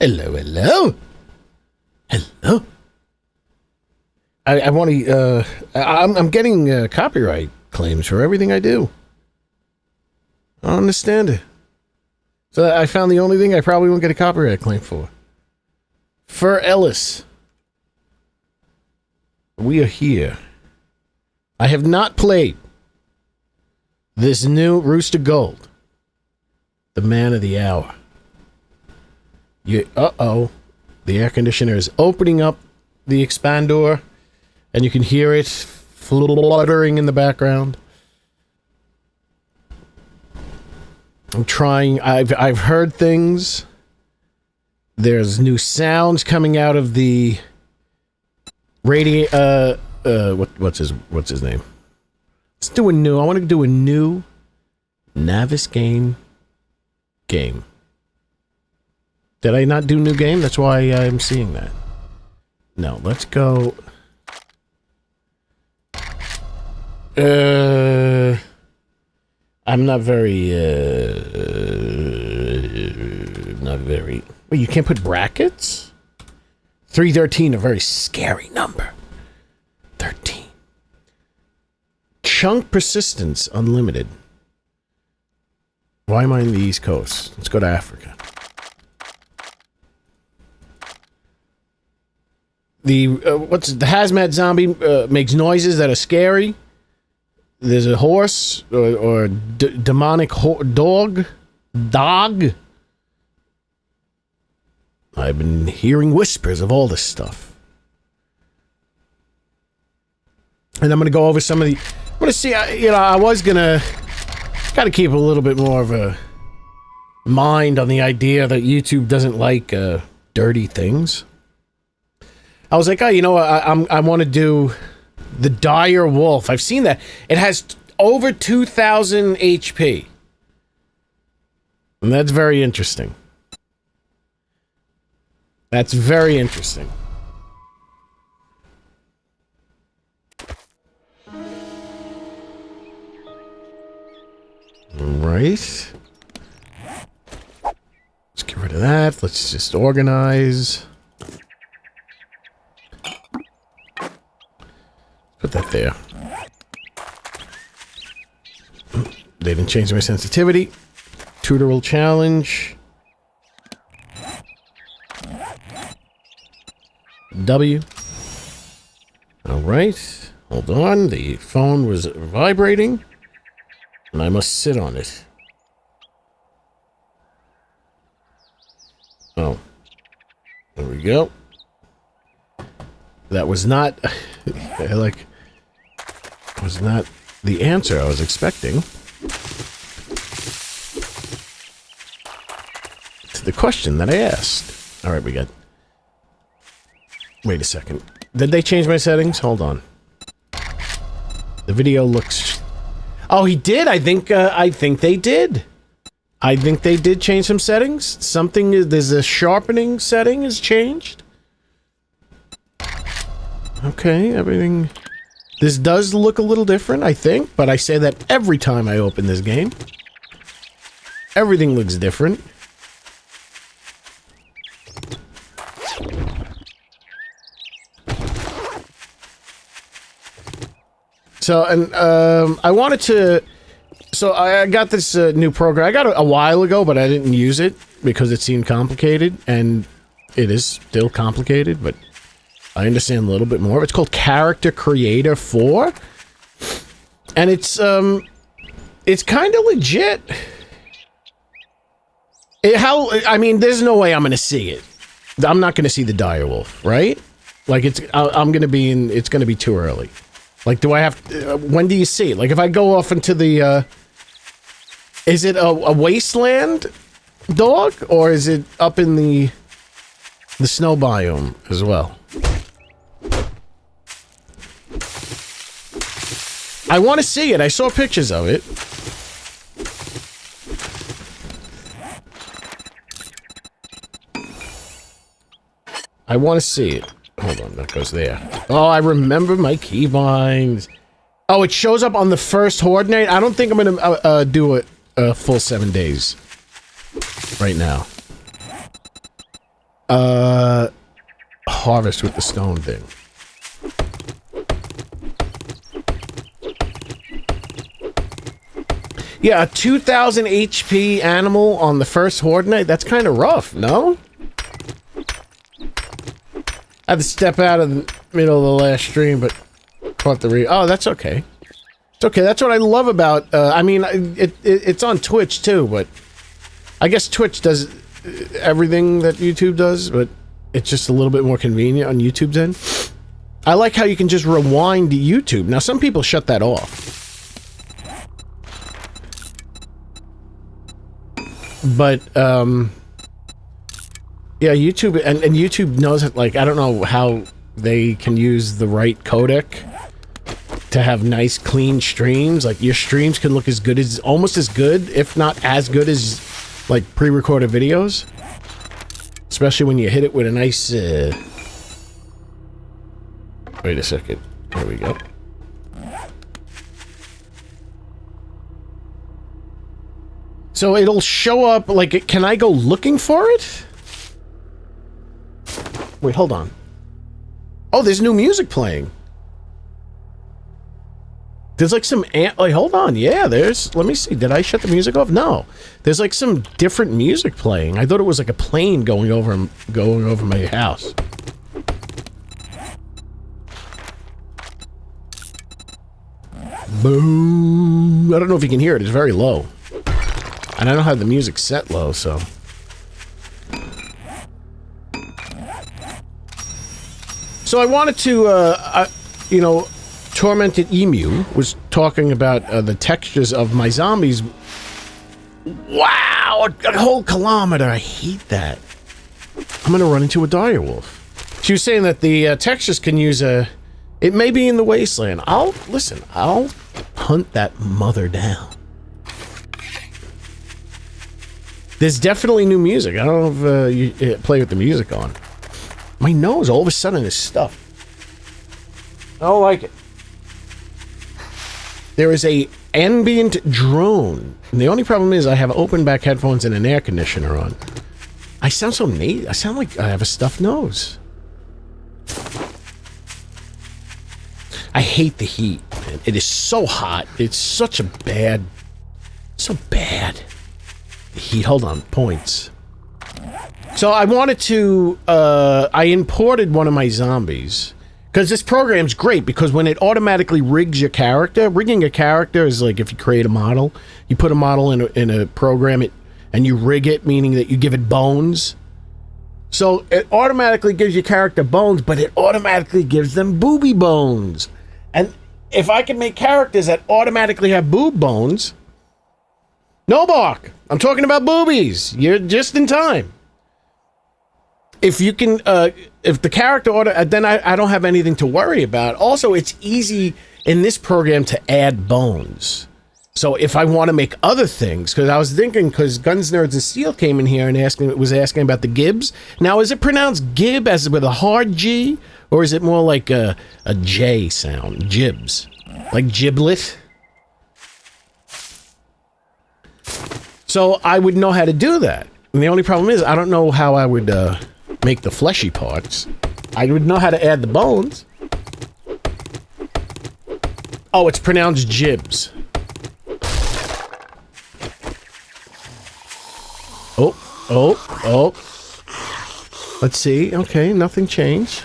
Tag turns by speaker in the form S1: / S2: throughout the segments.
S1: Hello, hello. Hello. I want to, I'm getting copyright claims for everything I do. I don't understand it. So I found the only thing I probably won't get a copyright claim for. Fur Ellis. We are here. I have not played this new Rooster Gold. The man of the hour. Uh-oh. The air conditioner is opening up the expander, and you can hear it fluttering in the background. I'm trying. I've heard things. There's new sounds coming out of the radio. What's his name? Let's do a new. I want to do a new Navis game. Did I not do new game? That's why I'm seeing that. No, let's go. I'm not very. Wait, you can't put brackets? 313, a very scary number. 13. Chunk persistence unlimited. Why am I in the East Coast? Let's go to Africa. The the hazmat zombie makes noises that are scary. There's a horse or demonic dog. I've been hearing whispers of all this stuff, and I'm gonna go over some of the. I'm gonna see. I was gonna gotta keep a little bit more of a mind on the idea that YouTube doesn't like dirty things. I was like, oh, I want to do the Dire Wolf. I've seen that. It has over 2,000 HP. And that's very interesting. That's very interesting. Alright. Let's get rid of that. Let's just organize. Put that there. They didn't change my sensitivity. Tutorial challenge. W. Alright. Hold on. The phone was vibrating. And I must sit on it. Oh. There we go. That was not... was not the answer I was expecting to the question that I asked. All right, we got... Wait a second. Did they change my settings? Hold on. The video looks... Oh, he did? I think they did. I think they did change some settings. Something... There's a sharpening setting has changed. Okay, everything... This does look a little different, I think, but I say that every time I open this game. Everything looks different. So, and I wanted to... So, I got this new program. I got it a while ago, but I didn't use it because it seemed complicated, and it is still complicated, but... I understand a little bit more. It's called Character Creator 4. And it's, It's kind of legit. I mean, there's no way I'm going to see it. I'm not going to see the direwolf, right? Like, I'm going to be in, it's going to be too early. Like, do I have, when do you see it? Like, if I go off into the, is it a wasteland dog? Or is it up in the snow biome as well? I want to see it. I saw pictures of it. I want to see it. Hold on, that goes there. Oh, I remember my keybinds. Oh, it shows up on the first Horde night? I don't think I'm going to do it a full 7 days. Right now. Harvest with the stone thing. Yeah, a 2,000 HP animal on the first Horde night? That's kind of rough, no? I had to step out of the middle of the last stream, but caught the oh, that's okay. It's okay. That's what I love about, I mean, it's on Twitch too, but I guess Twitch does everything that YouTube does, but it's just a little bit more convenient on YouTube's end. I like how you can just rewind to YouTube. Now, some people shut that off. But, yeah, YouTube, and YouTube knows it, like, I don't know how they can use the right codec to have nice, clean streams. Like, your streams can look as good as, almost as good, if not as good as, like, pre-recorded videos. Especially when you hit it with a nice, wait a second. There we go. So it'll show up, like, can I go looking for it? Wait, hold on. Oh, there's new music playing. There's like some like, hold on. Yeah, there's, let me see. Did I shut the music off? No. There's like some different music playing. I thought it was like a plane going over my house. Boom. I don't know if you can hear it. It's very low. And I don't have the music set low, so. So I wanted to, you know, Tormented Emu was talking about the textures of my zombies. Wow, a whole kilometer. I hate that. I'm going to run into a direwolf. She was saying that the textures can use a... It may be in the wasteland. I'll hunt that mother down. There's definitely new music. I don't know if you play with the music on. My nose all of a sudden is stuffed. I don't like it. There is a ambient drone. And the only problem is I have open back headphones and an air conditioner on. I sound so I sound like I have a stuffed nose. I hate the heat, man. It is so hot. It's such a bad... So bad. The heat. Hold on. Points. So I wanted to... I imported one of my zombies. Because this program's great, because when it automatically rigs your character... Rigging a character is like if you create a model. You put a model in a program, and you rig it, meaning that you give it bones. So it automatically gives your character bones, but it automatically gives them booby bones. And if I can make characters that automatically have boob bones... No, Bark! I'm talking about boobies! You're just in time. If you can, if the character order, then I don't have anything to worry about. Also, it's easy in this program to add bones. So if I want to make other things, because I was thinking, because Guns, Nerds, and Steel came in here and was asking about the Gibbs. Now, is it pronounced Gib as with a hard G, or is it more like a J sound, Jibs, like giblet? So I would know how to do that. And the only problem is I don't know how I would make the fleshy parts. I would know how to add the bones. Oh, it's pronounced Jibs. Oh. Let's see. Okay, nothing changed.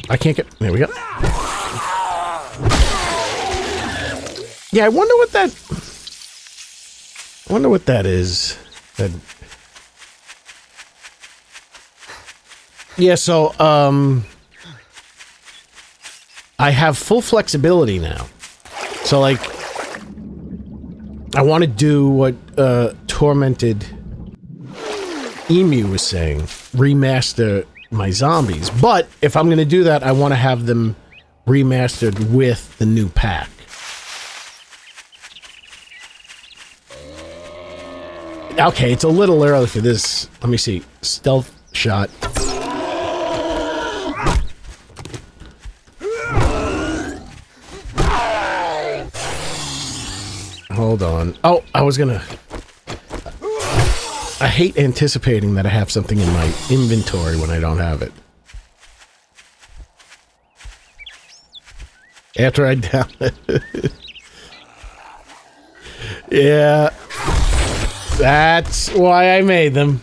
S1: I can't get... There we go. Yeah, I wonder what that is. Yeah, so I have full flexibility now. So like I want to do what Tormented Emu was saying, remaster my zombies. But if I'm going to do that, I want to have them remastered with the new pack. Okay, it's a little early for this. Let me see. Stealth shot. Hold on. Oh, I was gonna... I hate anticipating that I have something in my inventory when I don't have it. After I down it. Yeah. That's why I made them.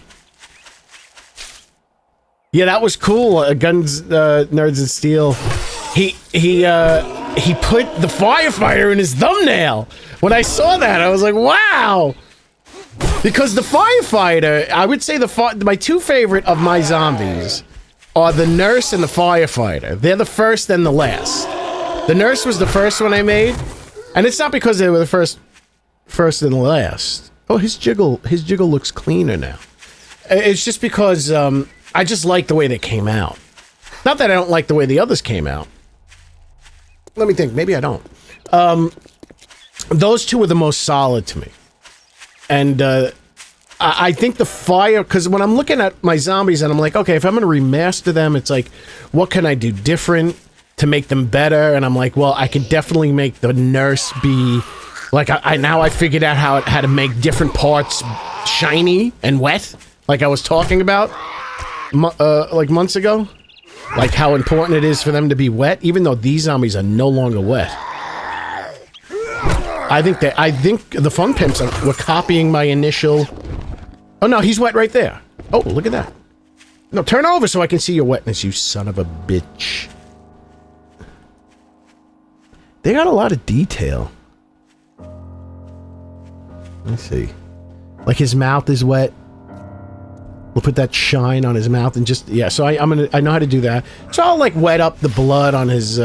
S1: Yeah, that was cool. Guns, Nerds and Steel. He put the firefighter in his thumbnail. When I saw that, I was like, wow. Because the firefighter, I would say my two favorite of my zombies are the nurse and the firefighter. They're the first and the last. The nurse was the first one I made, and it's not because they were the first and the last. Oh, his jiggle looks cleaner now. It's just because I just like the way they came out. Not that I don't like the way the others came out. Let me think. Maybe I don't. Those two were the most solid to me. And I think the fire... Because when I'm looking at my zombies and I'm like, okay, if I'm going to remaster them, it's like, what can I do different to make them better? And I'm like, well, I could definitely make the nurse be... Like, now I figured out how to make different parts shiny and wet. Like I was talking about, like months ago. Like how important it is for them to be wet, even though these zombies are no longer wet. I think the Fun Pimps were copying my initial... Oh no, he's wet right there. Oh, look at that. No, turn over so I can see your wetness, you son of a bitch. They got a lot of detail. Let me see. Like his mouth is wet. We'll put that shine on his mouth and just... Yeah, so I know how to do that. So I'll like wet up the blood on his...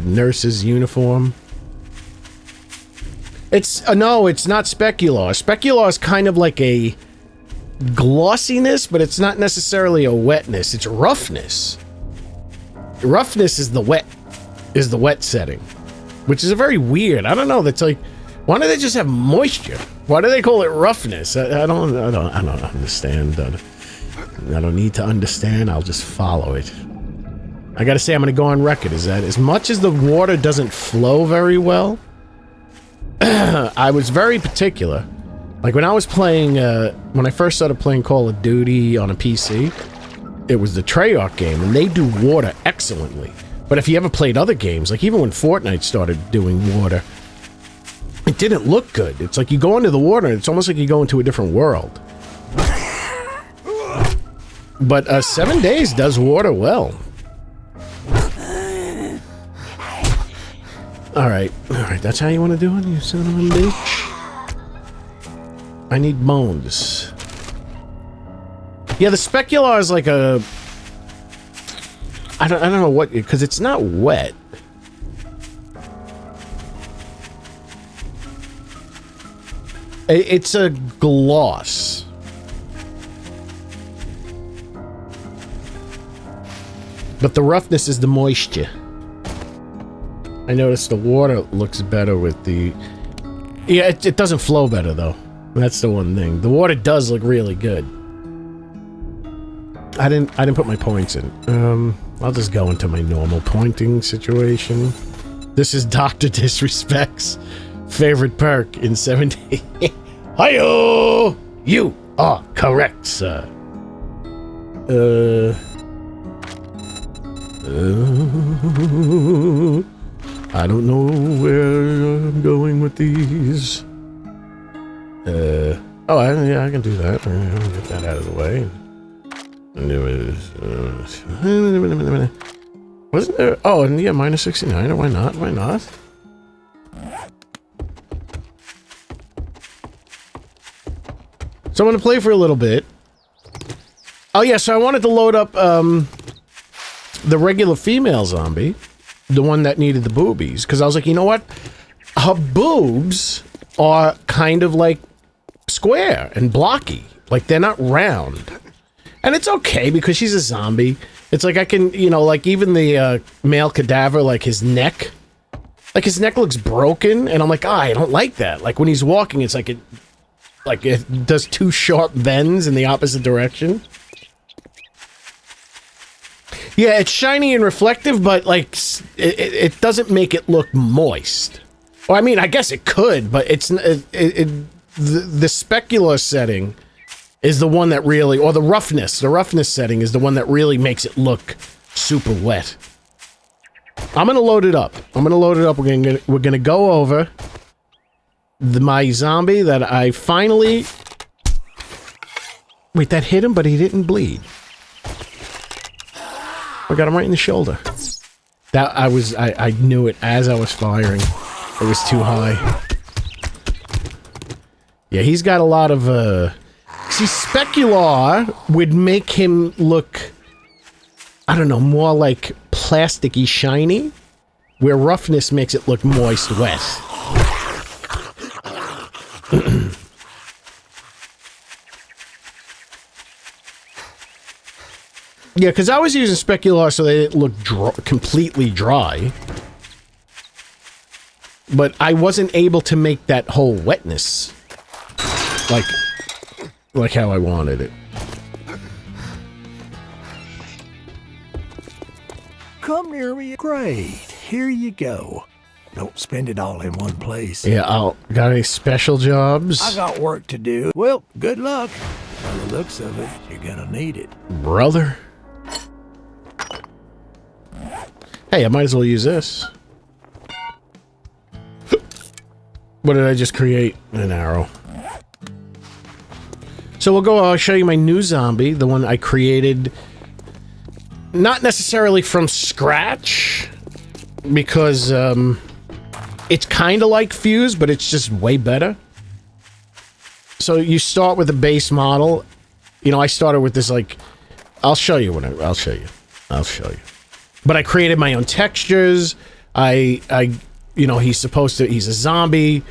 S1: nurse's uniform. No, it's not specular. Specular is kind of like a glossiness, but it's not necessarily a wetness. It's roughness. Roughness is the wet setting, which is a very weird. I don't know. That's like, why don't they just have moisture? Why do they call it roughness? I don't understand. I don't need to understand. I'll just follow it. I gotta say, I'm gonna go on record, is that as much as the water doesn't flow very well, I was very particular. Like when I was playing, when I first started playing Call of Duty on a PC, it was the Treyarch game, and they do water excellently. But if you ever played other games, like even when Fortnite started doing water, it didn't look good. It's like you go into the water, and it's almost like you go into a different world. But 7 Days does water well. Alright, that's how you want to do it, you son of a bitch? I need bones. Yeah, the specular is like a... I don't know what... Because it's not wet. It's a gloss. But the roughness is the moisture. I noticed the water looks better with the... Yeah, it doesn't flow better, though. That's the one thing. The water does look really good. I didn't put my points in. I'll just go into my normal pointing situation. This is Dr. Disrespect's favorite perk in 7 days. Hi-yo! You are correct, sir. I don't know where I'm going with these. Oh, yeah, I can do that. I'll get that out of the way. Wasn't there? Oh, and yeah, minus 69. Why not? Why not? So I'm going to play for a little bit. Oh, yeah, so I wanted to load up the regular female zombie. The one that needed the boobies. Because I was like, you know what? Her boobs are kind of like square and blocky. Like, they're not round. And it's okay because she's a zombie. It's like I can, you know, like even the male cadaver, like his neck looks broken. And I'm like, I don't like that. Like when he's walking, it's like it does two sharp bends in the opposite direction. Yeah, it's shiny and reflective, but like it doesn't make it look moist. Well, I mean, I guess it could, but it's the specular setting is the one that really, or the roughness setting is the one that really makes it look super wet. I'm gonna load it up. We're gonna go over my zombie that I finally. Wait, that hit him, but he didn't bleed. I got him right in the shoulder. That I knew it as I was firing. It was too high. Yeah, he's got a lot of see, specular would make him look, I don't know, more like plasticky shiny, where roughness makes it look moist wet. Yeah, because I was using specular so they didn't look completely dry. But I wasn't able to make that whole wetness like how I wanted it.
S2: Come near me. Great. Here you go. Don't spend it all in one place.
S1: Yeah, got any special jobs?
S2: I got work to do. Well, good luck. By the looks of it, you're gonna need it.
S1: Brother. Hey, I might as well use this. What did I just create? An arrow. So we'll go, I'll show you my new zombie, the one I created, not necessarily from scratch, because it's kind of like Fuse, but it's just way better. So you start with a base model. You know, I started with this, like, I'll show you. But I created my own textures. You know, he's a zombie,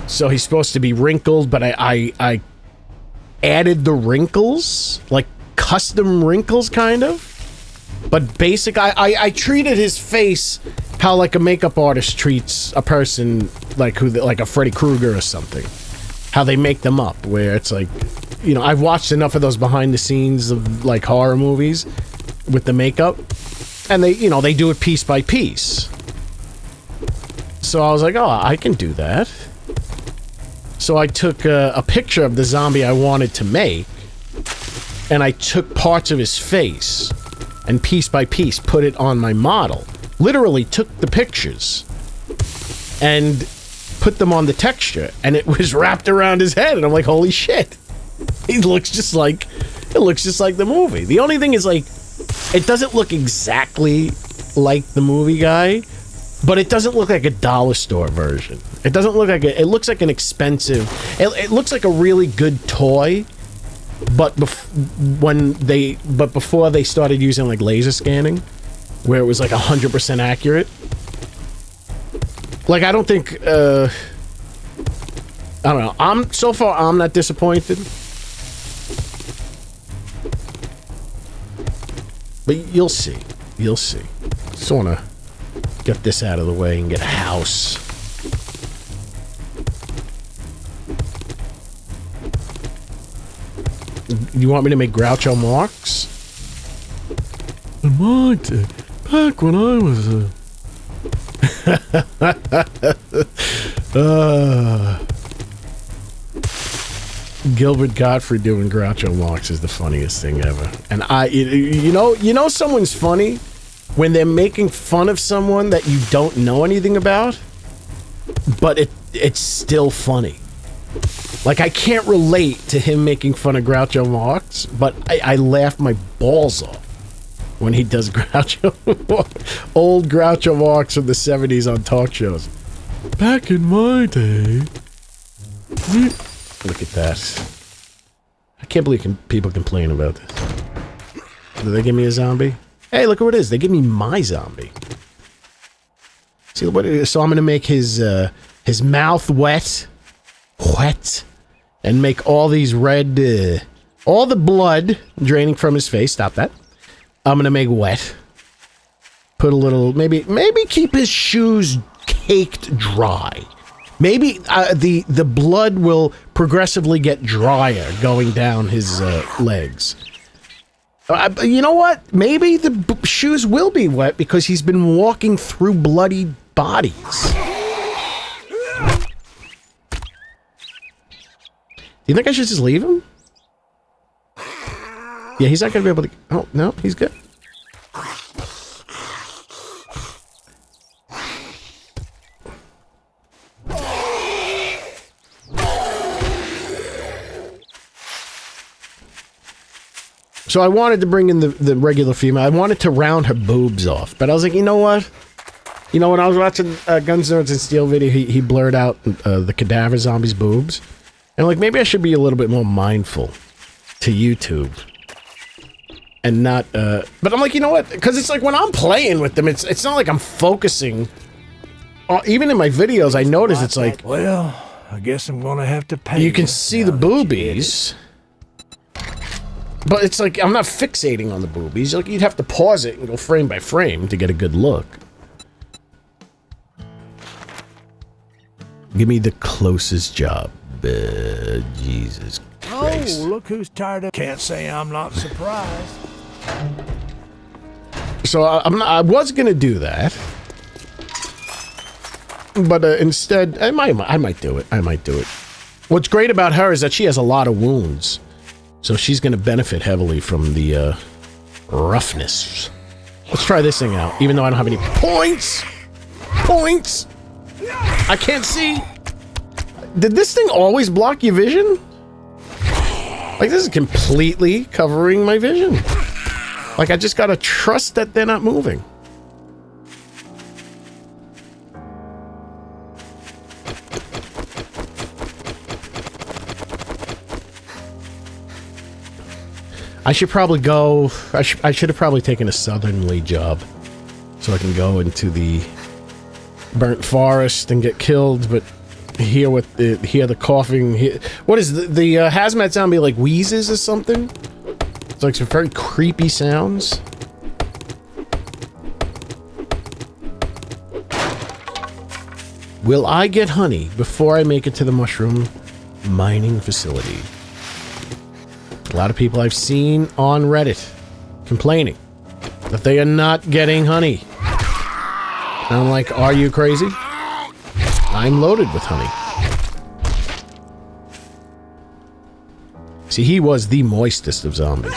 S1: so he's supposed to be wrinkled, but I added the wrinkles, like custom wrinkles, kind of. But basic, I treated his face how like a makeup artist treats a person, like a Freddy Krueger or something. How they make them up, where it's like, you know, I've watched enough of those behind the scenes of like horror movies with the makeup, and they, you know, they do it piece by piece. So I was like, oh, I can do that. So I took a picture of the zombie I wanted to make, and I took parts of his face, and piece by piece put it on my model. Literally took the pictures, and put them on the texture, and it was wrapped around his head, and I'm like, holy shit. It looks just like the movie. The only thing is, like, it doesn't look exactly like the movie guy, but it doesn't look like a dollar store version. It doesn't look like it looks like an expensive, it looks like a really good toy, but before they started using like laser scanning, where it was like 100% accurate. Like, I don't think, I don't know, I'm not disappointed. But you'll see. Just want to get this out of the way and get a house. You want me to make Groucho Marx? In my day, back when I was Gilbert Gottfried doing Groucho Marx is the funniest thing ever. And you know someone's funny when they're making fun of someone that you don't know anything about, but it's still funny. Like, I can't relate to him making fun of Groucho Marx, but I laugh my balls off. when he does Groucho. Old Groucho Marx from the 70s on talk shows. Back in my day. Look at that. I can't believe people complain about this. Did they give me a zombie? Hey, look what it is. They give me my zombie. See what it is? So I'm gonna make his mouth wet, and make all these red, all the blood draining from his face. Stop that. I'm gonna make wet. Put a little, maybe keep his shoes caked dry. Maybe the blood will progressively get drier going down his legs. You know what? Maybe the shoes will be wet because he's been walking through bloody bodies. Do you think I should just leave him? Yeah, he's not going to be able to... Oh, no, he's good. So I wanted to bring in the regular female. I wanted to round her boobs off. But I was like, you know what? You know, when I was watching Guns, Nerds, and Steel video, he blurred out the cadaver zombie's boobs. And like, maybe I should be a little bit more mindful to YouTube. And not, but I'm like, you know what? Because it's like when I'm playing with them, it's not like I'm focusing. Even in my videos, I notice it's like...
S2: Well, I guess I'm gonna have to pay.
S1: You can see the boobies. But it's like, I'm not fixating on the boobies. Like, you'd have to pause it and go frame by frame to get a good look. Give me the closest job. Jesus Christ.
S2: Oh, look who's tired of... Can't say I'm not surprised.
S1: So I was gonna do that. But instead, I might do it. I might do it. What's great about her is that she has a lot of wounds. So she's going to benefit heavily from the roughness. Let's try this thing out, even though I don't have any points. Points! I can't see. Did this thing always block your vision? Like, this is completely covering my vision. Like, I just got to trust that they're not moving. I should probably go... I should have probably taken a southerly job. So I can go into the burnt forest and get killed, but hear the coughing... What is the hazmat zombie, like, wheezes or something? It's like some very creepy sounds. Will I get honey before I make it to the mushroom mining facility? A lot of people I've seen on Reddit complaining that they are not getting honey. And I'm like, are you crazy? I'm loaded with honey. See, he was the moistest of zombies.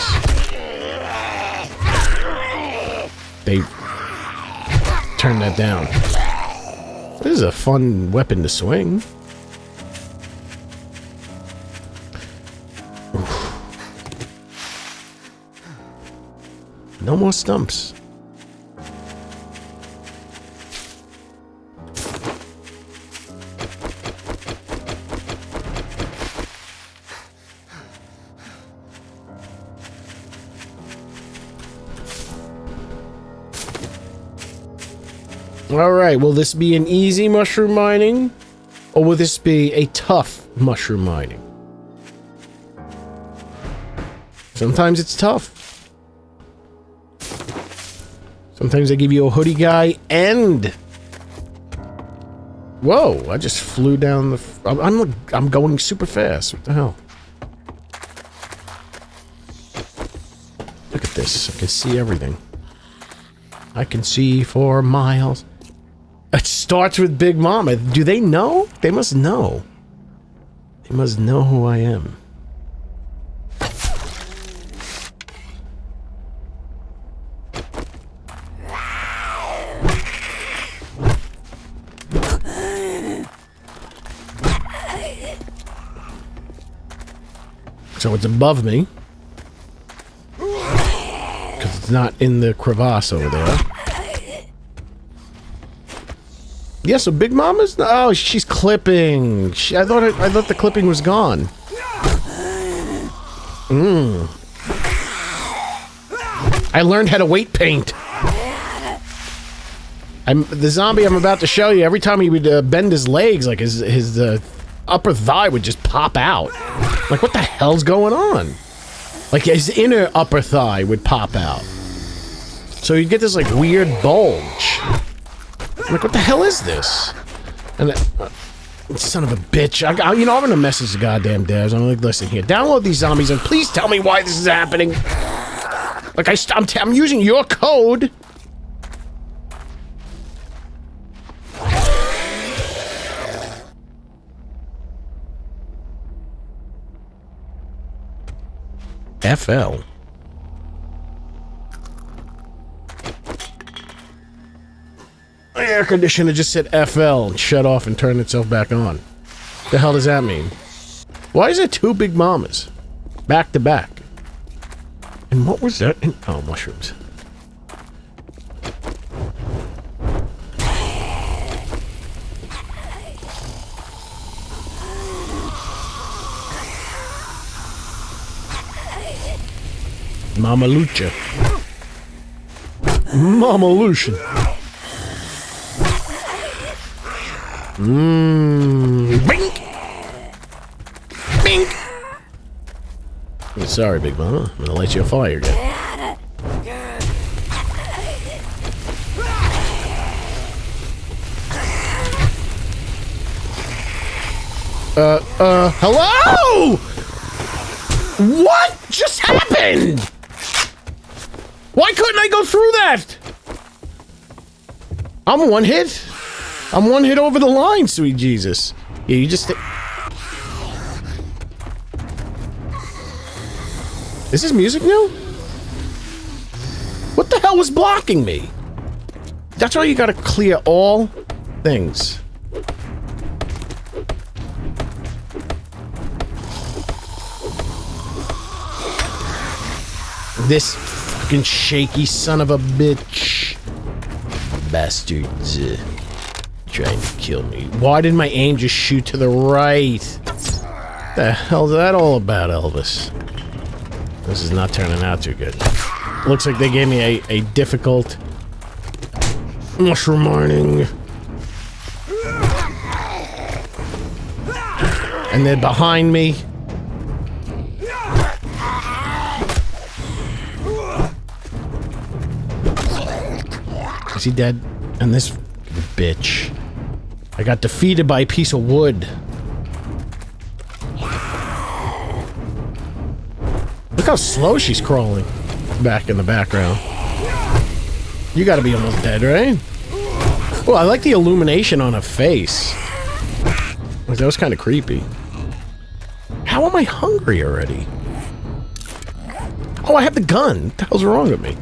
S1: They turned that down. This is a fun weapon to swing. No more stumps. Alright, will this be an easy mushroom mining? Or will this be a tough mushroom mining? Sometimes it's tough. Sometimes they give you a hoodie guy and... Whoa, I just flew down the... I'm going super fast. What the hell? Look at this. I can see everything. I can see for miles. It starts with Big Mama. Do they know? They must know. They must know who I am. So it's above me. Because It's not in the crevasse over there. Yeah, so Big Mama's... Oh, she's clipping. I thought the clipping was gone. I learned how to weight paint. The zombie I'm about to show you, every time he would bend his legs, like his upper thigh would just pop out. Like, what the hell's going on? Like, his inner upper thigh would pop out. So you'd get this, like, weird bulge. I'm like, what the hell is this? And son of a bitch. I'm gonna message the goddamn devs. I'm like, listen here, download these zombies and please tell me why this is happening. Like, I'm using your code. FL. The air conditioner just said FL and shut off and turned itself back on. The hell does that mean? Why is it 2 Big Mamas? Back to back. And what was that? Oh, mushrooms. Mama Lucha. Mama Lucian. Bink! Bink! Yeah, sorry, Big Mama. I'm gonna light you a fire again. Hello? What just happened? Why couldn't I go through that? I'm one hit. I'm one hit over the line, sweet Jesus. Yeah, you just... Is this music new? What the hell was blocking me? That's why you gotta clear all things. This fucking shaky son of a bitch. Bastards. Trying to kill me. Why did my aim just shoot to the right? The hell's that all about, Elvis? This is not turning out too good. Looks like they gave me a difficult mushroom mining. And they're behind me. Is he dead? And this bitch. I got defeated by a piece of wood. Look how slow she's crawling. Back in the background. You gotta be almost dead, right? Oh, I like the illumination on her face. Like, that was kind of creepy. How am I hungry already? Oh, I have the gun. What the hell's wrong with me?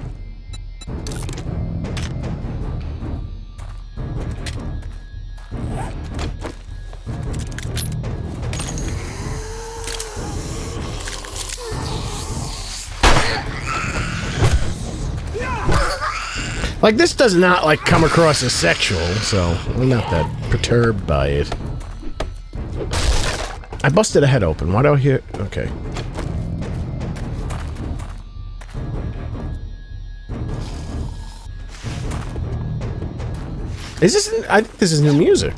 S1: Like, this does not, like, come across as sexual, so I'm not that perturbed by it. I busted a head open. Why do I hear... Okay. Is this... I think this is new music.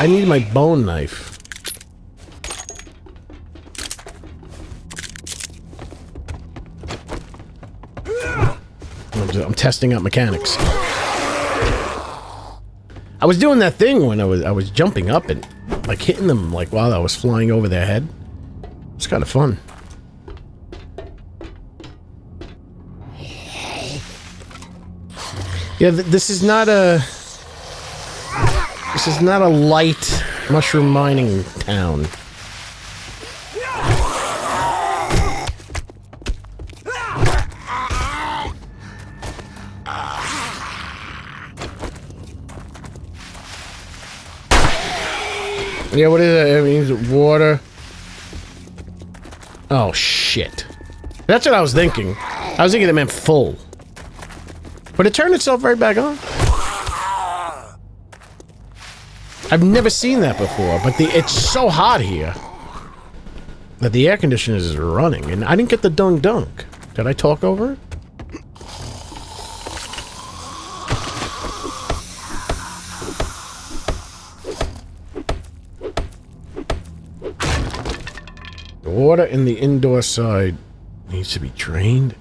S1: I need my bone knife. I'm testing out mechanics. I was doing that thing when I was jumping up and like hitting them like while I was flying over their head. It's kind of fun. Yeah, this is not a... This is not a light mushroom mining town. Yeah, what is it? It means water. Oh, shit. That's what I was thinking. I was thinking it meant full. But it turned itself right back on. I've never seen that before, but it's so hot here that the air conditioner is running, and I didn't get the dunk. Did I talk over it? The water in the indoor side needs to be drained.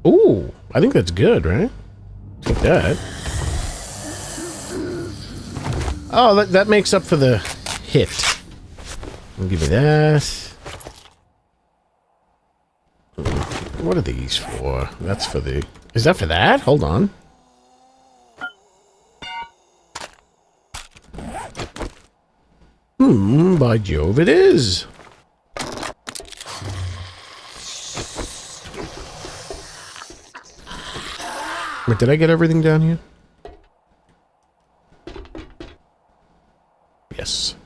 S1: Ooh, I think that's good, right? Take that. Oh, that makes up for the hit. I'll give me that. What are these for? That's for the... Is that for that? Hold on. By Jove, it is. Wait, did I get everything down here? Yes.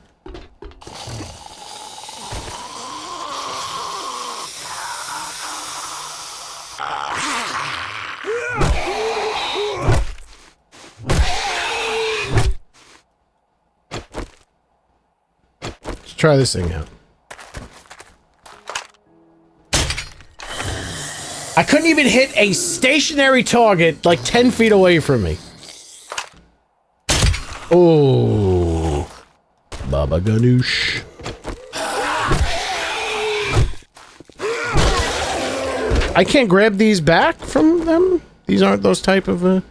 S1: Let's try this thing out. I couldn't even hit a stationary target like 10 feet away from me. Oh, Baba Ganoush. I can't grab these back from them? These aren't those type of,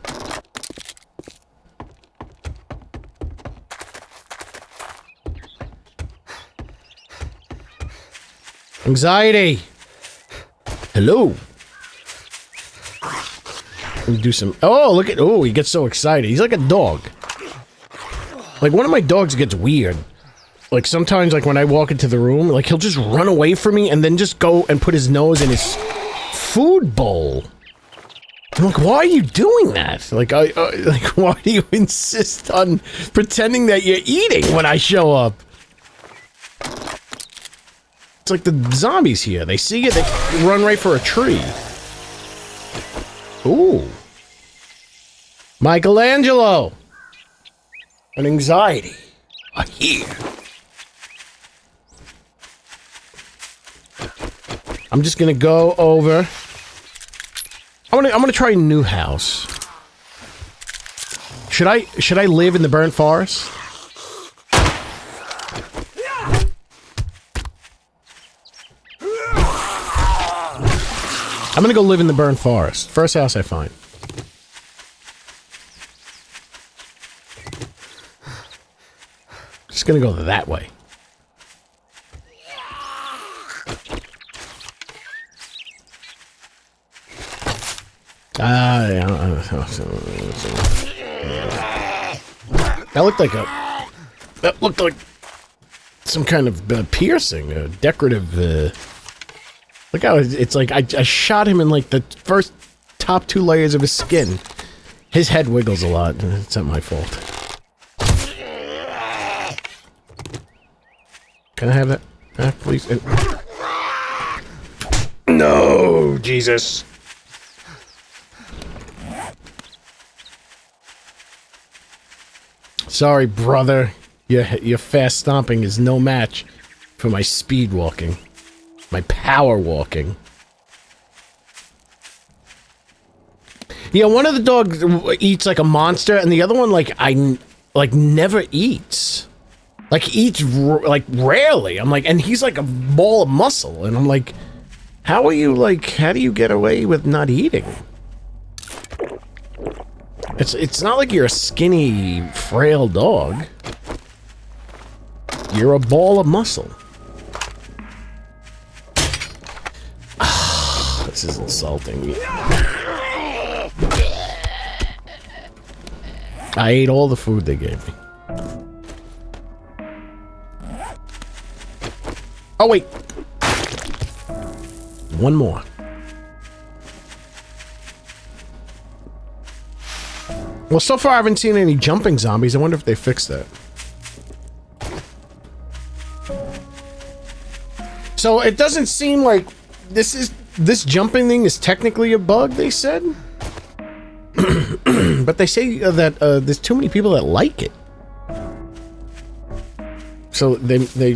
S1: Anxiety. Hello. Let me do some... Oh, look at... Oh, he gets so excited. He's like a dog. Like, one of my dogs gets weird. Like, sometimes, like, when I walk into the room, like, he'll just run away from me and then just go and put his nose in his food bowl. I'm like, why are you doing that? Like, like, why do you insist on pretending that you're eating when I show up? It's like the zombies here. They see it, they run right for a tree. Ooh. Michelangelo. An anxiety. A here. I'm just gonna go over. I'm gonna try a new house. Should I live in the burnt forest? I'm gonna go live in the burnt forest. First house I find. Just gonna go that way. That looked like some kind of piercing, a decorative. Look how it's like I shot him in like the first top 2 layers of his skin. His head wiggles a lot. It's not my fault. Can I have that? Please. No, Jesus. Sorry, brother. Your fast stomping is no match for my speed walking. My power walking. Yeah, one of the dogs eats like a monster, and the other one, like, never eats. Like, eats, like, rarely. I'm like, and he's like a ball of muscle, and I'm like, how do you get away with not eating? It's not like you're a skinny, frail dog. You're a ball of muscle. This is insulting. I ate all the food they gave me. Oh, wait. One more. Well, so far I haven't seen any jumping zombies. I wonder if they fixed that. So it doesn't seem like this jumping thing is technically a bug, they said. But they say that there's too many people that like it. So they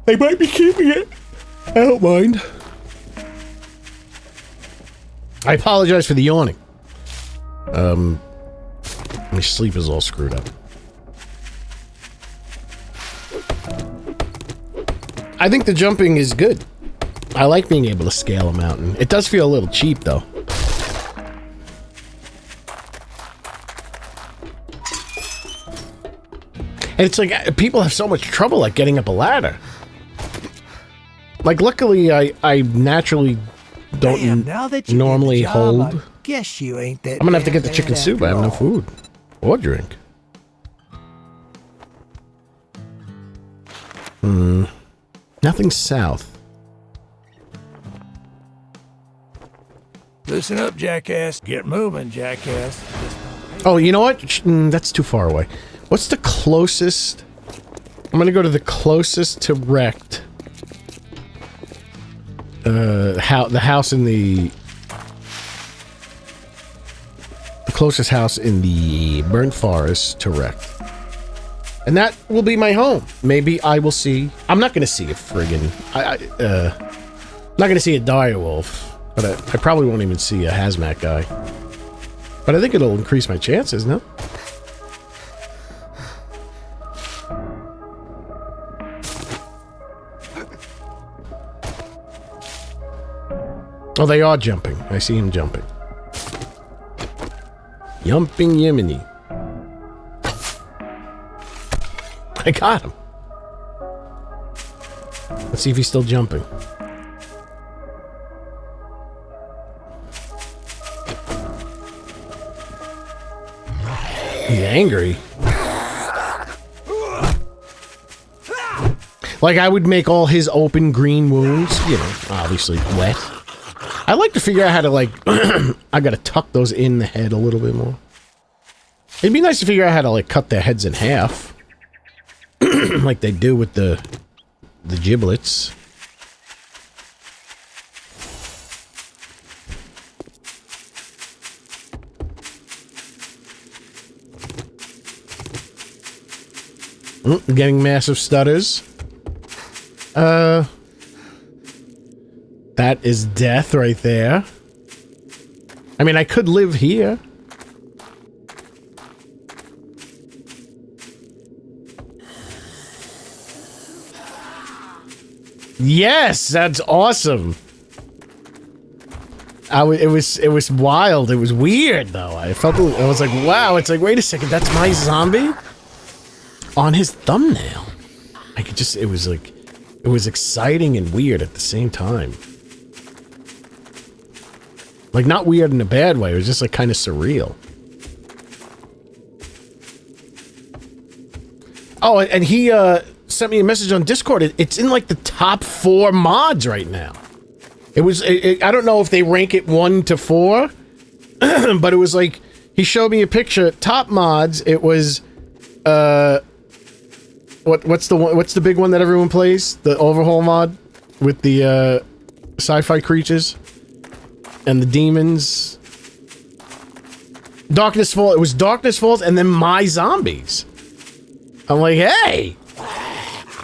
S1: might be keeping it. I don't mind. I apologize for the yawning. My sleep is all screwed up. I think the jumping is good. I like being able to scale a mountain. It does feel a little cheap, though. And it's like, people have so much trouble, like, getting up a ladder. Like, luckily, I naturally don't normally hold.
S2: I guess you ain't that.
S1: I'm gonna have to get the chicken soup. I have no food. Or drink. Nothing south.
S2: Listen up, jackass. Get moving, jackass.
S1: Oh, you know what? That's too far away. What's the closest? I'm gonna go to the closest to wrecked. The house in the closest house in the burnt forest to wrecked. And that will be my home. Maybe I will see. I'm not gonna see a friggin'. I'm not gonna see a dire wolf, but I probably won't even see a hazmat guy. But I think it'll increase my chances, no? Oh, they are jumping. I see him jumping. Yumping Yemeni. I got him. Let's see if he's still jumping. He's angry. Like, I would make all his open green wounds, you know, obviously wet. I like to figure out how to, like, I gotta tuck those in the head a little bit more. It'd be nice to figure out how to, like, cut their heads in half. Like they do with the giblets. Getting massive stutters. That is death right there. I mean, I could live here. Yes, that's awesome. It was wild. It was weird though. I was like, wow. It's like, wait a second, that's my zombie on his thumbnail. I could just. It was like, it was exciting and weird at the same time. Like, not weird in a bad way. It was just like kind of surreal. Oh, and he sent me a message on Discord. It's in like the top 4 mods right now. It was. I don't know if they rank it 1 to 4, but it was like he showed me a picture. Top mods. It was. What's the big one that everyone plays? The Overhaul mod with the sci-fi creatures and the demons. Darkness Falls. It was Darkness Falls and then My Zombies. I'm like, hey,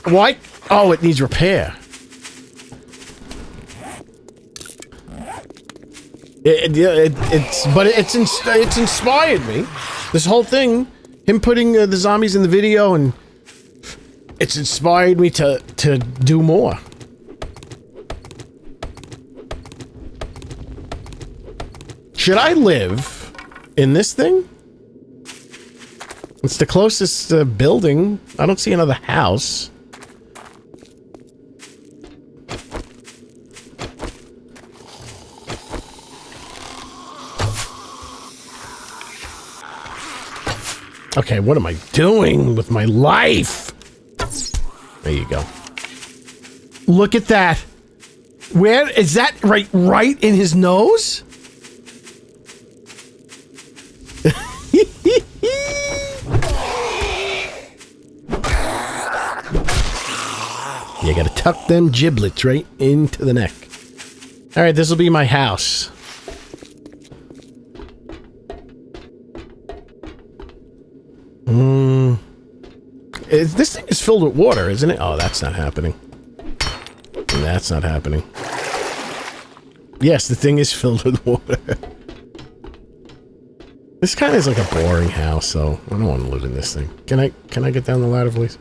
S1: why? Oh, it needs repair. It's inspired me. This whole thing, him putting the zombies in the video, and it's inspired me to do more. Should I live in this thing? It's the closest building. I don't see another house. Okay, what am I doing with my life? There you go. Look at that. Where is that? Right in his nose? You gotta tuck them giblets right into the neck. All right, this will be my house. This thing is filled with water, isn't it? Oh, that's not happening. That's not happening. Yes, the thing is filled with water. This kind of is like a boring house, so I don't want to live in this thing. Can I get down the ladder, please?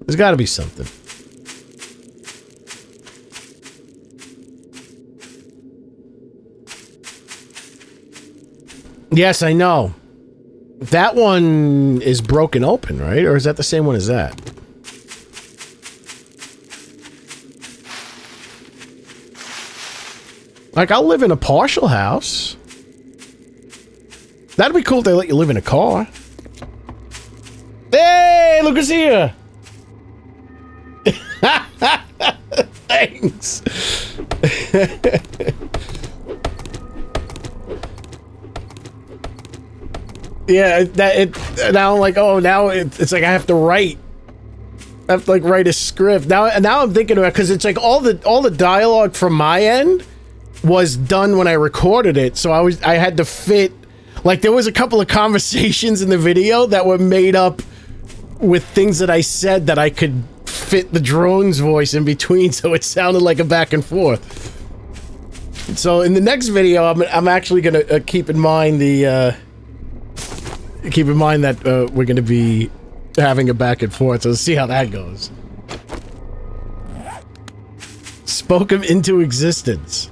S1: There's got to be something. Yes, I know. That one is broken open, right? Or is that the same one as that? Like, I'll live in a partial house. That'd be cool if they let you live in a car. Hey, look who's here! Thanks! Yeah, now I'm like, oh, now it's like I have to write. I have to like write a script. Now I'm thinking about, because it's like all the dialogue from my end was done when I recorded it, so I had to fit, like, there was a couple of conversations in the video that were made up with things that I said that I could fit the drone's voice in between, so it sounded like a back and forth. So in the next video, I'm actually gonna keep in mind that we're gonna be having a back and forth, so let's see how that goes. Spoke him into existence.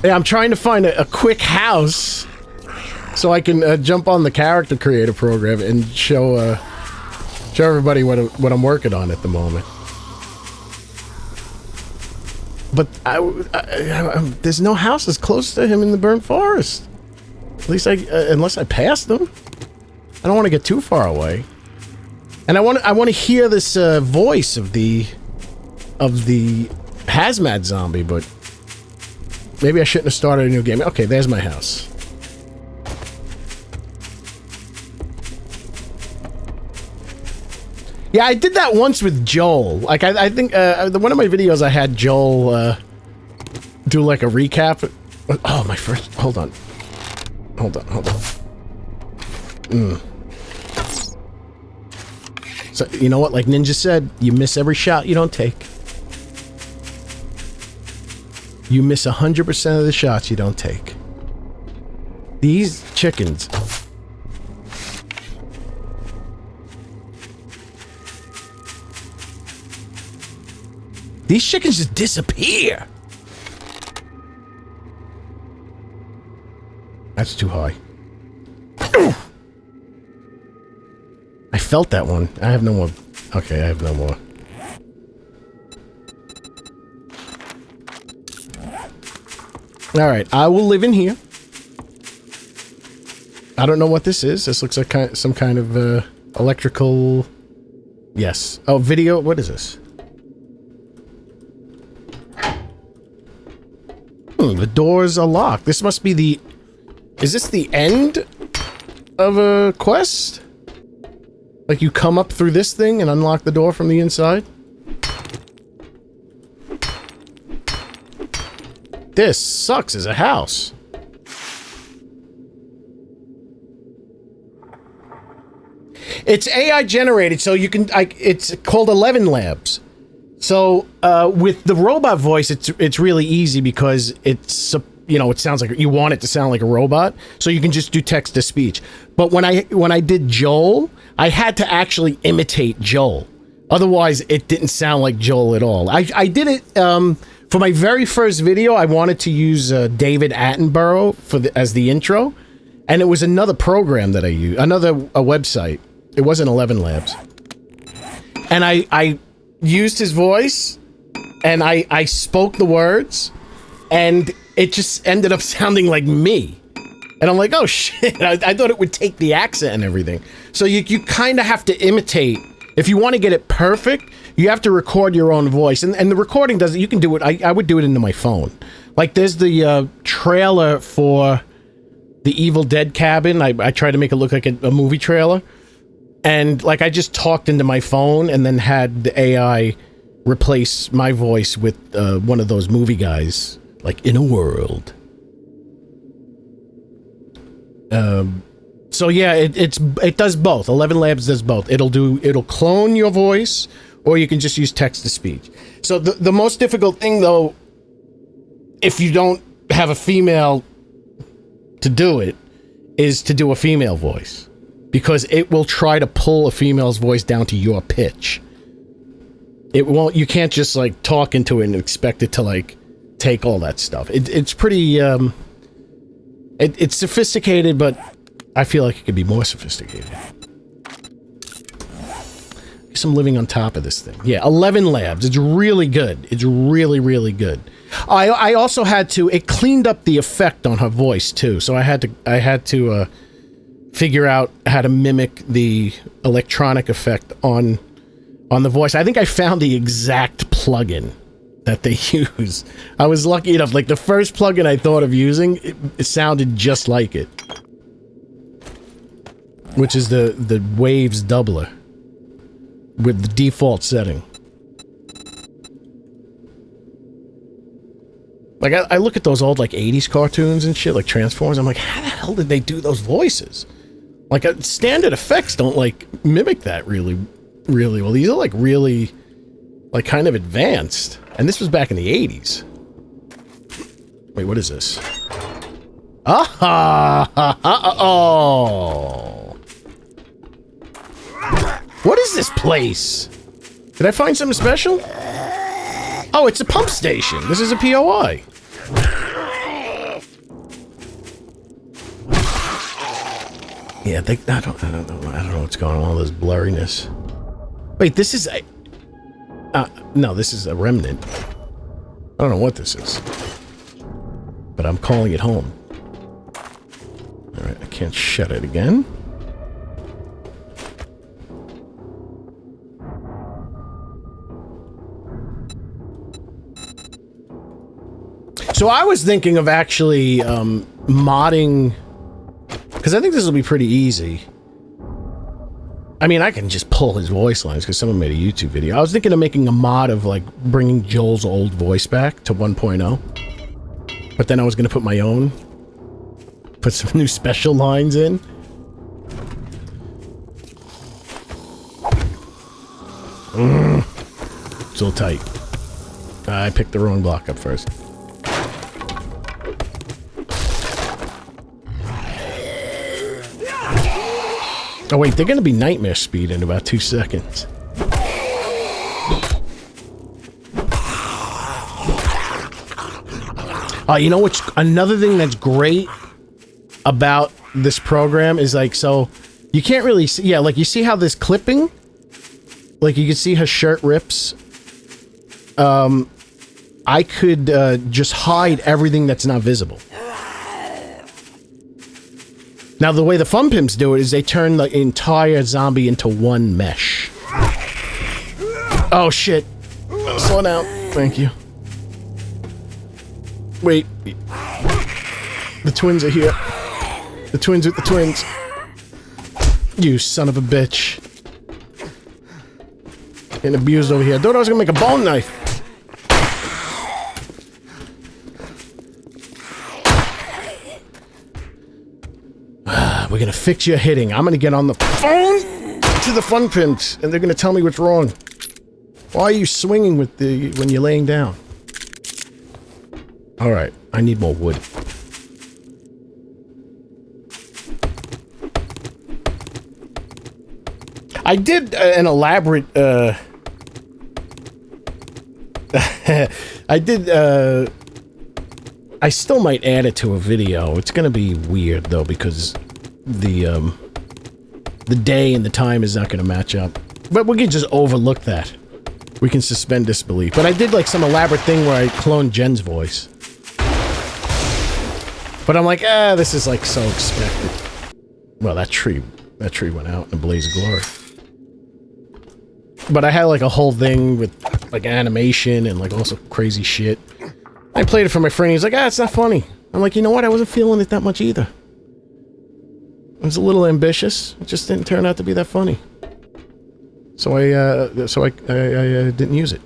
S1: Yeah, I'm trying to find a quick house so I can jump on the character creator program and show everybody what I'm working on at the moment. But there's no houses close to him in the burnt forest. At least unless I pass them. I don't want to get too far away. And I want to hear this voice of the hazmat zombie, but maybe I shouldn't have started a new game. Okay, there's my house. Yeah, I did that once with Joel. Like, I think one of my videos I had Joel do like a recap. Oh, my first. Hold on. So, you know what? Like Ninja said, you miss every shot you don't take. You miss 100% of the shots you don't take. These chickens. These chickens just disappear. That's too high. I felt that one. I have no more. Okay, I have no more. Alright, I will live in here. I don't know what this is. This looks like some kind of electrical... Yes. Oh, video. What is this? The doors are locked. This must be the... Is this the end of a quest? Like you come up through this thing and unlock the door from the inside? This sucks as a house. It's AI generated, so you can... it's called 11 Labs. So, with the robot voice, it's really easy because it's, you know, it sounds like... You want it to sound like a robot, so you can just do text-to-speech. But when I did Joel, I had to actually imitate Joel. Otherwise, it didn't sound like Joel at all. I did it... for my very first video, I wanted to use David Attenborough as the intro, and it was another program that I used, a website. It wasn't 11 Labs. And I used his voice, and I spoke the words, and it just ended up sounding like me. And I'm like, oh shit, I thought it would take the accent and everything. So you kind of have to imitate. If you want to get it perfect, you have to record your own voice. And the recording does it. You can do it. I would do it into my phone. Like there's the trailer for the Evil Dead cabin. I tried to make it look like a movie trailer. And, like, I just talked into my phone and then had the AI replace my voice with one of those movie guys, like, in a world. So, yeah, it does both. 11 Labs does both. It'll clone your voice, or you can just use text-to-speech. So, the most difficult thing, though, if you don't have a female to do it, is to do a female voice. Because it will try to pull a female's voice down to your pitch. It won't. You can't just like talk into it and expect it to like take all that stuff. It's pretty. It's sophisticated, but I feel like it could be more sophisticated. I guess I'm living on top of this thing. Yeah, 11 Labs. It's really good. It's really, really good. I also had to. It cleaned up the effect on her voice too. So I had to. Figure out how to mimic the electronic effect on the voice. I think I found the exact plugin that they use. I was lucky enough. Like the first plugin I thought of using, it sounded just like it, which is the Waves doubler with the default setting. Like I look at those old like 80s cartoons and shit, like Transformers. I'm like, how the hell did they do those voices? Like, standard effects don't, like, mimic that really, really well. These are, like, really, like, kind of advanced. And this was back in the 80s. Wait, what is this? Oh! What is this place? Did I find something special? Oh, it's a pump station. This is a POI. Yeah, I don't know what's going on with all this blurriness. Wait, this is no, this is a remnant. I don't know what this is, but I'm calling it home. All right, I can't shut it again. So I was thinking of actually modding. Because I think this will be pretty easy. I mean, I can just pull his voice lines because someone made a YouTube video. I was thinking of making a mod of, like, bringing Joel's old voice back to 1.0. But then I was going to put my own. Put some new special lines in. It's a little tight. I picked the wrong block up first. Oh wait, they're gonna be nightmare speed in about 2 seconds. Oh, you know what's another thing that's great about this program is like, so you can't really see, yeah, like you see how this clipping, like you can see her shirt rips. I could just hide everything that's not visible. Now, the way the Fun Pimps do it is they turn the entire zombie into one mesh. Oh, shit. Slow down. Thank you. Wait. The twins are here. The twins with the twins. You son of a bitch. Getting abused over here. I thought I was gonna make a bone knife. We're gonna fix your hitting. I'm gonna get on the phone to the Fun Pimps, and they're gonna tell me what's wrong. Why are you swinging with when you're laying down? All right, I need more wood. I did an elaborate. I still might add it to a video. It's gonna be weird though because the day and the time is not gonna match up. But we can just overlook that. We can suspend disbelief. But I did like some elaborate thing where I cloned Jen's voice. But I'm like, this is like so expected. Well, that tree went out in a blaze of glory. But I had like a whole thing with like animation and like also crazy shit. I played it for my friend. He's like, it's not funny. I'm like, you know what? I wasn't feeling it that much either. It was a little ambitious. It just didn't turn out to be that funny. So I didn't use it.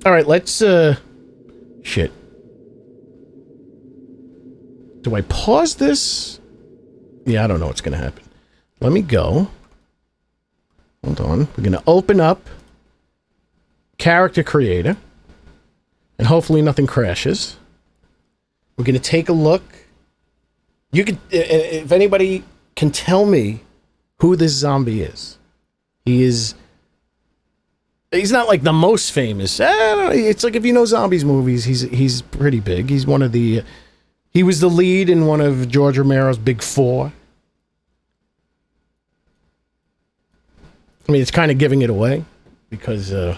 S1: All right, let's shit. Do I pause this? Yeah, I don't know what's gonna happen. Let me go. Hold on. We're gonna open up Character Creator, and hopefully nothing crashes. We're gonna take a look. You could, if anybody can tell me who this zombie is. He's not like the most famous. It's like if you know zombies movies, he's pretty big. He's one of the, he was the lead in one of George Romero's Big Four. I mean, it's kind of giving it away because, you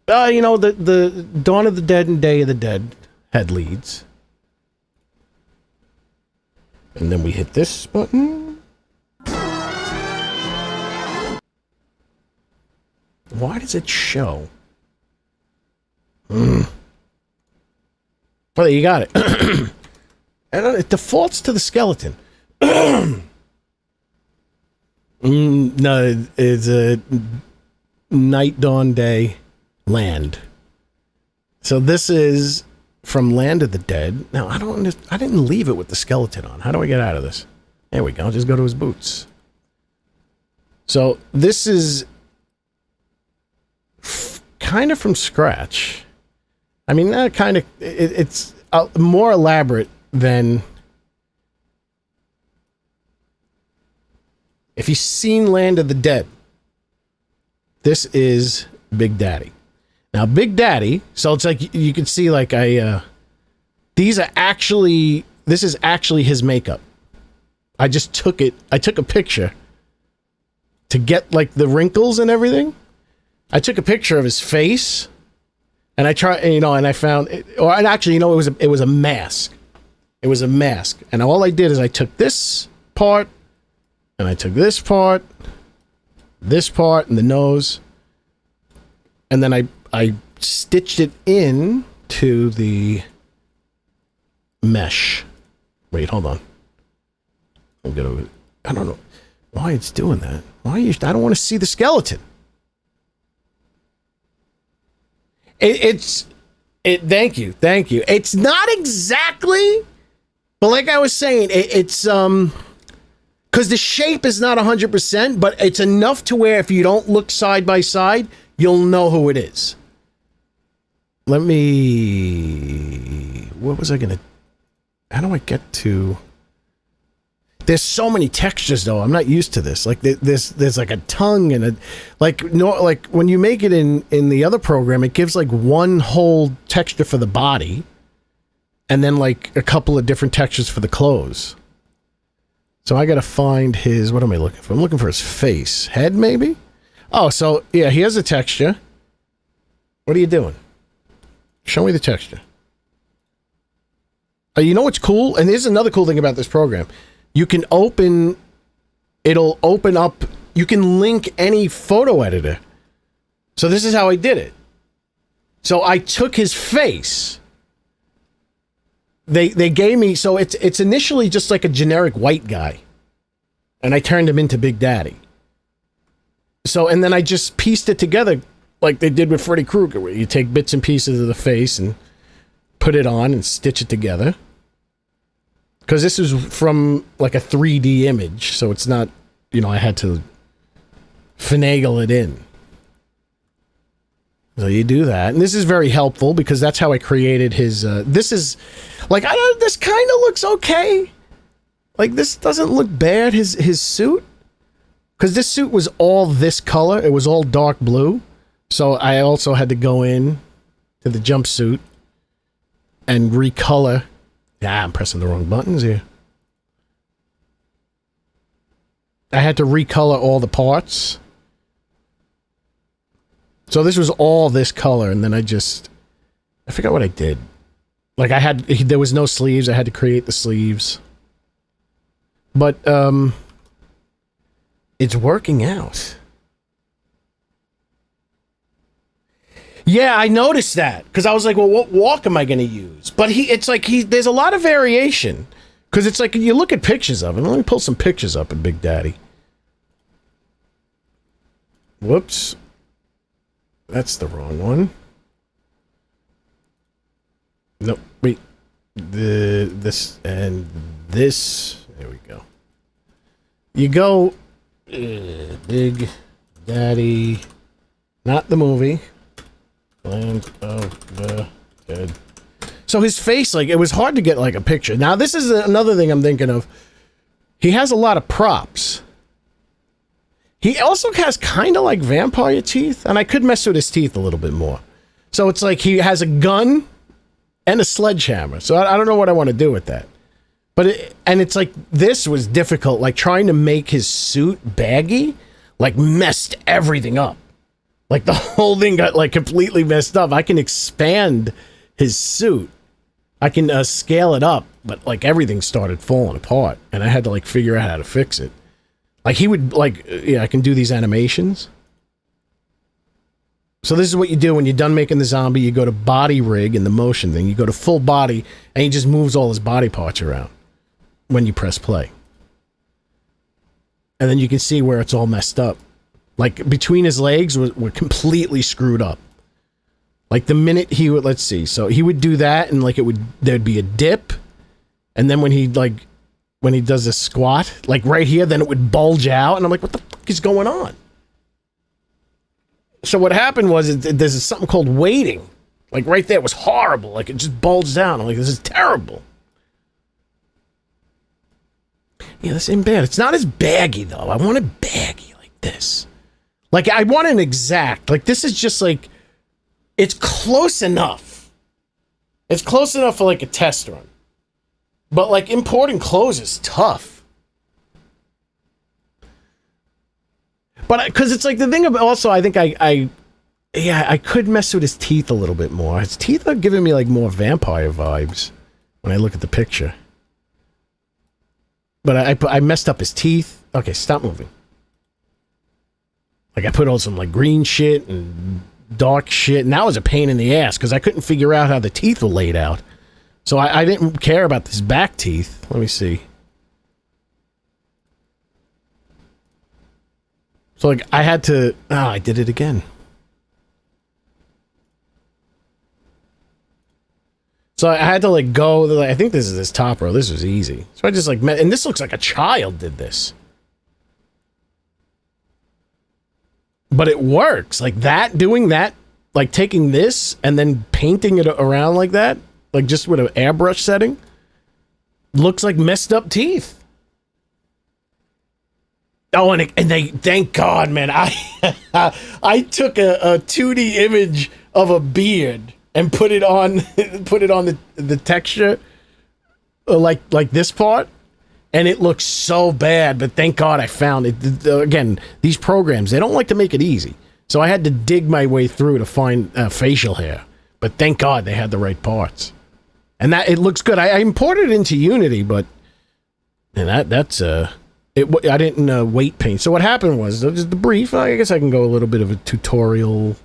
S1: know, the Dawn of the Dead and Day of the Dead had leads. And then we hit this button. Why does it show? Oh, you got it. It defaults to the skeleton. No, it's a night, dawn, day, land. So this is from Land of the Dead. Now, I didn't leave it with the skeleton on. How do I get out of this? There we go. Just go to his boots. So this is kind of from scratch. I mean, kind of. It's more elaborate than. If you've seen Land of the Dead, this is Big Daddy. Now, Big Daddy, so it's like you can see, like, this is actually his makeup. I just took it, I took a picture to get, like, the wrinkles and everything. I took a picture of his face, and I tried, you know, and I found, and actually, you know, it was a mask. It was a mask. And all I did is I took this part, and I took this part, and the nose, and then I stitched it in to the mesh. Wait, hold on. I don't know why it's doing that. I don't want to see the skeleton. Thank you. It's not exactly, but like I was saying, it's because the shape is not 100%, but it's enough to where if you don't look side by side, you'll know who it is. Let me... What was I gonna... How do I get to... There's so many textures, though. I'm not used to this. Like, there's like a tongue and a... Like when you make it in the other program, it gives like one whole texture for the body, and then like a couple of different textures for the clothes. So I gotta find his... What am I looking for? I'm looking for his face. Head, maybe? Oh, so, yeah, he has a texture. What are you doing? Show me the texture. You know what's cool? And there's another cool thing about this program. You can open... It'll open up... You can link any photo editor. So this is how I did it. So I took his face. They gave me... So it's initially just like a generic white guy. And I turned him into Big Daddy. So, and then I just pieced it together like they did with Freddy Krueger, where you take bits and pieces of the face and put it on and stitch it together. Because this is from like a 3D image, so it's not, you know, I had to finagle it in. So you do that, and this is very helpful because that's how I created his, this is, like, this kind of looks okay. Like, this doesn't look bad, his suit. Because this suit was all this color. It was all dark blue. So I also had to go in to the jumpsuit and recolor. Yeah, I'm pressing the wrong buttons here. I had to recolor all the parts. So this was all this color, and then I forgot what I did. Like, there was no sleeves. I had to create the sleeves. But, it's working out. Yeah, I noticed that because I was like, well, what walk am I going to use? But there's a lot of variation because it's like you look at pictures of him. Let me pull some pictures up of Big Daddy. Whoops. That's the wrong one. No, wait. This and this. There we go. You go, Big Daddy, not the movie. Land of the Dead. So his face, like, it was hard to get like a picture. Now this is another thing I'm thinking of. He has a lot of props. He also has kind of like vampire teeth, and I could mess with his teeth a little bit more. So it's like he has a gun and a sledgehammer. So I don't know what I want to do with that. But it's like this was difficult, like trying to make his suit baggy, like messed everything up. Like the whole thing got like completely messed up. I can expand his suit. I can scale it up, but like everything started falling apart, and I had to like figure out how to fix it. Like he would like, yeah, I can do these animations. So this is what you do when you're done making the zombie. You go to body rig and the motion thing. You go to full body, and he just moves all his body parts around when you press play. And then you can see where it's all messed up. Like between his legs were completely screwed up. Like the minute he would, let's see, so he would do that, and like there'd be a dip, and then when he does a squat, like right here, then it would bulge out, and I'm like, what the fuck is going on? So what happened was there's something called weighting. Like right there, it was horrible. Like it just bulged out. I'm like, this is terrible. Yeah, this ain't bad. It's not as baggy though. I want it baggy like this. Like I want an exact. Like this is just like, it's close enough. It's close enough for like a test run. But like importing clothes is tough. But because it's like the thing about also, I think I could mess with his teeth a little bit more. His teeth are giving me like more vampire vibes when I look at the picture. But I messed up his teeth. Okay, stop moving. Like I put on some like green shit and dark shit, and that was a pain in the ass because I couldn't figure out how the teeth were laid out. So I didn't care about this back teeth. Let me see. So like I had to, I did it again. So I had to like go, I think this is this top row. This was easy. So I just like and this looks like a child did this. But it works. Like that, doing that, like taking this and then painting it around like that, like just with an airbrush setting, looks like messed up teeth. Oh, and they, thank God, man. I took a 2D image of a beard and put it on the texture, like this part, and it looks so bad. But thank God I found it. Again, these programs, they don't like to make it easy, so I had to dig my way through to find facial hair. But thank God they had the right parts, and that it looks good. I imported it into Unity, but and that's I didn't weight paint. So what happened was, just the brief, I guess I can go a little bit of a tutorial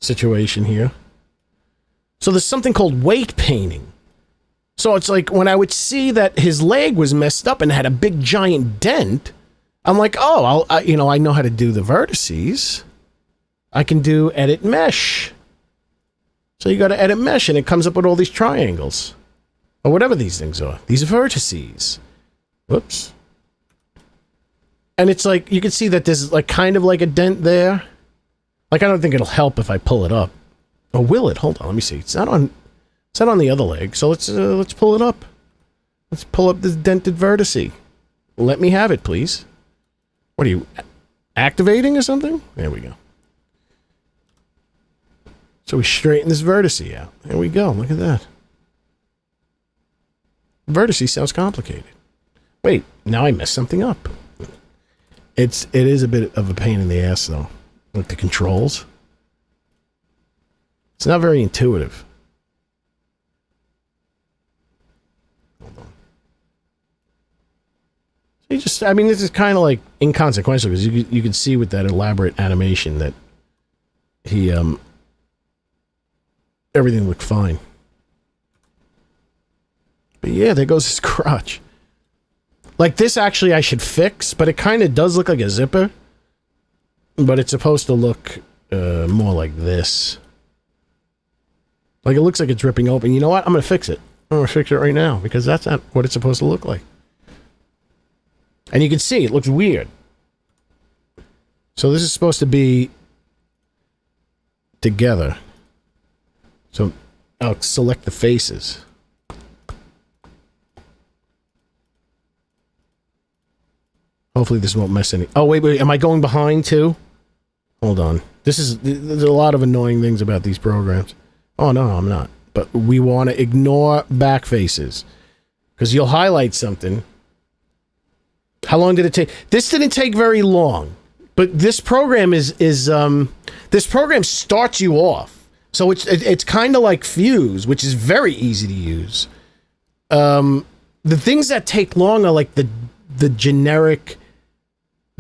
S1: situation here. So there's something called weight painting. So it's like when I would see that his leg was messed up and had a big giant dent, I'm like, oh, I know how to do the vertices. I can do edit mesh. So you got to edit mesh, and it comes up with all these triangles. Or whatever these things are. These vertices. Whoops. And it's like, you can see that there's like kind of like a dent there. Like, I don't think it'll help if I pull it up. Or will it? Hold on, let me see. It's not on the other leg, so let's pull it up. Let's pull up this dented vertice. Let me have it, please. What are you, activating or something? There we go. So we straighten this vertice out. There we go, look at that. Vertice sounds complicated. Wait, now I messed something up. It is a bit of a pain in the ass, though. Like the controls. It's not very intuitive. Hold on. So you just, I mean, this is kind of like inconsequential because you can see with that elaborate animation that he everything looked fine. But yeah, there goes his crotch. Like this actually I should fix, but it kind of does look like a zipper. But it's supposed to look more like this. Like it looks like it's ripping open. You know what? I'm going to fix it. I'm going to fix it right now because that's not what it's supposed to look like. And you can see it looks weird. So this is supposed to be together. So I'll select the faces. Hopefully this won't mess any... Oh, wait, am I going behind too? Hold on. There's a lot of annoying things about these programs. Oh, no, I'm not. But we want to ignore back faces. Because you'll highlight something. How long did it take? This didn't take very long. But this program this program starts you off. So it's kind of like Fuse, which is very easy to use. The things that take long are like the generic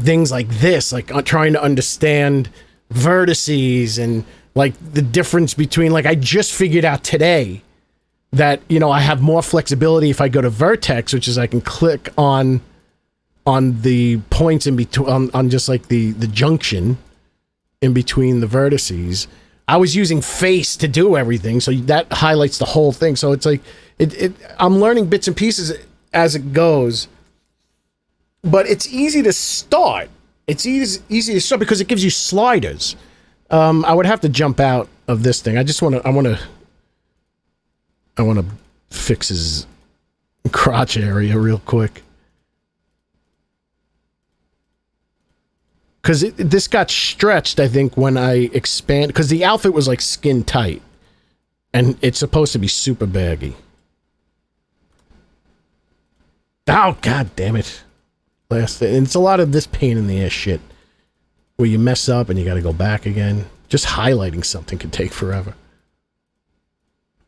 S1: things like this, like trying to understand vertices and like the difference between, like I just figured out today that, you know, I have more flexibility if I go to vertex, which is I can click on the points in between, on just like the junction in between the vertices. I was using face to do everything, so that highlights the whole thing. So it's like I'm learning bits and pieces as it goes. But it's easy to start. It's easy to start because it gives you sliders. I would have to jump out of this thing. I want to fix his crotch area real quick. Because this got stretched, I think, when I expand... Because the outfit was like skin tight. And it's supposed to be super baggy. Oh, god damn it. And it's a lot of this pain in the ass shit where you mess up and you got to go back again. Just highlighting something can take forever.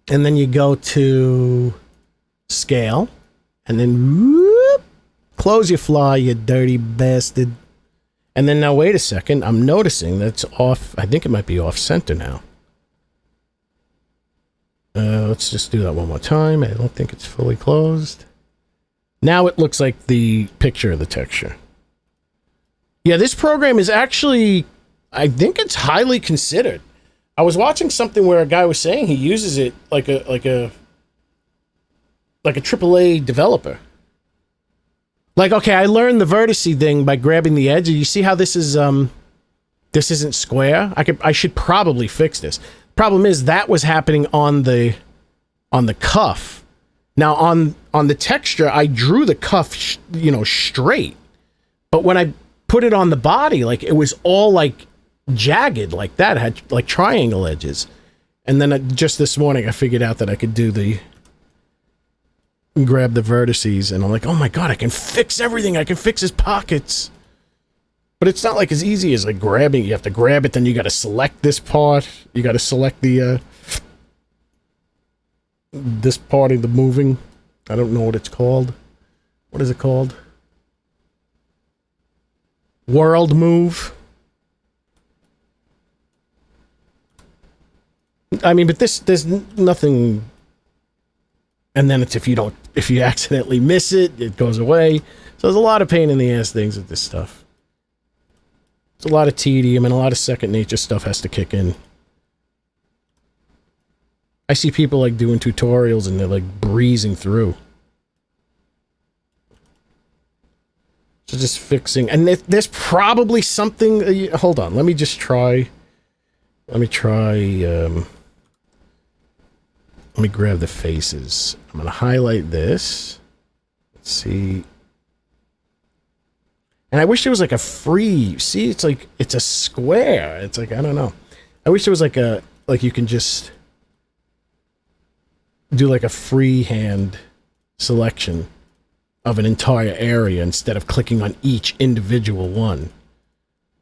S1: And then you go to scale and then whoop, close your fly, you dirty bastard. And then now wait a second, I'm noticing that's off. I think it might be off center now. Let's just do that one more time. I don't think it's fully closed. Now it looks like the picture of the texture. Yeah, this program is actually, I think it's highly considered. I was watching something where a guy was saying he uses it like a AAA developer. Like, okay, I learned the vertice thing by grabbing the edge. You see how this is this isn't square? I should probably fix this. Problem is that was happening on the cuff. Now on the texture, I drew the cuff, straight. But when I put it on the body, like it was all like jagged like that. It had like triangle edges. And then just this morning, I figured out that I could do grab the vertices, and I'm like, oh my god, I can fix everything. I can fix his pockets. But it's not like as easy as like grabbing. You have to grab it, then you got to select this part. You got to select the this part of the moving. I don't know what it's called. What is it called? World move. I mean, but there's nothing. And then it's if you accidentally miss it, it goes away. So there's a lot of pain in the ass things with this stuff. It's a lot of tedium and a lot of second nature stuff has to kick in. I see people like doing tutorials and they're like breezing through. So just fixing, and there's probably something. Hold on, let me try. Let me grab the faces. I'm gonna highlight this. Let's see. And I wish there was like a free. See, it's like it's a square. It's like I don't know. I wish there was like you can just do like a freehand selection of an entire area instead of clicking on each individual one.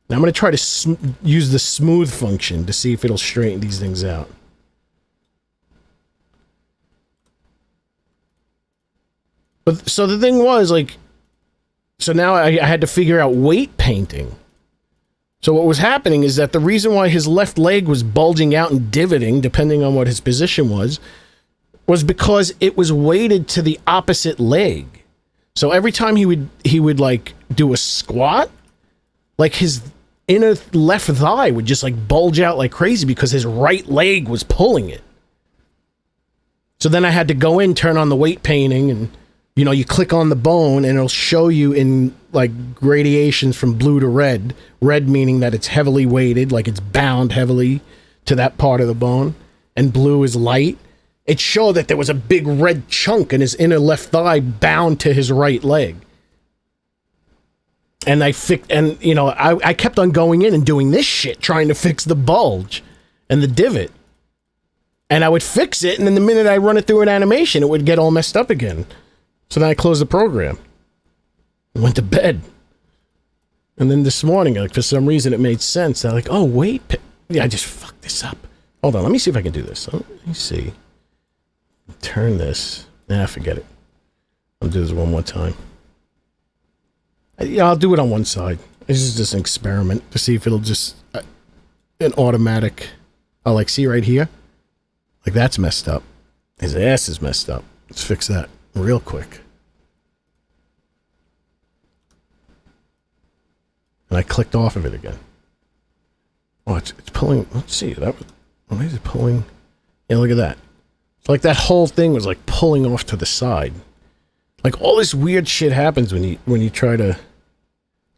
S1: Now I'm going to try to use the smooth function to see if it'll straighten these things out. But so the thing was like, so now I had to figure out weight painting. So what was happening is that the reason why his left leg was bulging out and divoting, depending on what his position was because it was weighted to the opposite leg. So every time he would like do a squat, like his inner left thigh would just like bulge out like crazy because his right leg was pulling it. So then I had to go in, turn on the weight painting, and you click on the bone and it'll show you in like gradations from blue to red. Red meaning that it's heavily weighted, like it's bound heavily to that part of the bone, and blue is light. It showed that there was a big red chunk in his inner left thigh bound to his right leg. And I kept on going in and doing this shit, trying to fix the bulge and the divot. And I would fix it, and then the minute I run it through an animation, it would get all messed up again. So then I closed the program and went to bed. And then this morning, like for some reason, it made sense. I'm like, oh, wait. Yeah, I just fucked this up. Hold on, let me see if I can do this. Let me see. Turn this. Nah, forget it. I'll do this one more time. Yeah, I'll do it on one side. This is just an experiment to see if it'll just... an automatic... Oh, like, see right here? Like, that's messed up. His ass is messed up. Let's fix that real quick. And I clicked off of it again. Oh, it's pulling... Let's see. Why is it pulling? Yeah, look at that. It's like that whole thing was, like, pulling off to the side. Like, all this weird shit happens when you try to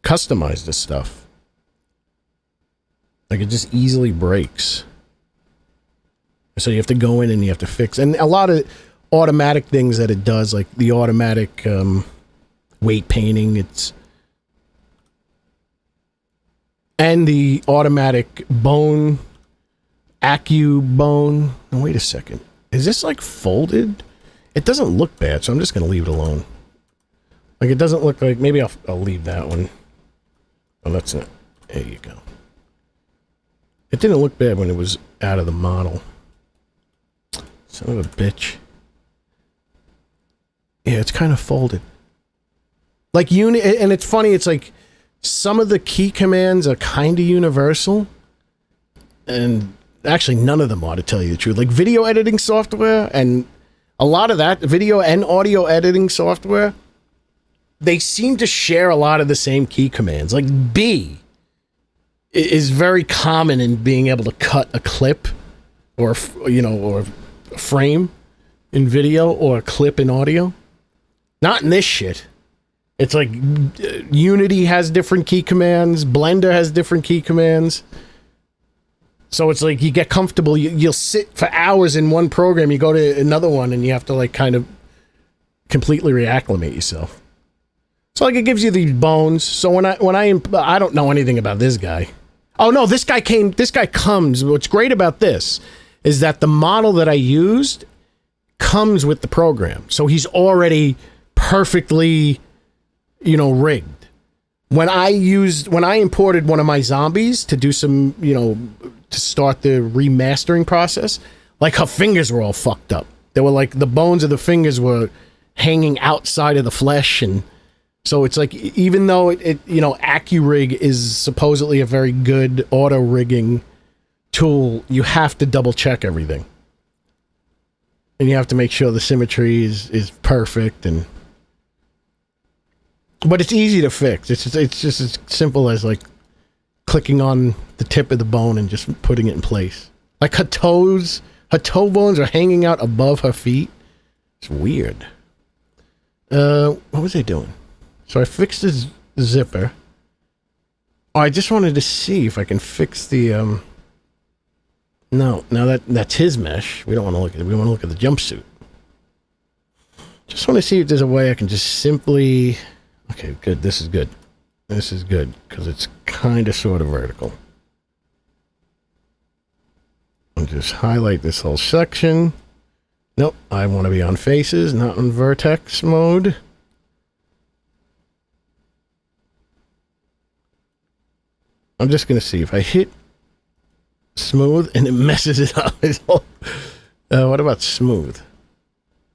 S1: customize this stuff. Like, it just easily breaks. So you have to go in and you have to fix. And a lot of automatic things that it does, like the automatic weight painting, and the automatic bone, bone. Oh, wait a second. Is this, like, folded? It doesn't look bad, so I'm just going to leave it alone. Like, it doesn't look like... Maybe I'll leave that one. Oh, that's not... There you go. It didn't look bad when it was out of the model. Son of a bitch. Yeah, it's kind of folded. Like, and it's funny, it's like... Some of the key commands are kind of universal. And actually, none of them are, to tell you the truth. Like, video editing software and... A lot of that, video and audio editing software, they seem to share a lot of the same key commands. Like B is very common in being able to cut a clip or a frame in video or a clip in audio. Not in this shit. It's like Unity has different key commands. Blender has different key commands. So it's like you get comfortable, you'll sit for hours in one program, you go to another one, and you have to like kind of completely reacclimate yourself. So like it gives you these bones. So when I don't know anything about this guy. Oh no, this guy comes. What's great about this is that the model that I used comes with the program. So he's already perfectly, rigged. When I imported one of my zombies to do some, to start the remastering process, like her fingers were all fucked up. They were like, the bones of the fingers were hanging outside of the flesh. And so it's like, even though AccuRig is supposedly a very good auto rigging tool, you have to double check everything. And you have to make sure the symmetry is perfect. But it's easy to fix. It's just as simple as like clicking on the tip of the bone and just putting it in place. Like her toe bones are hanging out above her feet. It's weird. What was I doing? So I fixed the zipper. Oh, I just wanted to see if I can fix the no, that's his mesh. We don't want to look at it. We want to look at the jumpsuit. Just want to see if there's a way I can just simply... Okay, good. This is good. This is good, because it's kind of sort of vertical. I'll just highlight this whole section. Nope, I want to be on faces, not on vertex mode. I'm just going to see if I hit smooth and it messes it up. What about smooth?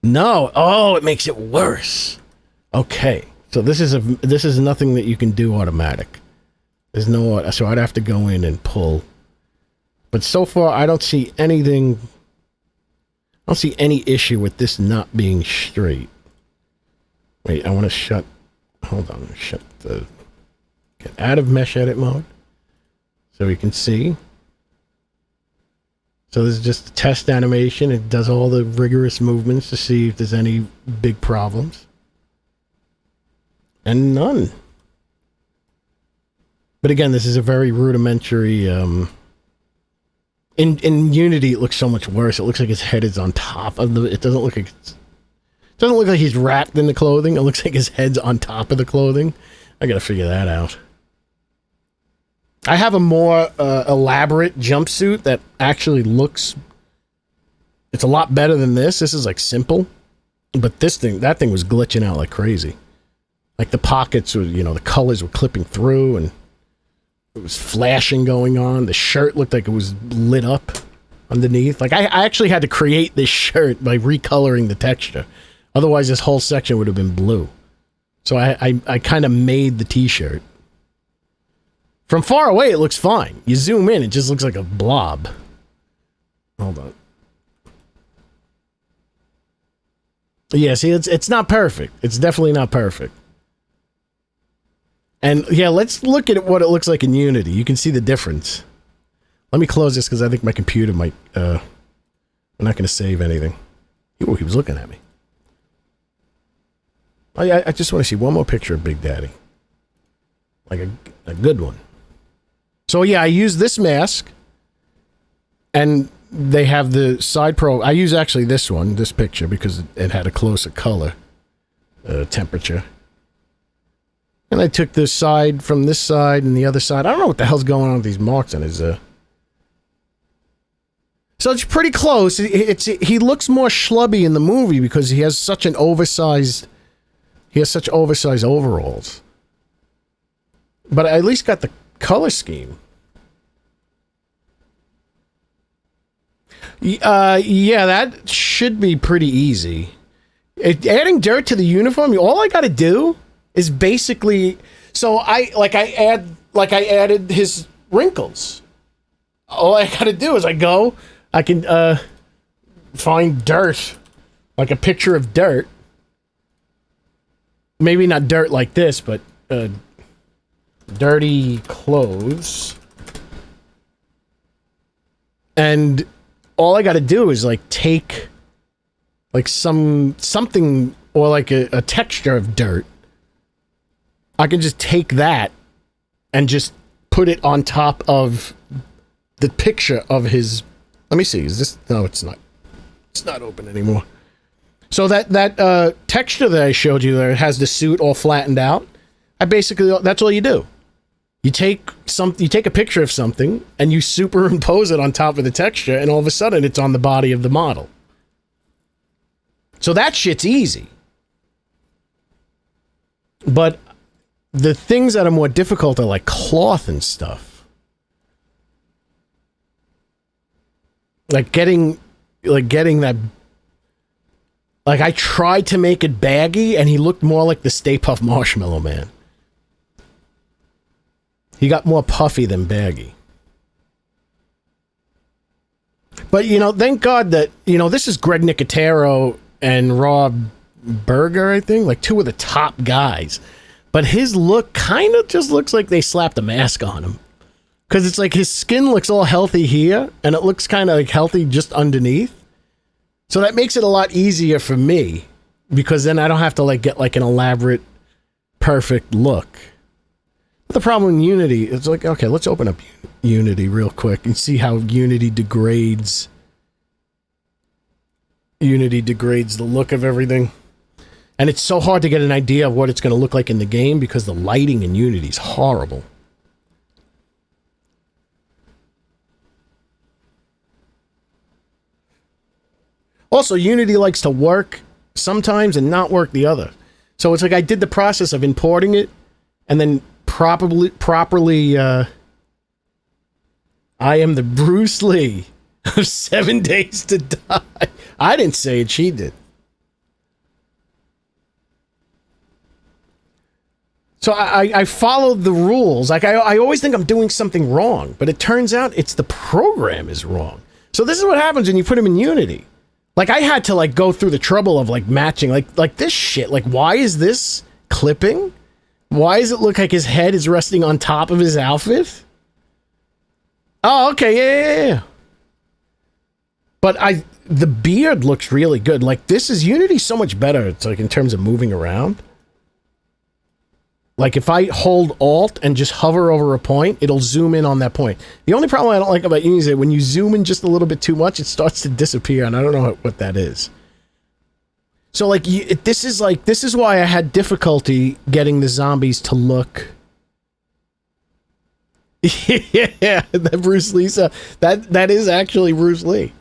S1: No. Oh, it makes it worse. Okay. So this is nothing that you can do automatic. There's no, so I'd have to go in and pull. But so far, I don't see anything. I don't see any issue with this not being straight. Wait, I want to shut. Hold on, shut the. Get out of mesh edit mode, so we can see. So this is just a test animation. It does all the rigorous movements to see if there's any big problems. And none. But again, this is a very rudimentary. In Unity, it looks so much worse. It looks like his head is on top of the. It doesn't look like. It doesn't look like he's wrapped in the clothing. It looks like his head's on top of the clothing. I gotta figure that out. I have a more elaborate jumpsuit that actually looks. It's a lot better than this. This is like simple, but that thing was glitching out like crazy. Like the pockets were, the colors were clipping through and it was flashing going on. The shirt looked like it was lit up underneath. Like I actually had to create this shirt by recoloring the texture. Otherwise, this whole section would have been blue. So I kind of made the t-shirt. From far away, it looks fine. You zoom in, it just looks like a blob. Hold on. Yeah, see, it's not perfect. It's definitely not perfect. And yeah, let's look at what it looks like in Unity. You can see the difference. Let me close this because I think my computer might. I'm not going to save anything. Oh, he was looking at me. Oh, yeah, I just want to see one more picture of Big Daddy. Like a good one. So yeah, I use this mask. And they have the side pro. I use actually this one, this picture, because it had a closer color temperature. And I took this side from this side and the other side. I don't know what the hell's going on with these marks on his. So it's pretty close. He looks more schlubby in the movie because he has such an oversized. He has such oversized overalls. But I at least got the color scheme. Yeah, that should be pretty easy. Adding dirt to the uniform, all I gotta do is basically, so I added his wrinkles. All I gotta do is I can find dirt, like a picture of dirt. Maybe not dirt like this, but dirty clothes. And all I got to do is like take like something or like a texture of dirt. I can just take that and just put it on top of the picture of his. Let me see. Is this? No, it's not. It's not open anymore. So that texture that I showed you there has the suit all flattened out. That's all you do. You take a picture of something and you superimpose it on top of the texture, and all of a sudden it's on the body of the model. So that shit's easy. But the things that are more difficult are like cloth and stuff. Like getting that. Like I tried to make it baggy, and he looked more like the Stay Puft Marshmallow Man. He got more puffy than baggy. But, thank God that, this is Greg Nicotero and Rob Berger, I think, like two of the top guys. But his look kind of just looks like they slapped a mask on him. Because it's like his skin looks all healthy here, and it looks kind of like healthy just underneath. So that makes it a lot easier for me, because then I don't have to like get like an elaborate, perfect look. But the problem in Unity, it's like, okay, let's open up Unity real quick and see how Unity degrades the look of everything. And it's so hard to get an idea of what it's going to look like in the game because the lighting in Unity is horrible. Also, Unity likes to work sometimes and not work the other. So it's like I did the process of importing it and then properly I am the Bruce Lee of 7 Days to Die. I didn't say it, she did. So I followed the rules. Like, I always think I'm doing something wrong, but it turns out it's the program is wrong. So this is what happens when you put him in Unity. Like, I had to, like, go through the trouble of, like, matching. Like this shit. Like, why is this clipping? Why does it look like his head is resting on top of his outfit? Oh, okay, yeah. But the beard looks really good. Like, this is Unity's so much better. It's like in terms of moving around. Like, if I hold Alt and just hover over a point, it'll zoom in on that point. The only problem I don't like about Unity is that when you zoom in just a little bit too much, it starts to disappear, and I don't know what that is. So, like, this is why I had difficulty getting the zombies to look. Yeah, that Bruce Lee stuff. That is actually Bruce Lee.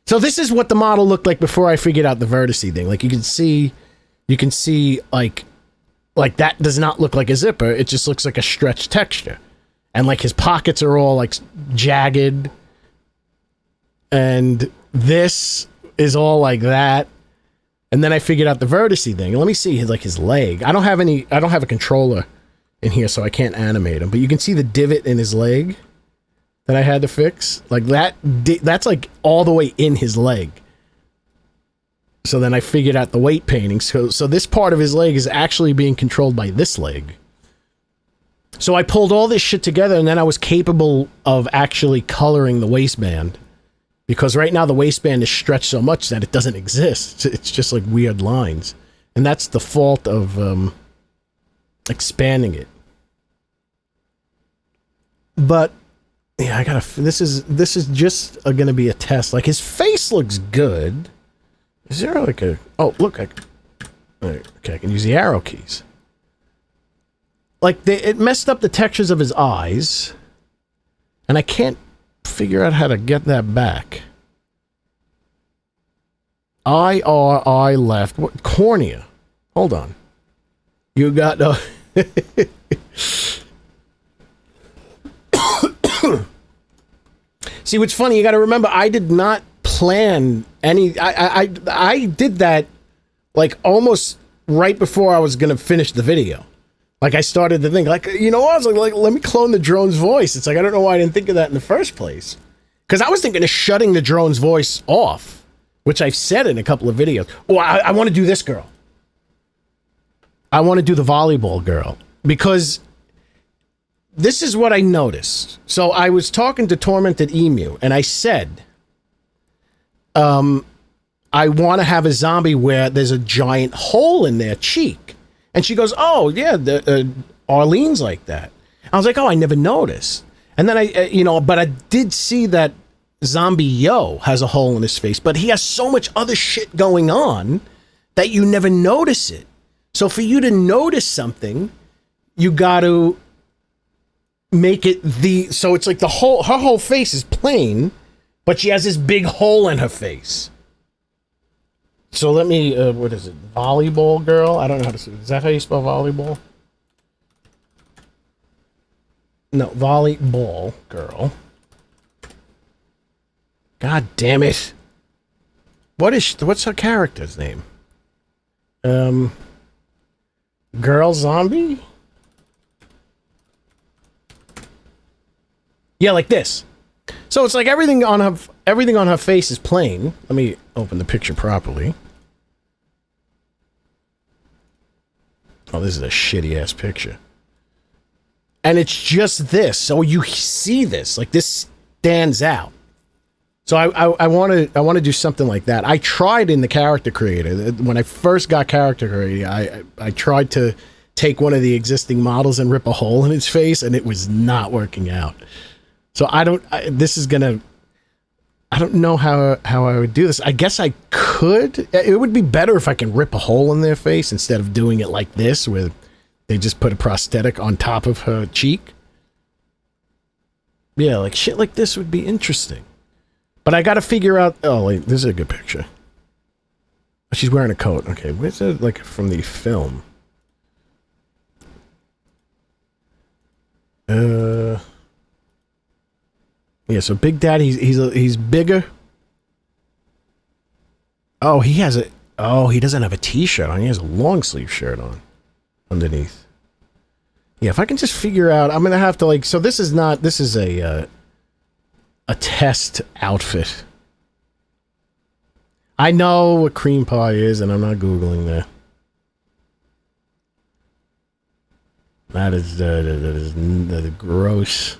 S1: So this is what the model looked like before I figured out the vertice thing. Like, you can see like that does not look like a zipper. It just looks like a stretched texture. And like his pockets are all like jagged. And this is all like that. And then I figured out the vertice thing. Let me see his leg. I don't have a controller in here, so I can't animate him. But you can see the divot in his leg that I had to fix. Like that's like all the way in his leg. So then I figured out the weight painting. So this part of his leg is actually being controlled by this leg. So I pulled all this shit together, and then I was capable of actually coloring the waistband. Because right now the waistband is stretched so much that it doesn't exist. It's just like weird lines. And that's the fault of expanding it. But yeah, this is just gonna be a test. Like, his face looks good. Is there like a... Oh, look. Okay, I can use the arrow keys. Like, it messed up the textures of his eyes. And I can't figure out how to get that back. I left. What? Cornea. Hold on. You got... See, what's funny, you got to remember, I did not plan any... I did that, like, almost right before I was going to finish the video. Like, I started to think, like, you know what? I was like, let me clone the drone's voice. It's like, I don't know why I didn't think of that in the first place. Because I was thinking of shutting the drone's voice off, which I've said in a couple of videos. Oh, I want to do this girl. I want to do the volleyball girl. Because... this is what I noticed. So I was talking to Tormented Emu, and I said, I want to have a zombie where there's a giant hole in their cheek. And she goes, oh, yeah, Arlene's like that. I was like, oh, I never noticed. And then but I did see that Zombie Yo has a hole in his face, but he has so much other shit going on that you never notice it. So for you to notice something, you got to... make it so it's like her whole face is plain, but she has this big hole in her face. So let me, what is it? Volleyball girl? I don't know how to say it. Is that how you spell volleyball? No, volleyball girl. God damn it. What's her character's name? Girl zombie? Yeah, like this. So it's like everything on her face is plain. Let me open the picture properly. Oh, this is a shitty ass picture. And it's just this. So you see this, like this stands out. So I want to do something like that. I tried in the character creator when I first got character creator. I tried to take one of the existing models and rip a hole in its face, and it was not working out. So I don't know how I would do this. I guess I could. It would be better if I can rip a hole in their face instead of doing it like this, where they just put a prosthetic on top of her cheek. Yeah, like shit like this would be interesting. But I got to figure out... Oh, wait, this is a good picture. She's wearing a coat. Okay, where's it, like, from the film? Yeah, so Big Daddy, he's bigger. Oh, he doesn't have a t-shirt on. He has a long sleeve shirt on underneath. Yeah, if I can just figure out, I'm gonna have to like. So this is not. This is a test outfit. I know what cream pie is, and I'm not googling that. That is gross.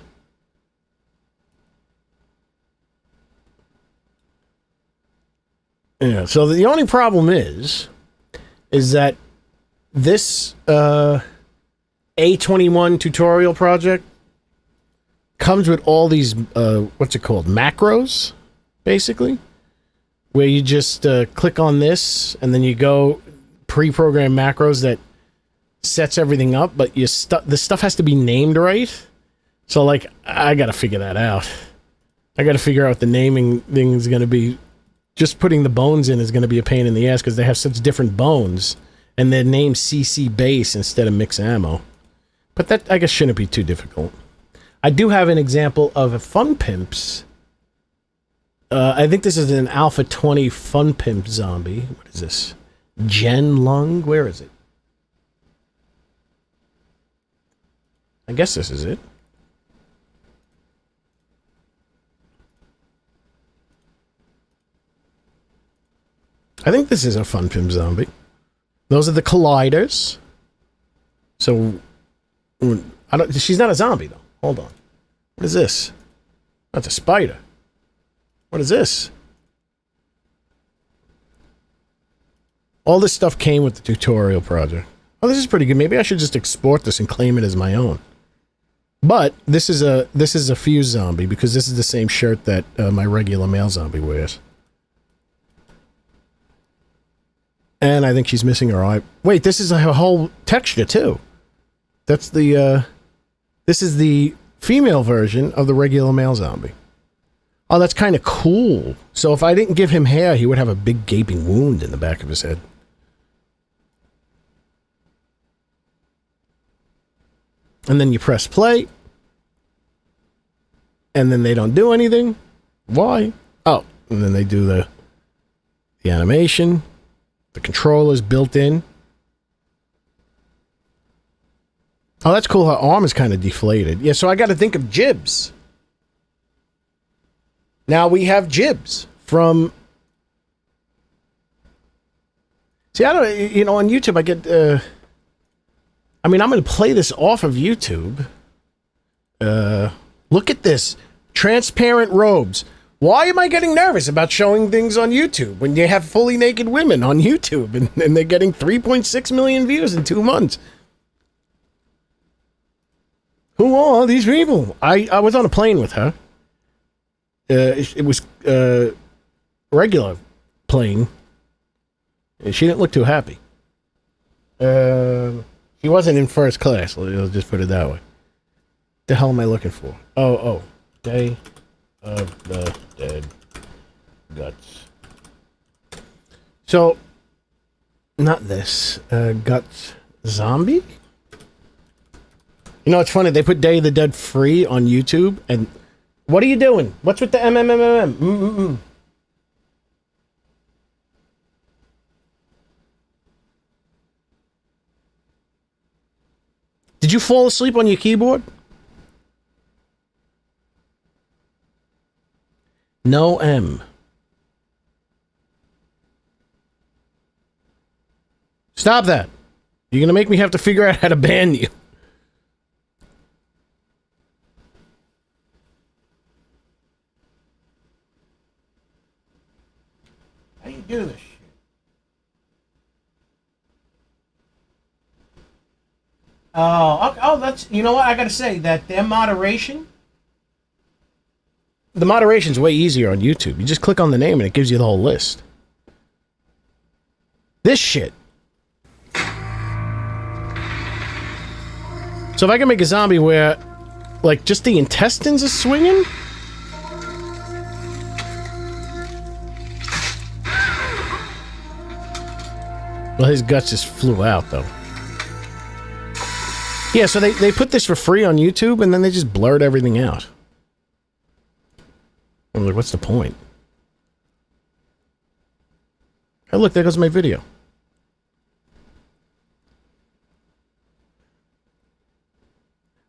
S1: Yeah. So the only problem is that this A21 tutorial project comes with all these what's it called, macros, basically, where you just click on this and then you go pre-programmed macros that sets everything up, but the stuff has to be named right. So like I gotta figure that out. I gotta figure out what the naming thing is gonna be. Just putting the bones in is gonna be a pain in the ass because they have such different bones and they're named CC base instead of mix ammo. But that I guess shouldn't be too difficult. I do have an example of a Fun Pimps. I think this is an Alpha 20 Fun Pimp zombie. What is this? Gen Lung? Where is it? I guess this is it. I think this is a Fun Pimp zombie. Those are the colliders. So, she's not a zombie, though. Hold on. What is this? That's a spider. What is this? All this stuff came with the tutorial project. Oh, this is pretty good. Maybe I should just export this and claim it as my own. But this is a fuse zombie because this is the same shirt that my regular male zombie wears. And I think she's missing her eye. Wait, this is a whole texture too. That's the this is the female version of the regular male zombie. Oh, that's kind of cool. So if I didn't give him hair, he would have a big gaping wound in the back of his head. And then you press play. And then they don't do anything. Why? Oh, and then they do the animation. The controller's built in. Oh, that's cool. Her arm is kind of deflated. Yeah, so I got to think of Jibs. Now we have Jibs from... See, I don't... You know, on YouTube I get... I mean, I'm going to play this off of YouTube. Look at this. Transparent robes. Why am I getting nervous about showing things on YouTube when you have fully naked women on YouTube and they're getting 3.6 million views in 2 months? Who are these people? I was on a plane with her. It was regular plane. And she didn't look too happy. She wasn't in first class. Let's just put it that way. The hell am I looking for? Oh. Day of the Dead Guts. So, not this. Guts Zombie? You know, it's funny. They put Day of the Dead free on YouTube. And what are you doing? What's with the MMMM? Did you fall asleep on your keyboard? No M. Stop that. You're going to make me have to figure out how to ban you. How do you do this shit? Oh, that's... You know what? I got to say that their moderation... The moderation's way easier on YouTube. You just click on the name and it gives you the whole list. This shit. So if I can make a zombie where, like, just the intestines are swinging? Well, his guts just flew out, though. Yeah, so they put this for free on YouTube and then they just blurred everything out. I'm like, what's the point? Oh, look, there goes my video.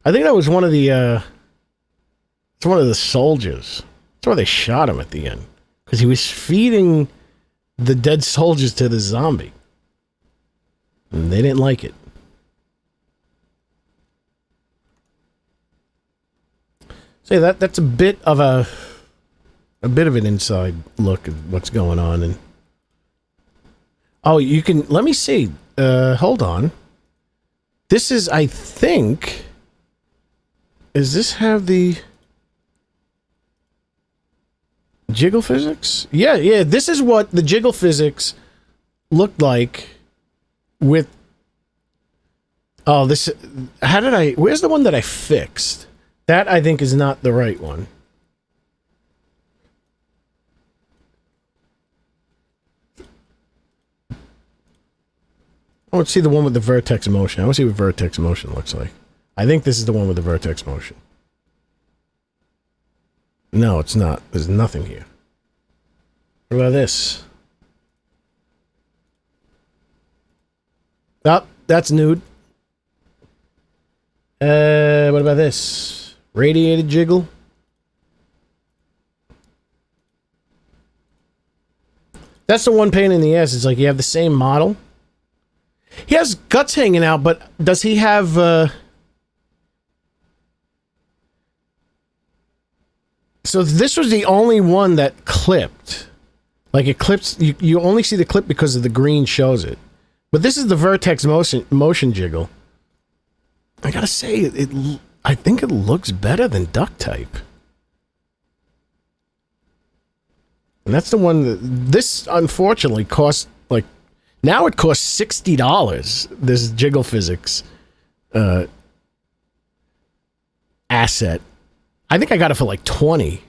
S1: I think that was one of the, it's one of the soldiers. That's why they shot him at the end. Because he was feeding the dead soldiers to the zombie. And they didn't like it. So that's a bit of an inside look at what's going on. And oh, you can, let me see. Hold on. This is, I think, does this have the jiggle physics? Yeah, this is what the jiggle physics looked like with, oh, this, how did I, where's the one that I fixed? That, I think, is not the right one. I want to see the one with the vertex motion. I want to see what vertex motion looks like. I think this is the one with the vertex motion. No, it's not. There's nothing here. What about this? Oh, that's nude. What about this? Radiated jiggle. That's the one pain in the ass. It's like you have the same model. He has guts hanging out, but does he have, So this was the only one that clipped. Like it clips, you only see the clip because of the green shows it. But this is the vertex motion jiggle. I gotta say, I think it looks better than duct tape. And that's the one that, this unfortunately cost, like, now it costs $60, this jiggle physics asset. I think I got it for like 20.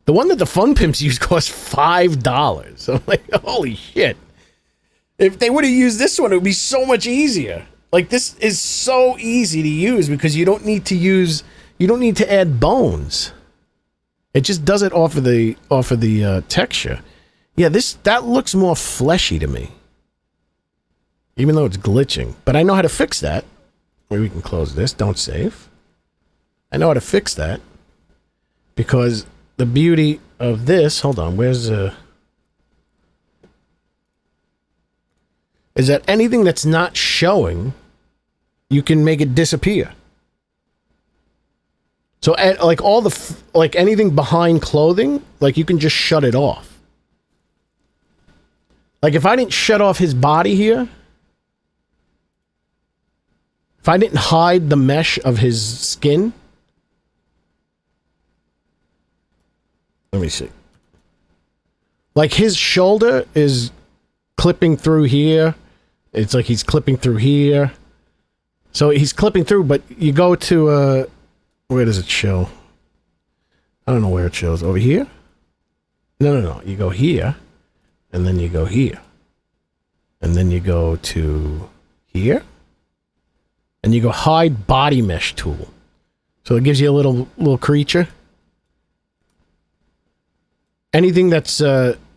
S1: The one that the Fun Pimps used cost $5. I'm like, holy shit. If they would have used this one, it would be so much easier. Like, this is so easy to use because you don't need to add bones. It just does it off of the texture. Yeah, that looks more fleshy to me. Even though it's glitching. But I know how to fix that. Maybe we can close this. Don't save. I know how to fix that. Because the beauty of this... Hold on. Where's... is that anything that's not showing, you can make it disappear. So, like, all the... Like, anything behind clothing, like, you can just shut it off. Like, if I didn't shut off his body here... If I didn't hide the mesh of his skin... Let me see. Like, his shoulder is clipping through here. It's like he's clipping through here. So he's clipping through, but you go to... where does it show? I don't know where it shows. Over here? No. You go here, and then you go here. And then you go to here. And you go hide body mesh tool. So it gives you a little creature. Anything that's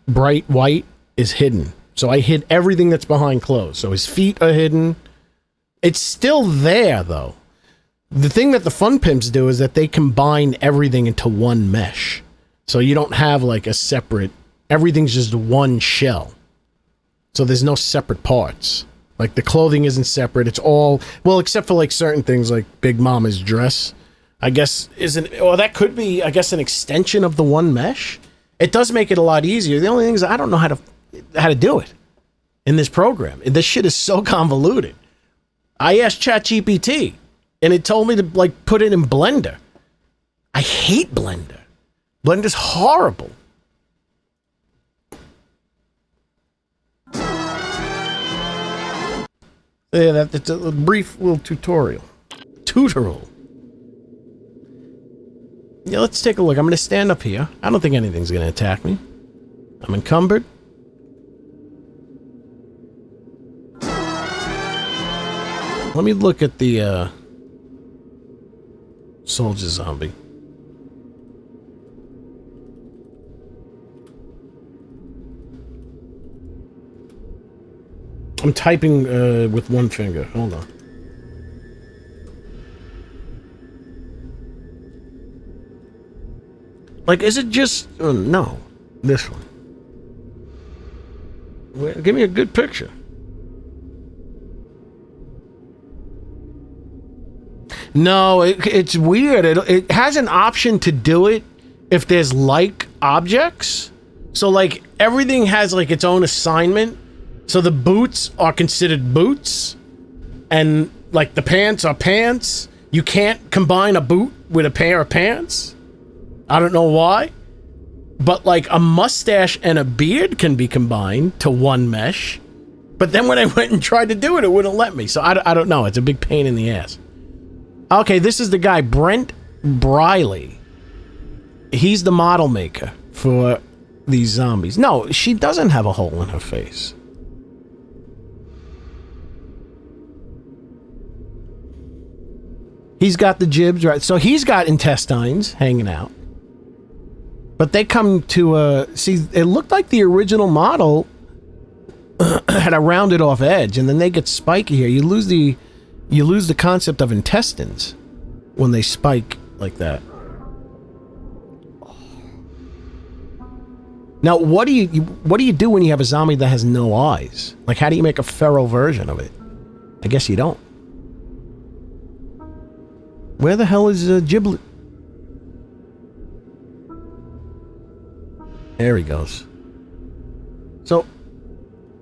S1: bright white is hidden. So I hid everything that's behind clothes. So his feet are hidden. It's still there, though. The thing that the Fun Pimps do is that they combine everything into one mesh. So you don't have like a separate... Everything's just one shell. So there's no separate parts. Like, the clothing isn't separate. It's all... Well, except for, like, certain things, like Big Mama's dress. I guess isn't... Or that could be, I guess, an extension of the one mesh. It does make it a lot easier. The only thing is I don't know how to do it in this program. This shit is so convoluted. I asked ChatGPT, and it told me to, like, put it in Blender. I hate Blender. Blender's horrible. Yeah, that's a brief little tutorial. Yeah, let's take a look. I'm going to stand up here. I don't think anything's going to attack me. I'm encumbered. Let me look at the soldier zombie. I'm typing with one finger. Hold on. Like, is it just... no. This one. Give me a good picture. No, it's weird. It has an option to do it if there's like objects. So like everything has like its own assignment. So the boots are considered boots, and like the pants are pants. You can't combine a boot with a pair of pants. I don't know why. But like a mustache and a beard can be combined to one mesh. But then when I went and tried to do it, it wouldn't let me. So I don't know. It's a big pain in the ass. Okay, this is the guy, Brent Briley. He's the model maker for these zombies. No, she doesn't have a hole in her face. He's got the jibs, right? So he's got intestines hanging out. But they come to see, it looked like the original model had a rounded off edge, and then they get spiky here. You lose the concept of intestines when they spike like that. Now, what do you do when you have a zombie that has no eyes? Like, how do you make a feral version of it? I guess you don't. Where the hell is Giblet? There he goes. So,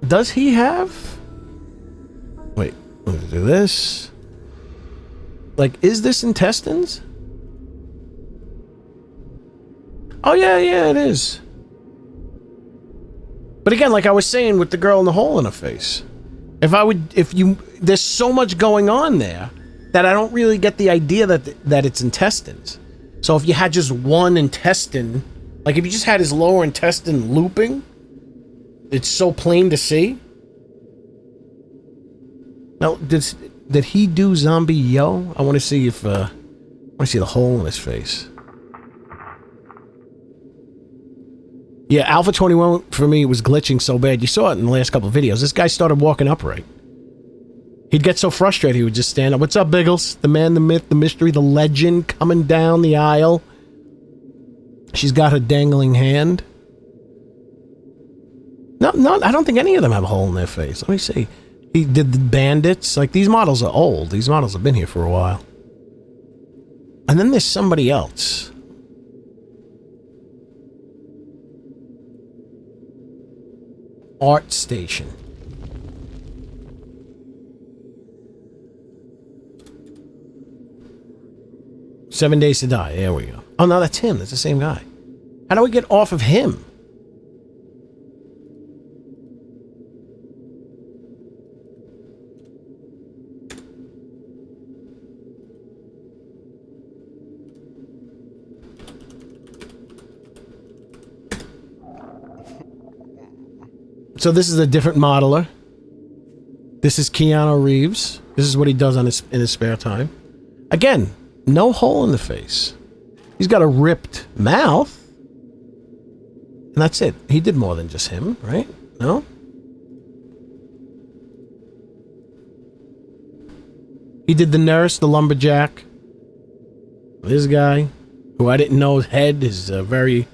S1: does he have... Wait, let me do this. Like, is this intestines? Oh, yeah, it is. But again, like I was saying with the girl in the hole in her face. There's so much going on there that I don't really get the idea that it's intestines. So if you had just one intestine, like if you just had his lower intestine looping, it's so plain to see. Now, did he do Zombie Yo? I want to see if I want to see the hole in his face. Yeah, Alpha 21 for me was glitching so bad. You saw it in the last couple of videos. This guy started walking upright. He'd get so frustrated he would just stand up. What's up, Biggles? The man, the myth, the mystery, the legend coming down the aisle. She's got her dangling hand. No, I don't think any of them have a hole in their face. Let me see. He did the bandits. Like, these models are old. These models have been here for a while. And then there's somebody else. Art Station. Seven Days to Die. There we go. Oh, no, that's him. That's the same guy. How do we get off of him? So this is a different modeler. This is Keanu Reeves. This is what he does in his spare time. Again, no hole in the face. He's got a ripped mouth. And that's it. He did more than just him, right? No? He did the nurse, the lumberjack. This guy, who I didn't know his head is very...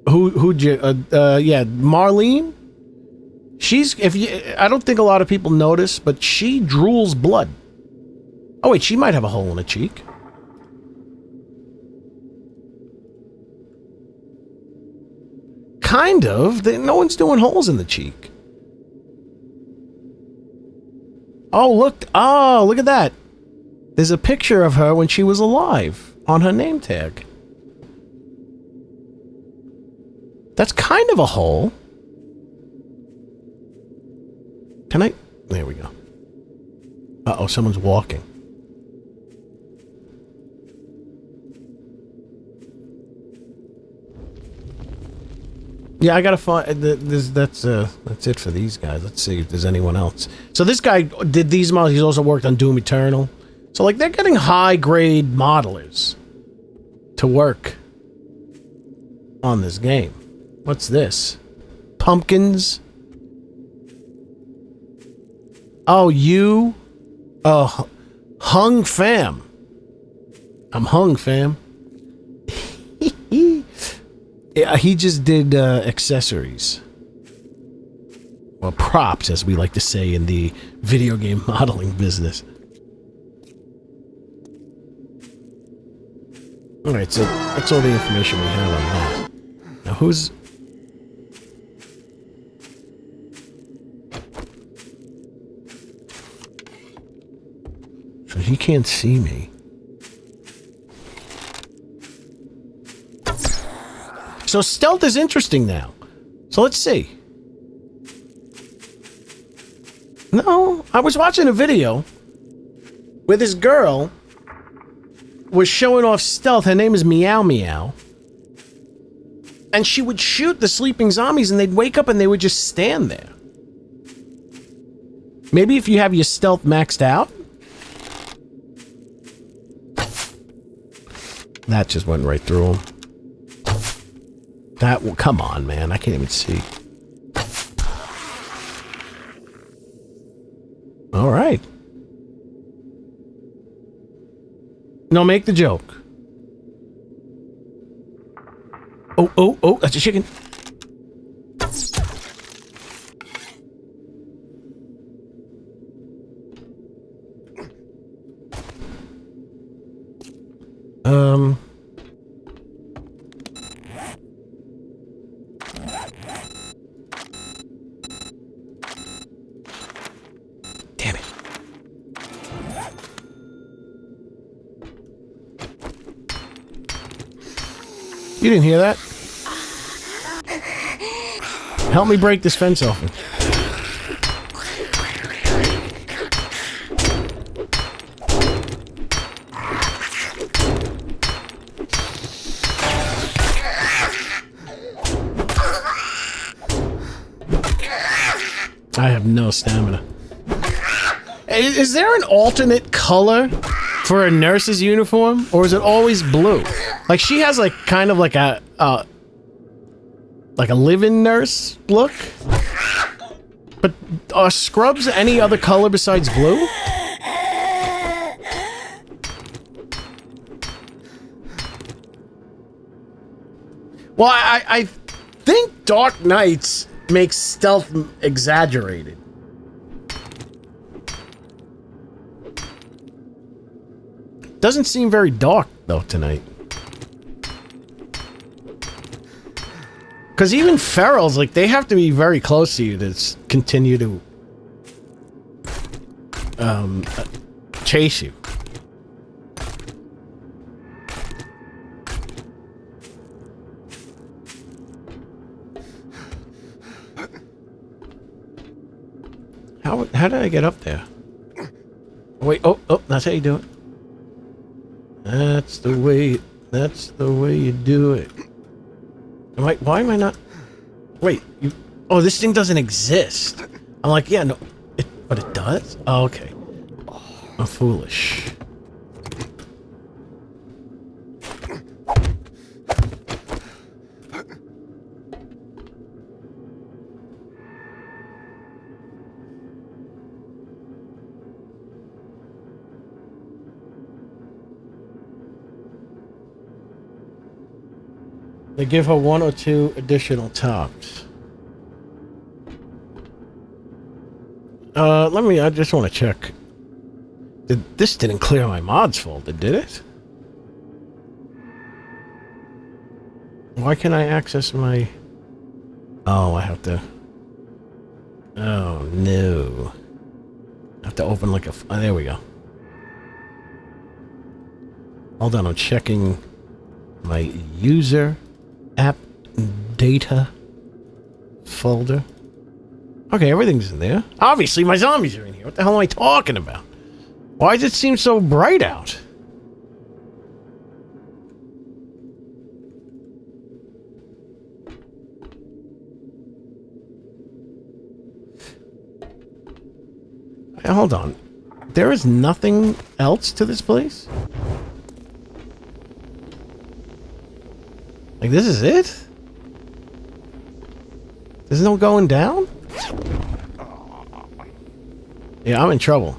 S1: yeah, Marlene. I don't think a lot of people notice, but she drools blood. Oh wait, she might have a hole in her cheek. Kind of. No one's doing holes in the cheek. Oh, look at that. There's a picture of her when she was alive on her name tag. That's kind of a hole. Can I? There we go. Uh-oh, someone's walking. Yeah, I gotta find... That's it for these guys. Let's see if there's anyone else. So this guy did these models. He's also worked on Doom Eternal. So, like, they're getting high-grade modelers to work on this game. What's this? Pumpkins? Oh, you? Oh, Hung Fam. I'm hung, fam. Yeah, he just did accessories. Or props, as we like to say in the video game modeling business. Alright, so that's all the information we have on that. Now who's... So he can't see me. So stealth is interesting now. So let's see. No, I was watching a video where this girl was showing off stealth. Her name is Meow Meow. And she would shoot the sleeping zombies and they'd wake up and they would just stand there. Maybe if you have your stealth maxed out? That just went right through him. That will... Come on, man. I can't even see. All right. No, make the joke. Oh, oh, oh, that's a chicken. Damn it. You didn't hear that? Help me break this fence open. I have no stamina. Is there an alternate color for a nurse's uniform, or is it always blue? Like she has like kind of like a live-in nurse look. But are scrubs any other color besides blue? Well, I think Dark Knights makes stealth exaggerated. Doesn't seem very dark, though, tonight. Because even ferals, like, they have to be very close to you to continue to chase you. How did I get up there? Wait, oh, that's how you do it. That's the way you do it. Why am I not? Wait, oh, this thing doesn't exist. I'm like, yeah, no, but it does? Oh, okay. I'm foolish. They give her 1 or 2 additional tops. I just want to check. This didn't clear my mods folder, did it? Why can't I access my... Oh, I have to... Oh, no. I have to open like a... Oh, there we go. Hold on, I'm checking my user app data folder. Okay, everything's in there. Obviously, my zombies are in here. What the hell am I talking about? Why does it seem so bright out? Hey, hold on. There is nothing else to this place? Like, this is it? There's no going down? Yeah, I'm in trouble.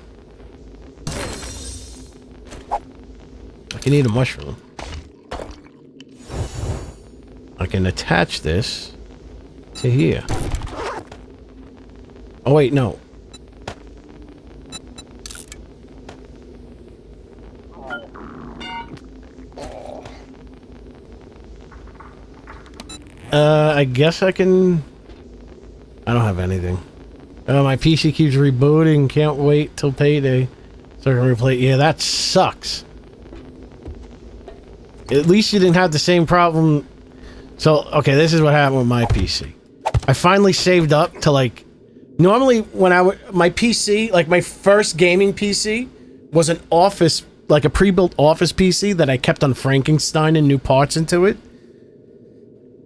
S1: I can eat a mushroom. I can attach this to here. Oh wait, no. I guess I can... I don't have anything. My PC keeps rebooting. Can't wait till payday so I can replay. Yeah, that sucks. At least you didn't have the same problem. So, okay, this is what happened with my PC. I finally saved up to, like... Normally, when my PC, like my first gaming PC, was an office, like a pre-built office PC that I kept on Frankenstein and new parts into it.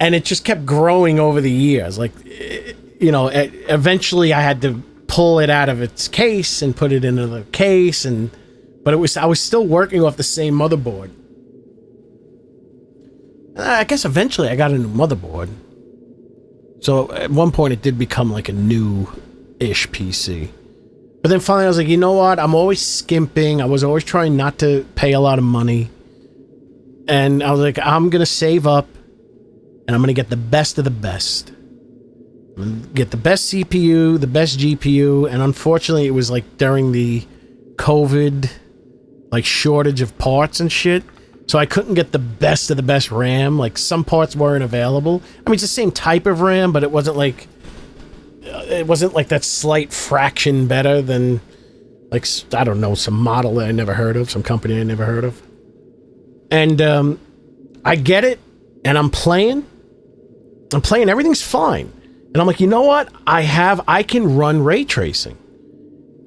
S1: And it just kept growing over the years. Like, you know, eventually I had to pull it out of its case and put it into the case, but I was still working off the same motherboard. I guess eventually I got a new motherboard. So at one point it did become like a new-ish PC. But then finally I was like, you know what? I'm always skimping. I was always trying not to pay a lot of money. And I was like, I'm going to save up. And I'm going to get the best of the best. I'm gonna get the best CPU, the best GPU, and unfortunately it was like during the COVID, like shortage of parts and shit. So I couldn't get the best of the best RAM. Like some parts weren't available. I mean, it's the same type of RAM, but it wasn't like that slight fraction better than like, I don't know, some model that I never heard of, some company I never heard of. And I get it, and I'm playing, everything's fine. And I'm like, you know what? I can run ray tracing.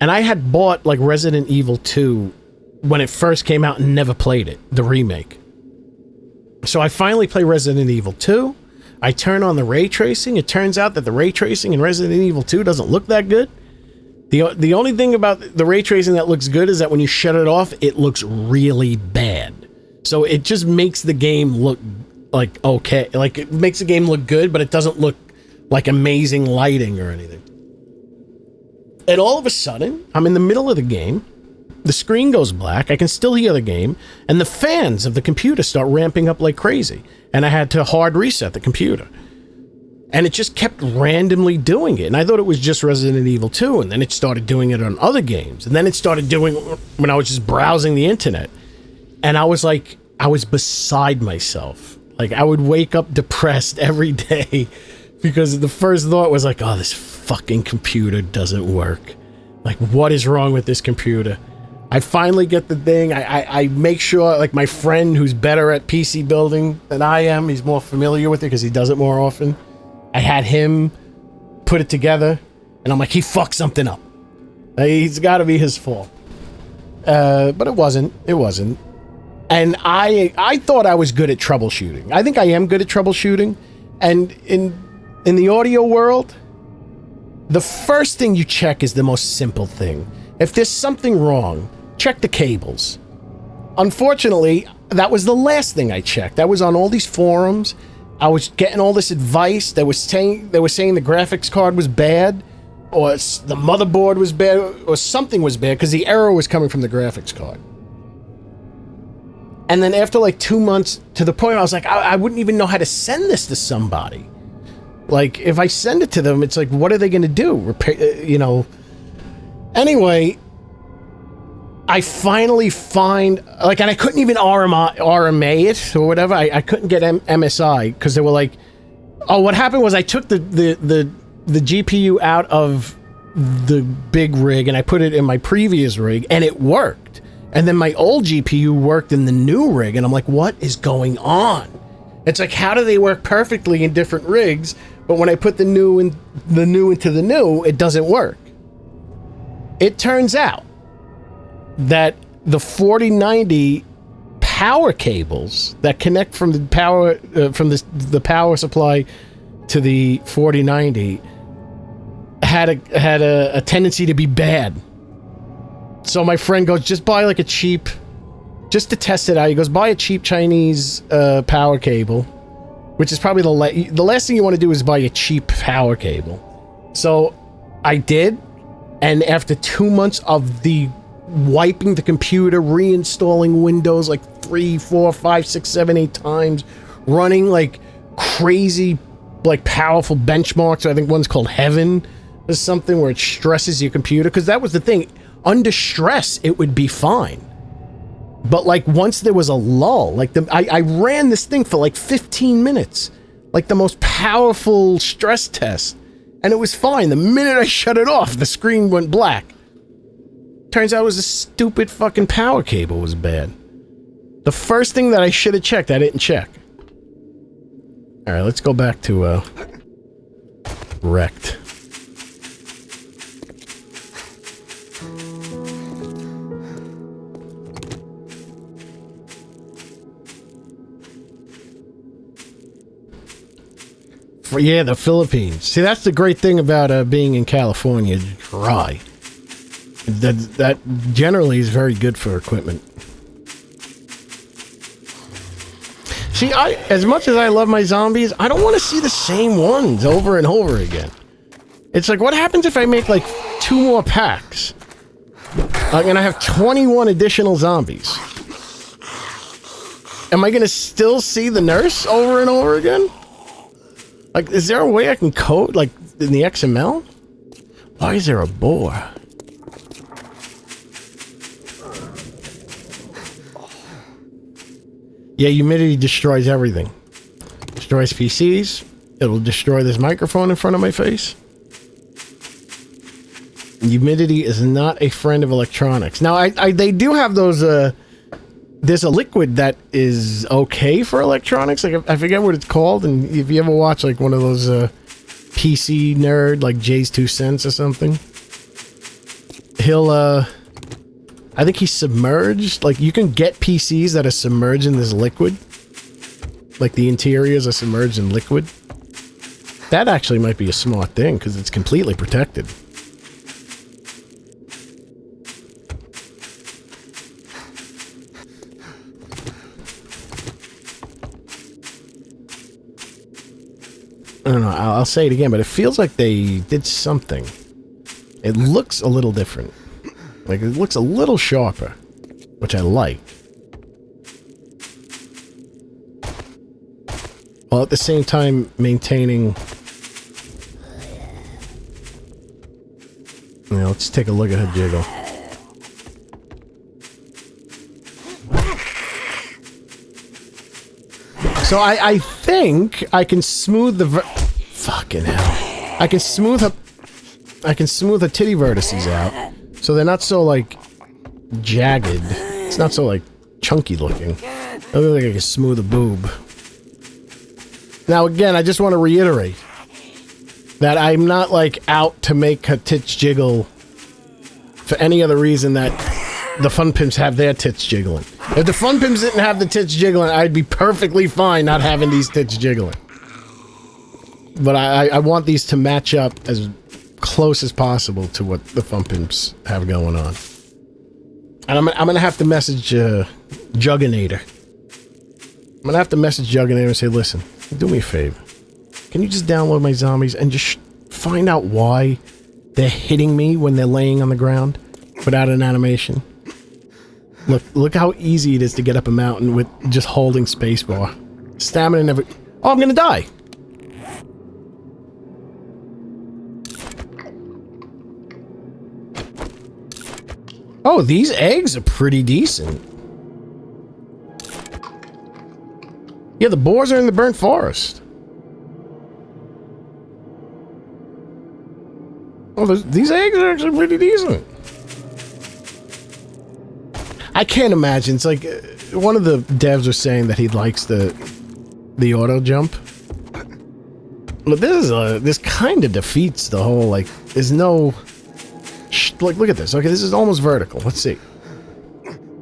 S1: And I had bought like Resident Evil 2 when it first came out and never played it, the remake. So I finally play Resident Evil 2. I turn on the ray tracing. It turns out that the ray tracing in Resident Evil 2 doesn't look that good. The only thing about the ray tracing that looks good is that when you shut it off, it looks really bad. So it just makes the game look like okay. Like it makes the game look good, but it doesn't look like amazing lighting or anything. And all of a sudden, I'm in the middle of the game. The screen goes black. I can still hear the game. And the fans of the computer start ramping up like crazy. And I had to hard reset the computer. And it just kept randomly doing it. And I thought it was just Resident Evil 2. And then it started doing it on other games. And then it started doing it when I was just browsing the internet. And I was like, I was beside myself. Like, I would wake up depressed every day. Because the first thought was like, oh, this fucking computer doesn't work. Like, what is wrong with this computer? I finally get the thing. I make sure, like, my friend who's better at PC building than I am, he's more familiar with it because he does it more often. I had him put it together, and I'm like, he fucked something up. He's got to be his fault. But it wasn't. It wasn't. And I thought I was good at troubleshooting. I think I am good at troubleshooting. And in the audio world, the first thing you check is the most simple thing. If there's something wrong, check the cables. Unfortunately, that was the last thing I checked. I was on all these forums. I was getting all this advice. They were saying the graphics card was bad, or the motherboard was bad, or something was bad, because the error was coming from the graphics card. And then after like 2 months, to the point I was like, I wouldn't even know how to send this to somebody. Like, if I send it to them, it's like, what are they going to do? Repair, you know. Anyway, I finally find, like, and I couldn't even RMA it or whatever. I couldn't get MSI because they were like, oh, what happened was I took the GPU out of the big rig and I put it in my previous rig and it worked. And then my old GPU worked in the new rig and I'm like, what is going on? It's like, how do they work perfectly in different rigs, but when I put the new into the new, it doesn't work? It turns out that the 4090 power cables that connect from the power the power supply to the 4090 had a tendency to be bad. So my friend goes, just buy like a cheap, just to test it out. He goes, buy a cheap Chinese power cable, which is probably the last thing you want to do is buy a cheap power cable. So I did. And after 2 months of the wiping the computer, reinstalling Windows like 3, 4, 5, 6, 7, 8 times, running like crazy, like powerful benchmarks. I think one's called Heaven or something where it stresses your computer. Because that was the thing. Under stress, it would be fine. But like once there was a lull, like I ran this thing for like 15 minutes, like the most powerful stress test, and it was fine. The minute I shut it off, the screen went black. Turns out it was a stupid fucking power cable was bad. The first thing that I should have checked, I didn't check. All right, let's go back to wrecked. Yeah, the Philippines. See, that's the great thing about being in California. It's dry. That generally is very good for equipment. See, as much as I love my zombies, I don't want to see the same ones over and over again. It's like, what happens if I make like 2 more packs? I'm gonna have 21 additional zombies. Am I gonna still see the nurse over and over again? Like, is there a way I can code, like, in the XML? Why is there a boar? Yeah, humidity destroys everything. Destroys PCs. It'll destroy this microphone in front of my face. Humidity is not a friend of electronics. Now, they do have those, there's a liquid that is okay for electronics. Like, I forget what it's called. And if you ever watch, like, one of those PC nerd, like Jay's 2 Cents or something, he'll, I think he's submerged. Like, you can get PCs that are submerged in this liquid. Like, the interiors are submerged in liquid. That actually might be a smart thing, because it's completely protected. I don't know, I'll say it again, but it feels like they did something. It looks a little different. Like, it looks a little sharper, which I like. While at the same time maintaining... Yeah, let's take a look at her jiggle. So I think I can smooth the fucking hell. I can smooth her titty vertices out, so they're not so like jagged. It's not so like chunky looking. I look like I can smooth a boob. Now again, I just want to reiterate that I'm not like out to make her tits jiggle for any other reason that the Fun Pimps have their tits jiggling. If the Fun Pimps didn't have the tits jiggling, I'd be perfectly fine not having these tits jiggling. But I want these to match up as close as possible to what the Fun Pimps have going on. And I'm gonna have to message Jugginator. I'm gonna have to message Jugginator and say, listen, do me a favor. Can you just download my zombies and just find out why they're hitting me when they're laying on the ground without an animation? Look how easy it is to get up a mountain with just holding spacebar. Stamina never... Oh, I'm gonna die! Oh, these eggs are pretty decent. Yeah, the boars are in the burnt forest. Oh, these eggs are actually pretty decent. I can't imagine. It's like one of the devs was saying that he likes the auto jump. But this kind of defeats the whole, like, there's no... look at this. Okay, this is almost vertical. Let's see.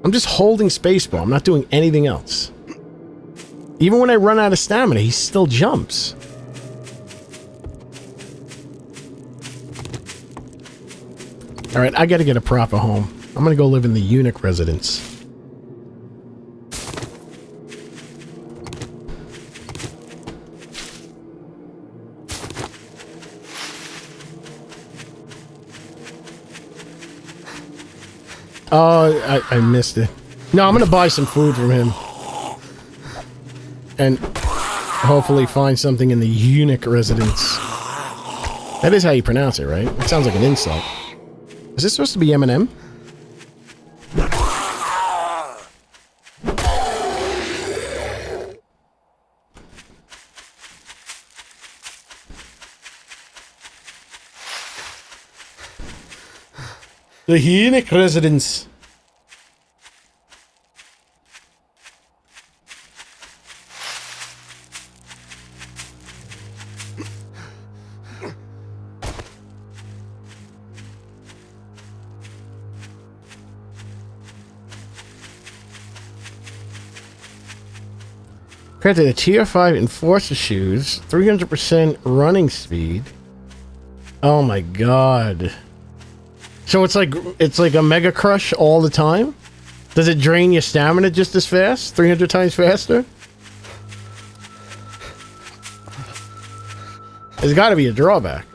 S1: I'm just holding spacebar. I'm not doing anything else. Even when I run out of stamina, he still jumps. Alright, I gotta get a proper home. I'm gonna go live in the eunuch residence. Oh, I missed it. No, I'm gonna buy some food from him. And hopefully find something in the eunuch residence. That is how you pronounce it, right? It sounds like an insult. Is this supposed to be Eminem? The eunuch residence. Granted, a tier 5 enforcer shoes, 300% running speed. Oh my god. So it's like a Mega Crush all the time? Does it drain your stamina just as fast? 300 times faster? There's gotta be a drawback.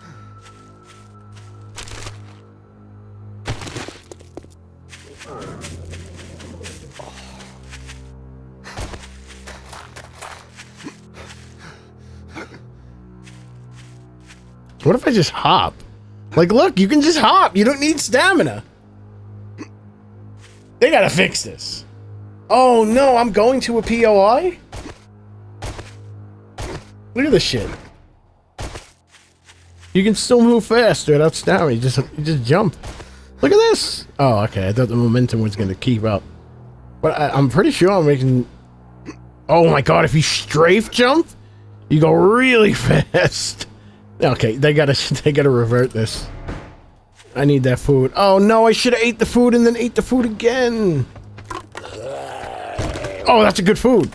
S1: What if I just hop? Like, look, you can just hop. You don't need stamina. They gotta fix this. Oh, no, I'm going to a POI? Look at this shit. You can still move fast without stamina. You just jump. Look at this. Oh, okay. I thought the momentum was going to keep up. But I'm pretty sure I'm making... Oh, my God. If you strafe jump, you go really fast. Okay, they gotta revert this. I need that food. Oh no, I should have ate the food and then ate the food again. Oh, that's a good food.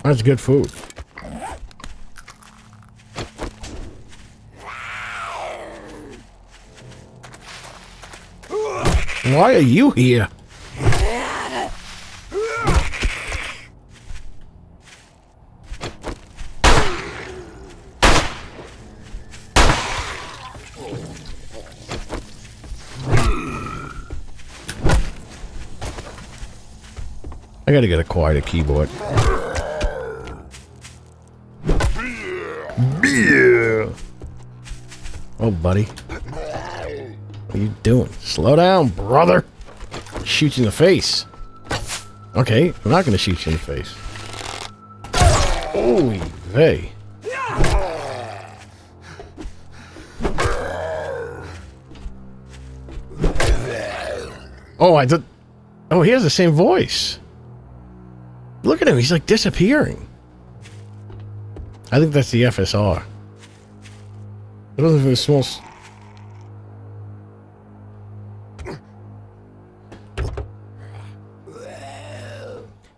S1: That's good food. Why are you here? I gotta get a quieter keyboard. Oh, buddy. What are you doing? Slow down, brother. Shoot you in the face. Okay, I'm not gonna shoot you in the face. Holy vey. Oh, I thought... Oh, he has the same voice. Look at him, he's like disappearing. I think that's the FSR. It doesn't even smell...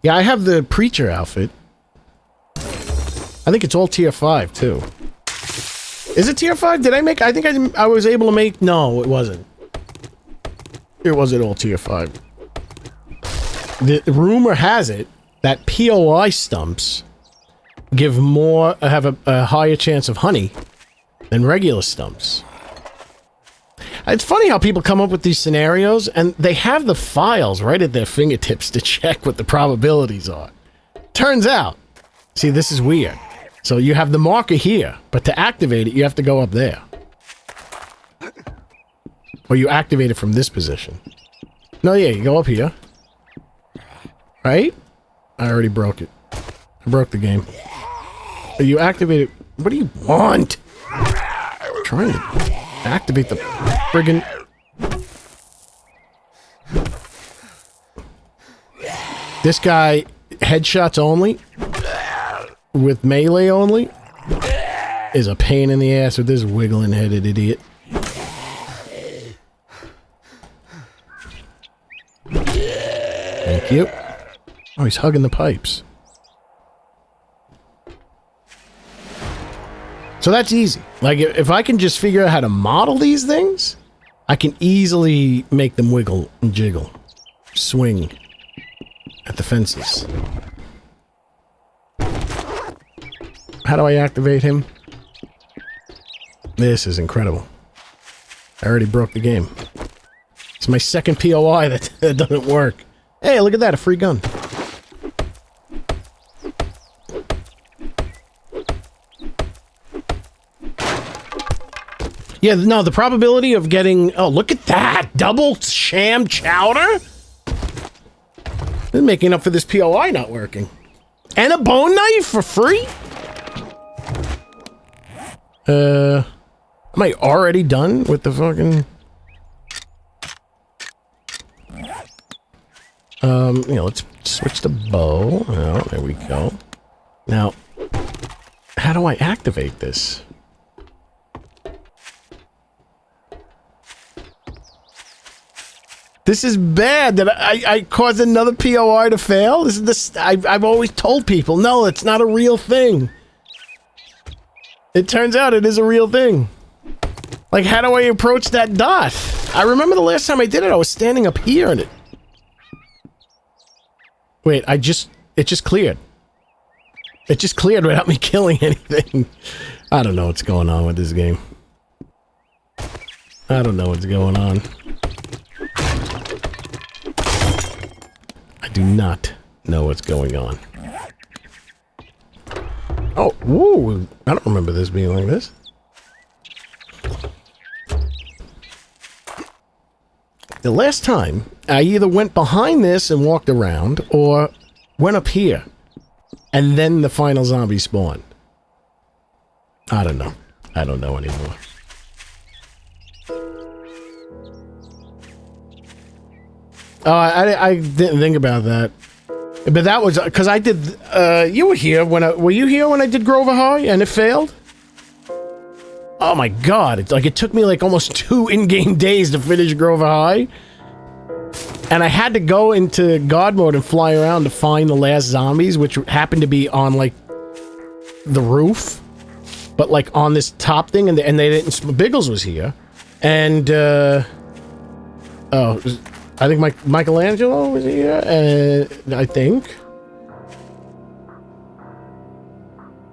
S1: Yeah, I have the preacher outfit. I think it's all tier 5 too. Is it tier 5? Did I make... I think I was able to make... No, it wasn't. It wasn't all tier 5. The rumor has it that POI stumps give more... have a higher chance of honey than regular stumps. It's funny how people come up with these scenarios and they have the files right at their fingertips to check what the probabilities are. Turns out, see, this is weird. So you have the marker here, but to activate it, you have to go up there. Or you activate it from this position. No, yeah, you go up here. Right? I already broke it. I broke the game. You activate it. What do you want? I'm trying to activate the friggin... This guy, headshots only, with melee only, is a pain in the ass with this wiggling-headed idiot. Thank you. Oh, he's hugging the pipes. So that's easy. Like, if I can just figure out how to model these things, I can easily make them wiggle and jiggle. Swing at the fences. How do I activate him? This is incredible. I already broke the game. It's my second POI that doesn't work. Hey, look at that, a free gun. Yeah, no, the probability of getting... Oh, look at that! Double sham chowder? This is making up for this POI not working. And a bone knife for free? Am I already done with the fucking... let's switch to bow. Oh, there we go. Now, how do I activate this? This is bad that I caused another POI to fail. This is this. I've always told people, no, it's not a real thing. It turns out it is a real thing. Like, how do I approach that dot? I remember the last time I did it, I was standing up here and it... Wait, it just cleared. It just cleared without me killing anything. I don't know what's going on with this game. I don't know what's going on. I do not know what's going on. Oh, woo! I don't remember this being like this. The last time, I either went behind this and walked around, or went up here, and then the final zombie spawned. I don't know. I don't know anymore. Oh, I didn't think about that. But that was, because I did, you were here when were you here when I did Grover High, and it failed? Oh my god, it took me like almost 2 in-game days to finish Grover High. And I had to go into God mode and fly around to find the last zombies, which happened to be on, like, the roof. But, like, on this top thing, and they didn't... Biggles was here. And, oh, I think Michelangelo was here, I think.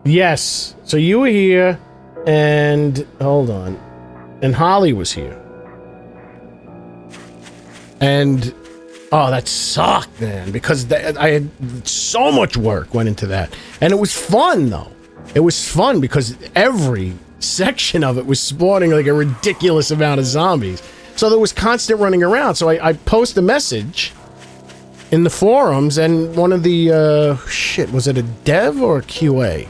S1: Yes, so you were here, and... Hold on. And Holly was here. And... Oh, that sucked, man, because I had so much work went into that. And it was fun, though. It was fun because every section of it was spawning like a ridiculous amount of zombies. So there was constant running around. So I post a message in the forums, and one of the, was it a dev or a QA?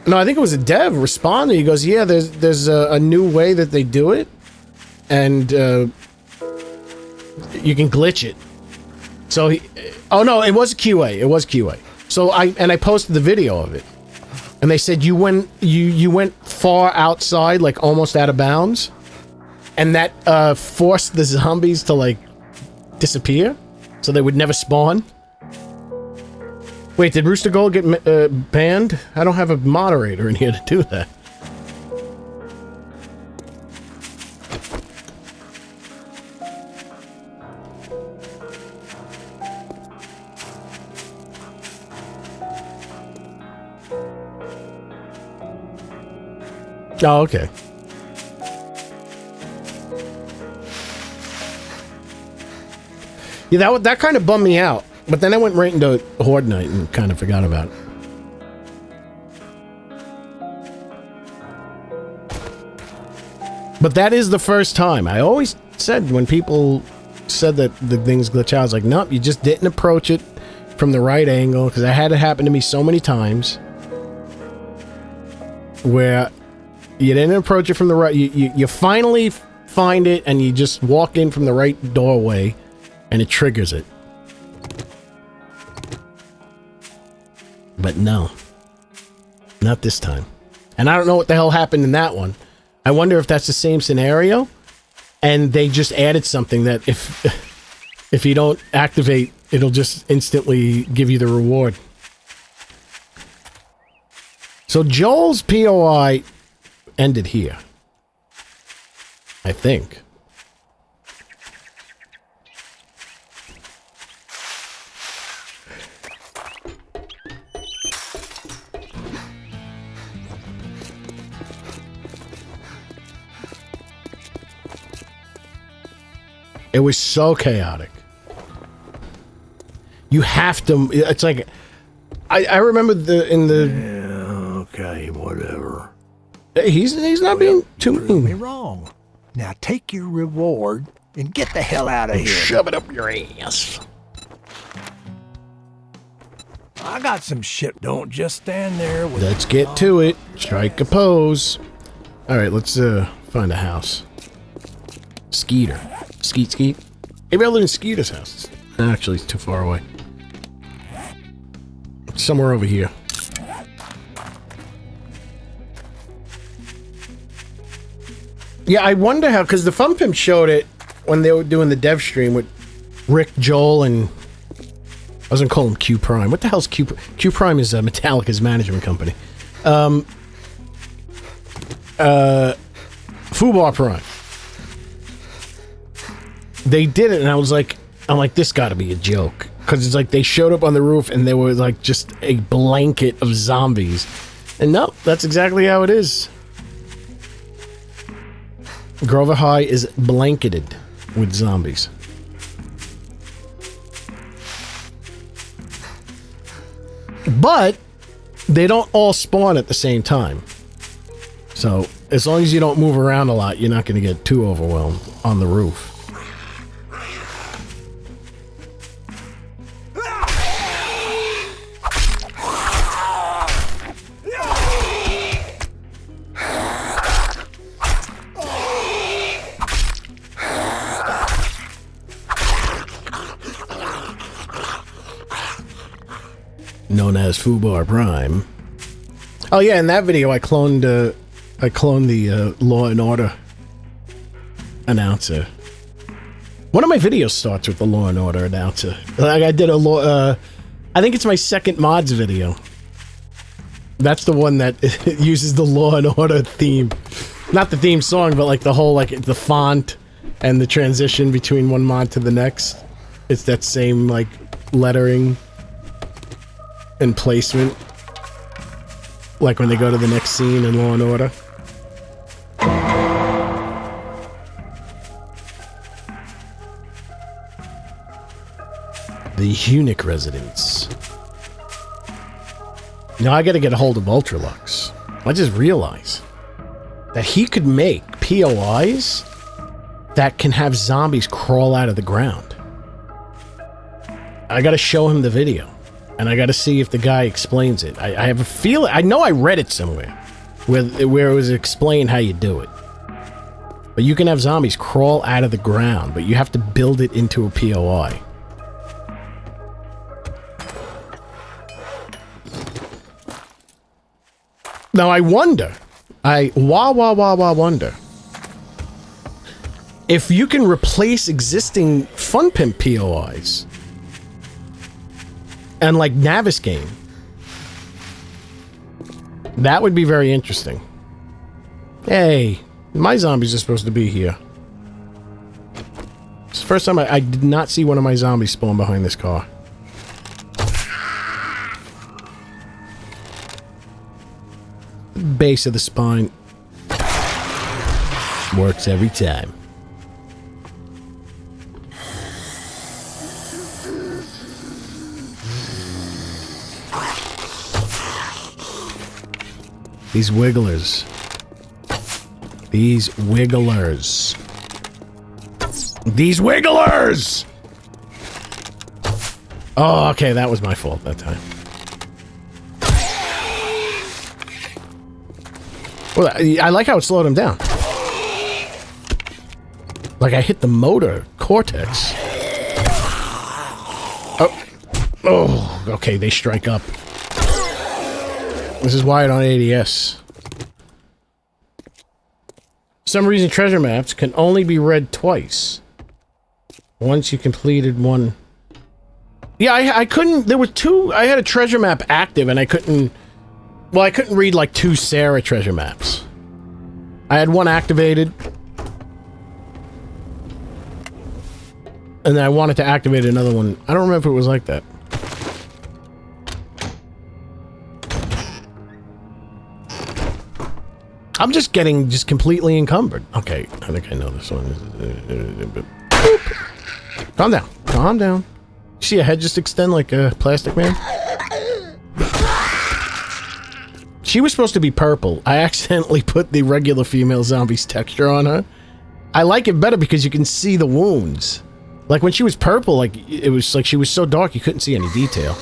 S1: No, I think it was a dev responded. He goes, yeah, there's a new way that they do it. And, you can glitch it. So oh no, it was QA. It was QA. So I posted the video of it, and they said you went far outside, like almost out of bounds, and that forced the zombies to like disappear, so they would never spawn. Wait, did Rooster Gold get banned? I don't have a moderator in here to do that. Oh, okay. Yeah, that kind of bummed me out. But then I went right into Horde Night and kind of forgot about it. But that is the first time. I always said when people said that the things glitch out, I was like, nope, you just didn't approach it from the right angle, because I had it happen to me so many times where you didn't approach it from the right... You finally find it, and you just walk in from the right doorway, and it triggers it. But no. Not this time. And I don't know what the hell happened in that one. I wonder if that's the same scenario, and they just added something that if you don't activate, it'll just instantly give you the reward. So Joel's POI... ended here, I think. It was so chaotic. You have to. It's like I remember in the.
S2: Yeah, okay, whatever.
S1: He's not being too
S2: Prove me
S1: mean.
S2: wrong. Now take your reward and get the hell out of here.
S1: Shove it up your ass.
S2: I got some shit. Don't just stand there with.
S1: Let's get to it. Strike a pose. All right, let's find a house. Skeeter. Skeet. Maybe I'll live in Skeeter's house. Actually, it's too far away. Somewhere over here. Yeah, I wonder how, because the Fun Pimp showed it when they were doing the dev stream with Rick, Joel, and I was gonna call him Q Prime. What the hell's Q Prime? Q Prime is Metallica's management company. Fubar Prime. They did it, and I'm like, this got to be a joke, because it's like they showed up on the roof and there was like just a blanket of zombies, and no, that's exactly how it is. Grover High is blanketed with zombies. But they don't all spawn at the same time. So as long as you don't move around a lot, you're not going to get too overwhelmed on the roof. Known as Fubar Prime. Oh yeah, in that video I cloned the Law and Order announcer. One of my videos starts with the Law and Order announcer. Like I did I think it's my second mods video. That's the one that uses the Law and Order theme. Not the theme song, but like the whole, like the font and the transition between one mod to the next. It's that same like lettering and placement, like when they go to the next scene in Law and Order. The Hunic residence. Now I gotta get a hold of Ultralux. I just realized that he could make POIs that can have zombies crawl out of the ground. I gotta show him the video. And I gotta see if the guy explains it. I have a feeling, I know I read it somewhere where it was explained how you do it. But you can have zombies crawl out of the ground, but you have to build it into a POI. Now I wonder, wonder if you can replace existing Fun Pimp POIs and like Naviscane. That would be very interesting. Hey, my zombies are supposed to be here. It's the first time I did not see one of my zombies spawn behind this car. Base of the spine. Works every time. These wigglers. These wigglers. These wigglers! Oh, okay, that was my fault that time. Well, I like how it slowed him down. Like I hit the motor cortex. Oh, okay, they strike up. This is wired on ADS. For some reason, treasure maps can only be read twice. Once you completed one. Yeah, I couldn't. There were two. I had a treasure map active, and I couldn't. Well, I couldn't read like two Sarah treasure maps. I had one activated, and then I wanted to activate another one. I don't remember if it was like that. I'm just getting completely encumbered. Okay, I think I know this one. Boop. Calm down. Calm down. You see a head just extend like a plastic man? She was supposed to be purple. I accidentally put the regular female zombie's texture on her. I like it better because you can see the wounds. Like when she was purple, like it was like she was so dark you couldn't see any detail.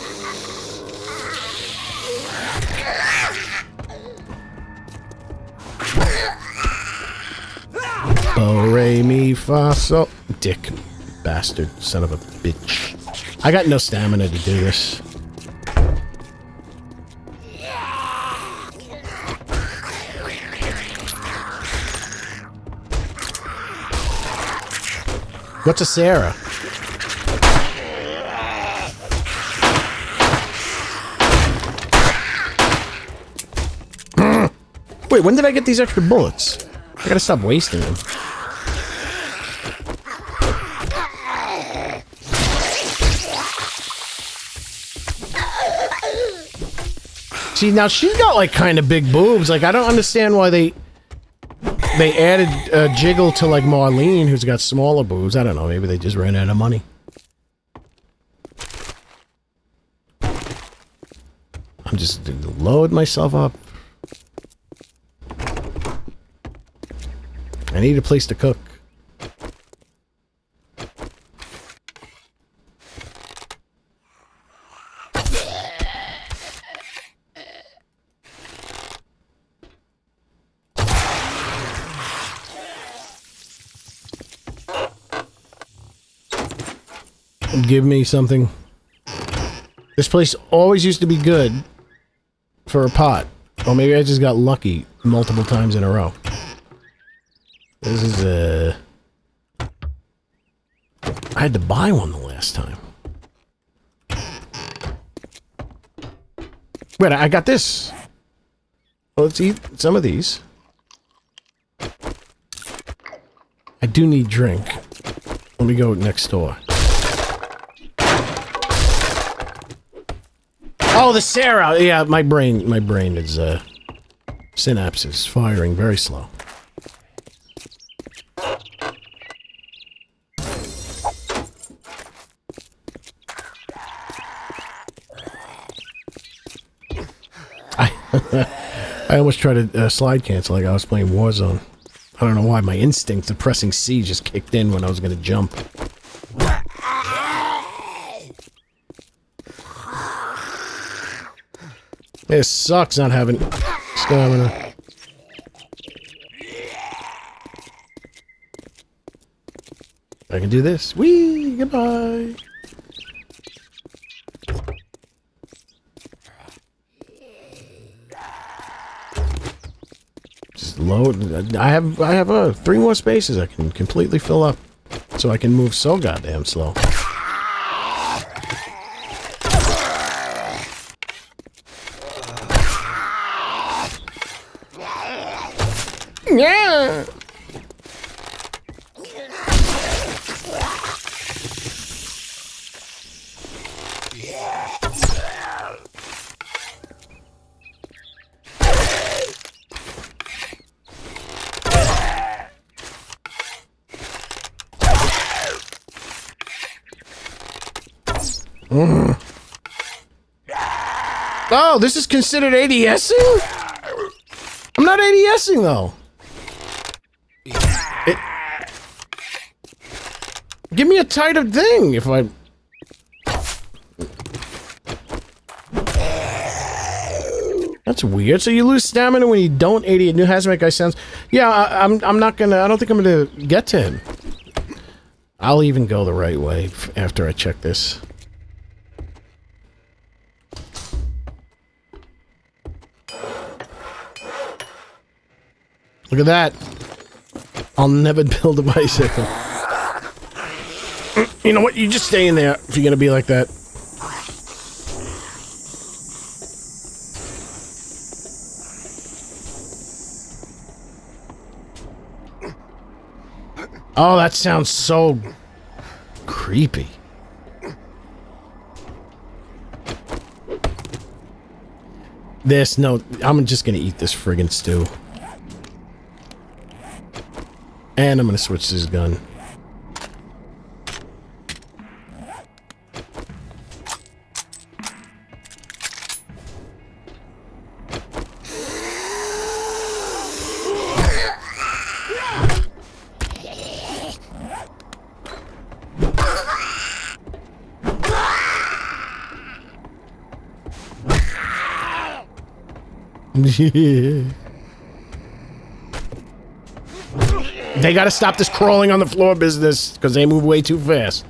S1: Oh, re, mi, fa, sol. Dick. Bastard. Son of a bitch. I got no stamina to do this. What's a Sarah? Wait, when did I get these extra bullets? I gotta stop wasting them. See, now she's got like kind of big boobs. Like I don't understand why they added Jiggle to like Marlene, who's got smaller boobs. I don't know. Maybe they just ran out of money. I'm just load myself up. I need a place to cook. Give me something. This place always used to be good for a pot. Or maybe I just got lucky multiple times in a row. This is I had to buy one the last time. Wait, I got this. Well, let's eat some of these. I do need drink. Let me go next door. Oh, the Sarah! Yeah, my brain is, synapses firing very slow. I almost tried to slide cancel like I was playing Warzone. I don't know why my instinct of pressing C just kicked in when I was gonna jump. It sucks not having stamina. I can do this. Whee! Goodbye! Just load. I have 3 more spaces I can completely fill up. So I can move so goddamn slow. Yeah. Oh, this is considered ADSing? I'm not ADSing though. Give me a tighter thing if I... That's weird. So you lose stamina when you don't 80. New Hazmat guy sounds... Yeah, I'm not gonna... I don't think I'm gonna get to him. I'll even go the right way after I check this. Look at that. I'll never build a bicycle. You know what? You just stay in there if you're gonna be like that. Oh, that sounds so creepy. No, I'm just gonna eat this friggin' stew. And I'm gonna switch this gun. They gotta stop this crawling on the floor business, because they move way too fast.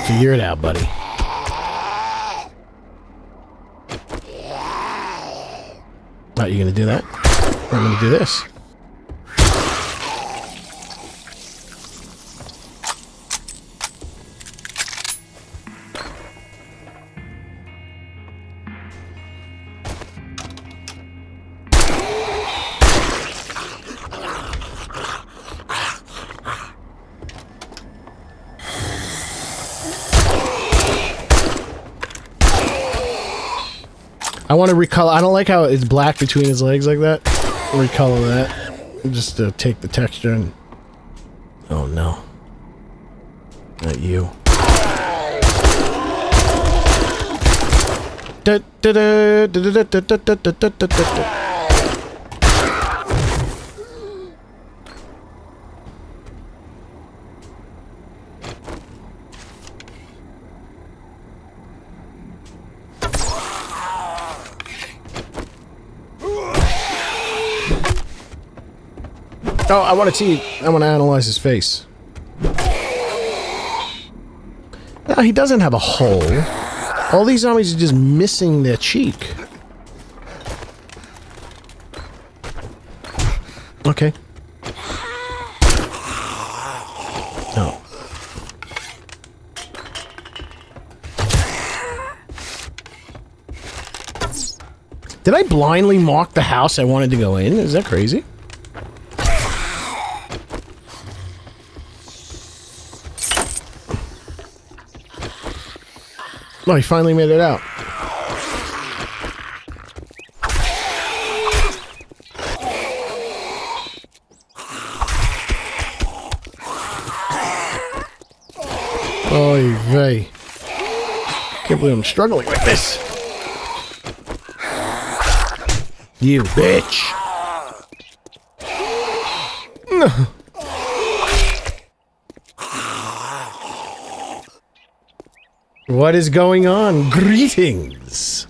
S1: Figure it out, buddy. Are you gonna do that? I'm gonna do this. I want to recolor. I don't like how it's black between his legs like that. Recolor that. Just to take the texture and... Oh no. Not you. Oh, I want to see. I want to analyze his face. No, he doesn't have a hole. All these zombies are just missing their cheek. Okay. No. Did I blindly mark the house I wanted to go in? Is that crazy? Oh, he finally made it out. Oy vey. Can't believe I'm struggling like this. You bitch. No. What is going on? Greetings.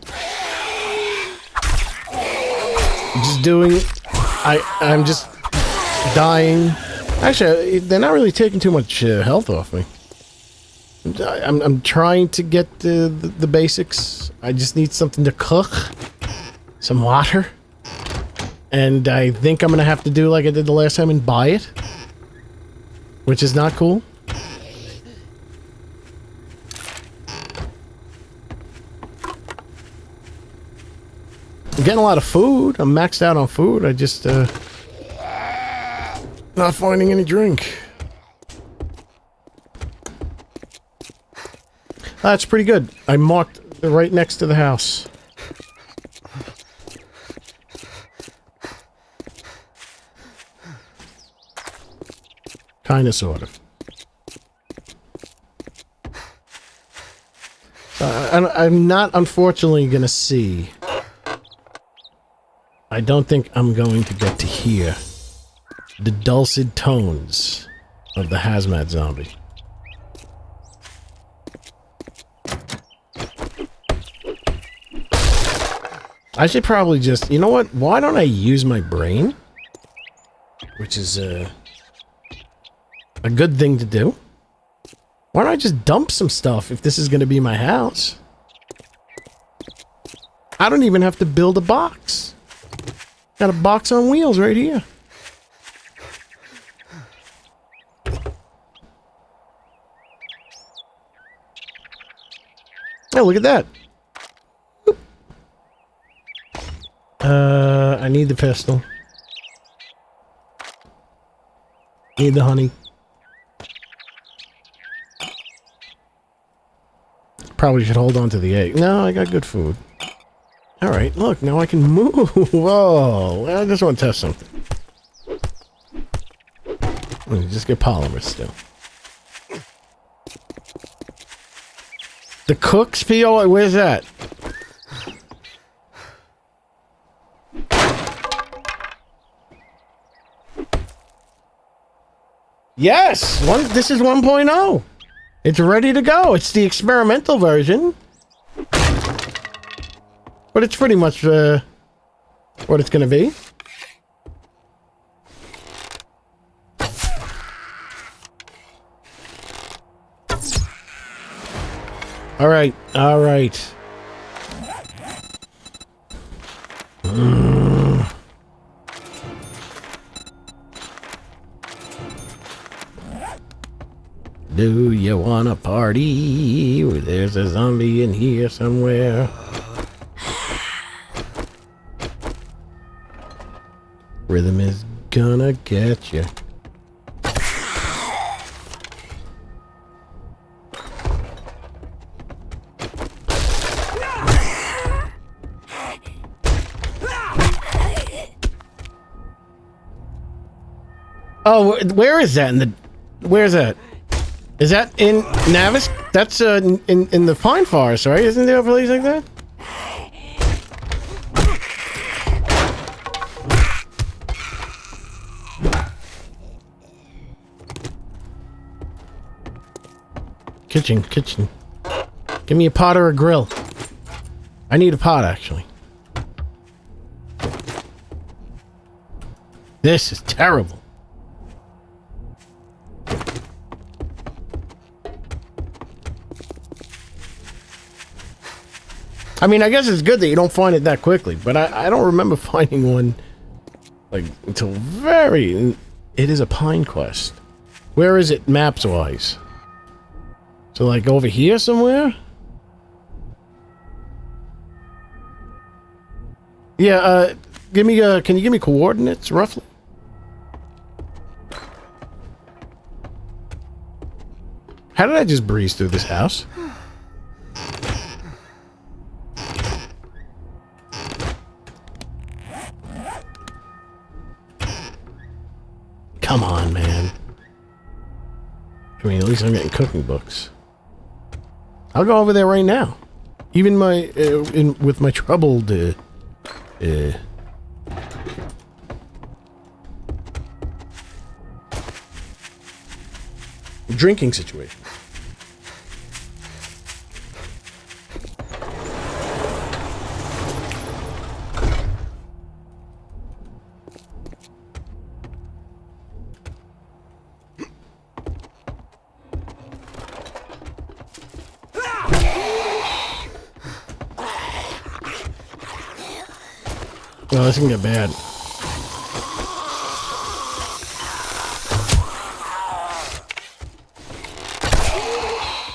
S1: Just doing... I'm just dying. Actually, they're not really taking too much health off me. I'm trying to get the basics. I just need something to cook. Some water. And I think I'm gonna have to do like I did the last time and buy it. Which is not cool. I'm getting a lot of food. I'm maxed out on food. I just, not finding any drink. That's pretty good. I marked right next to the house. Kinda, sort of. I'm not, unfortunately, gonna see. I don't think I'm going to get to hear the dulcet tones of the hazmat zombie. I should probably just... You know what? Why don't I use my brain? Which is a good thing to do. Why don't I just dump some stuff if this is going to be my house? I don't even have to build a box. Got a box on wheels right here. Oh, look at that. I need the pistol. Need the honey. Probably should hold on to the egg. No, I got good food. Alright, look, now I can move. Whoa, I just want to test something. Let me just get polymer still. The cook's PO, where's that? Yes! This is 1.0. It's ready to go. It's the experimental version. But it's pretty much what it's gonna be. All right, all right. Do you wanna party? There's a zombie in here somewhere. Rhythm is gonna get you. Oh, where is that? Where's that? Is that in Navis? That's in the pine forest, right? Isn't there a place like that? Kitchen. Give me a pot or a grill. I need a pot, actually. This is terrible. I mean, I guess it's good that you don't find it that quickly, but I don't remember finding one, like, until very... It is a pine quest. Where is it maps-wise? So, like, over here somewhere? Yeah, give me, can you give me coordinates, roughly? How did I just breeze through this house? Come on, man. I mean, at least I'm getting cooking books. I'll go over there right now. Even with my troubled, drinking situation. Oh, this can get bad.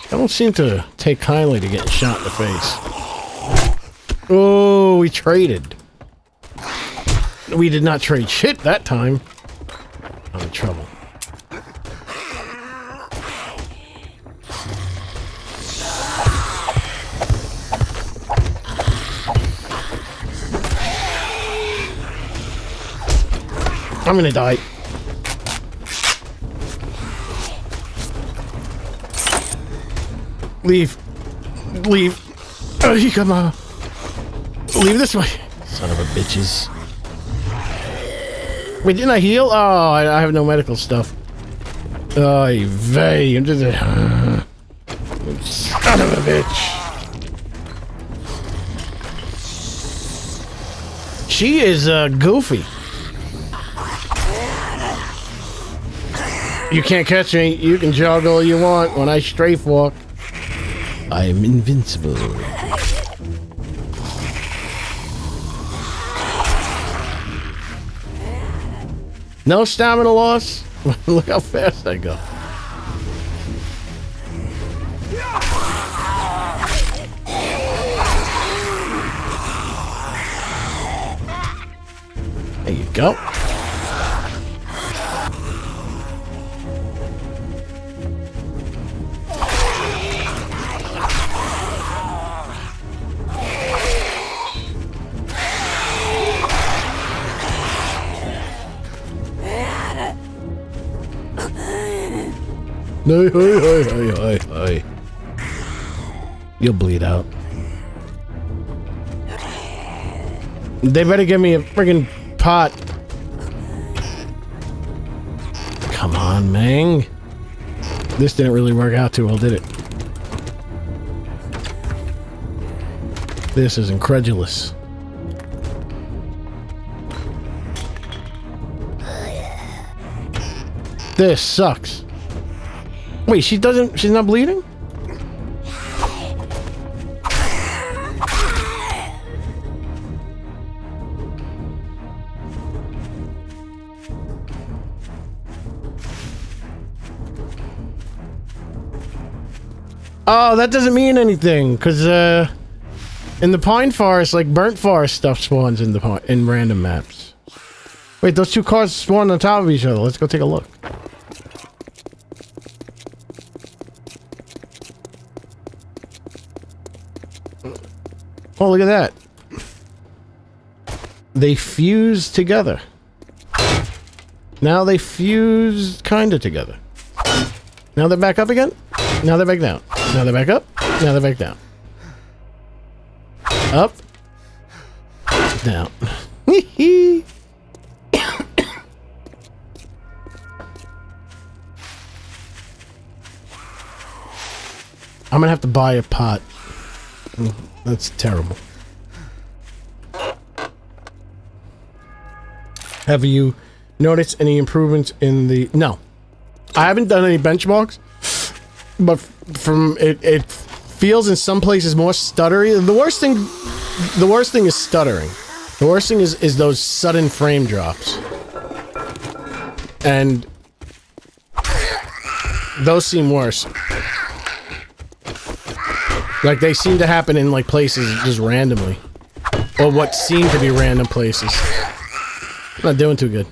S1: I don't seem to take kindly to getting shot in the face. Oh, we traded. We did not trade shit that time. I'm in trouble. I'm gonna die. Leave. Oh, come on. Leave this way. Son of a bitches. Wait, didn't I heal? Oh, I have no medical stuff. Oy vey. I'm just son of a bitch. She is goofy. You can't catch me. You can jog all you want. When I strafe walk, I am invincible. No stamina loss. Look how fast I go. There you go. No, hi. You'll bleed out. They better give me a friggin' pot. Come on, Mang. This didn't really work out too well, did it? This is incredulous. This sucks. Wait, she's not bleeding? Oh, that doesn't mean anything, because, in the pine forest, like, burnt forest stuff spawns in random maps. Wait, those two cars spawn on top of each other. Let's go take a look. Oh, look at that. They fuse together. Now they fuse kinda together. Now they're back up again. Now they're back down. Now they're back up. Now they're back down. Up. Down. I'm gonna have to buy a pot. That's terrible. Have you noticed any improvements in the... No. I haven't done any benchmarks, but from it feels in some places more stuttery. The worst thing is stuttering. The worst thing is those sudden frame drops. And those seem worse. Like, they seem to happen in, like, places just randomly. Or what seem to be random places. I'm not doing too good.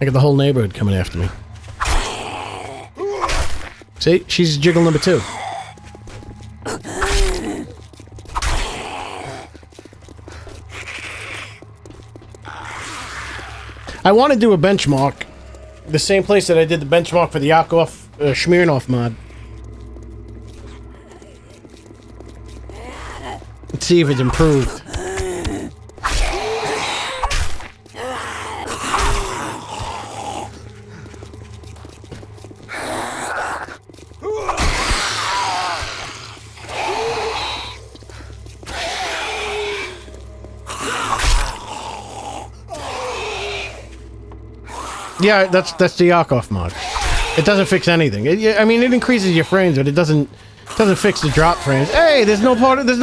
S1: I got the whole neighborhood coming after me. See? She's jiggle number 2. I want to do a benchmark. The same place that I did the benchmark for the Yakov Smirnoff mod. Let's see if it's improved. Yeah, that's the Yakov mod. It doesn't fix anything. I mean, it increases your frames, but it doesn't fix the drop frames. Hey, there's no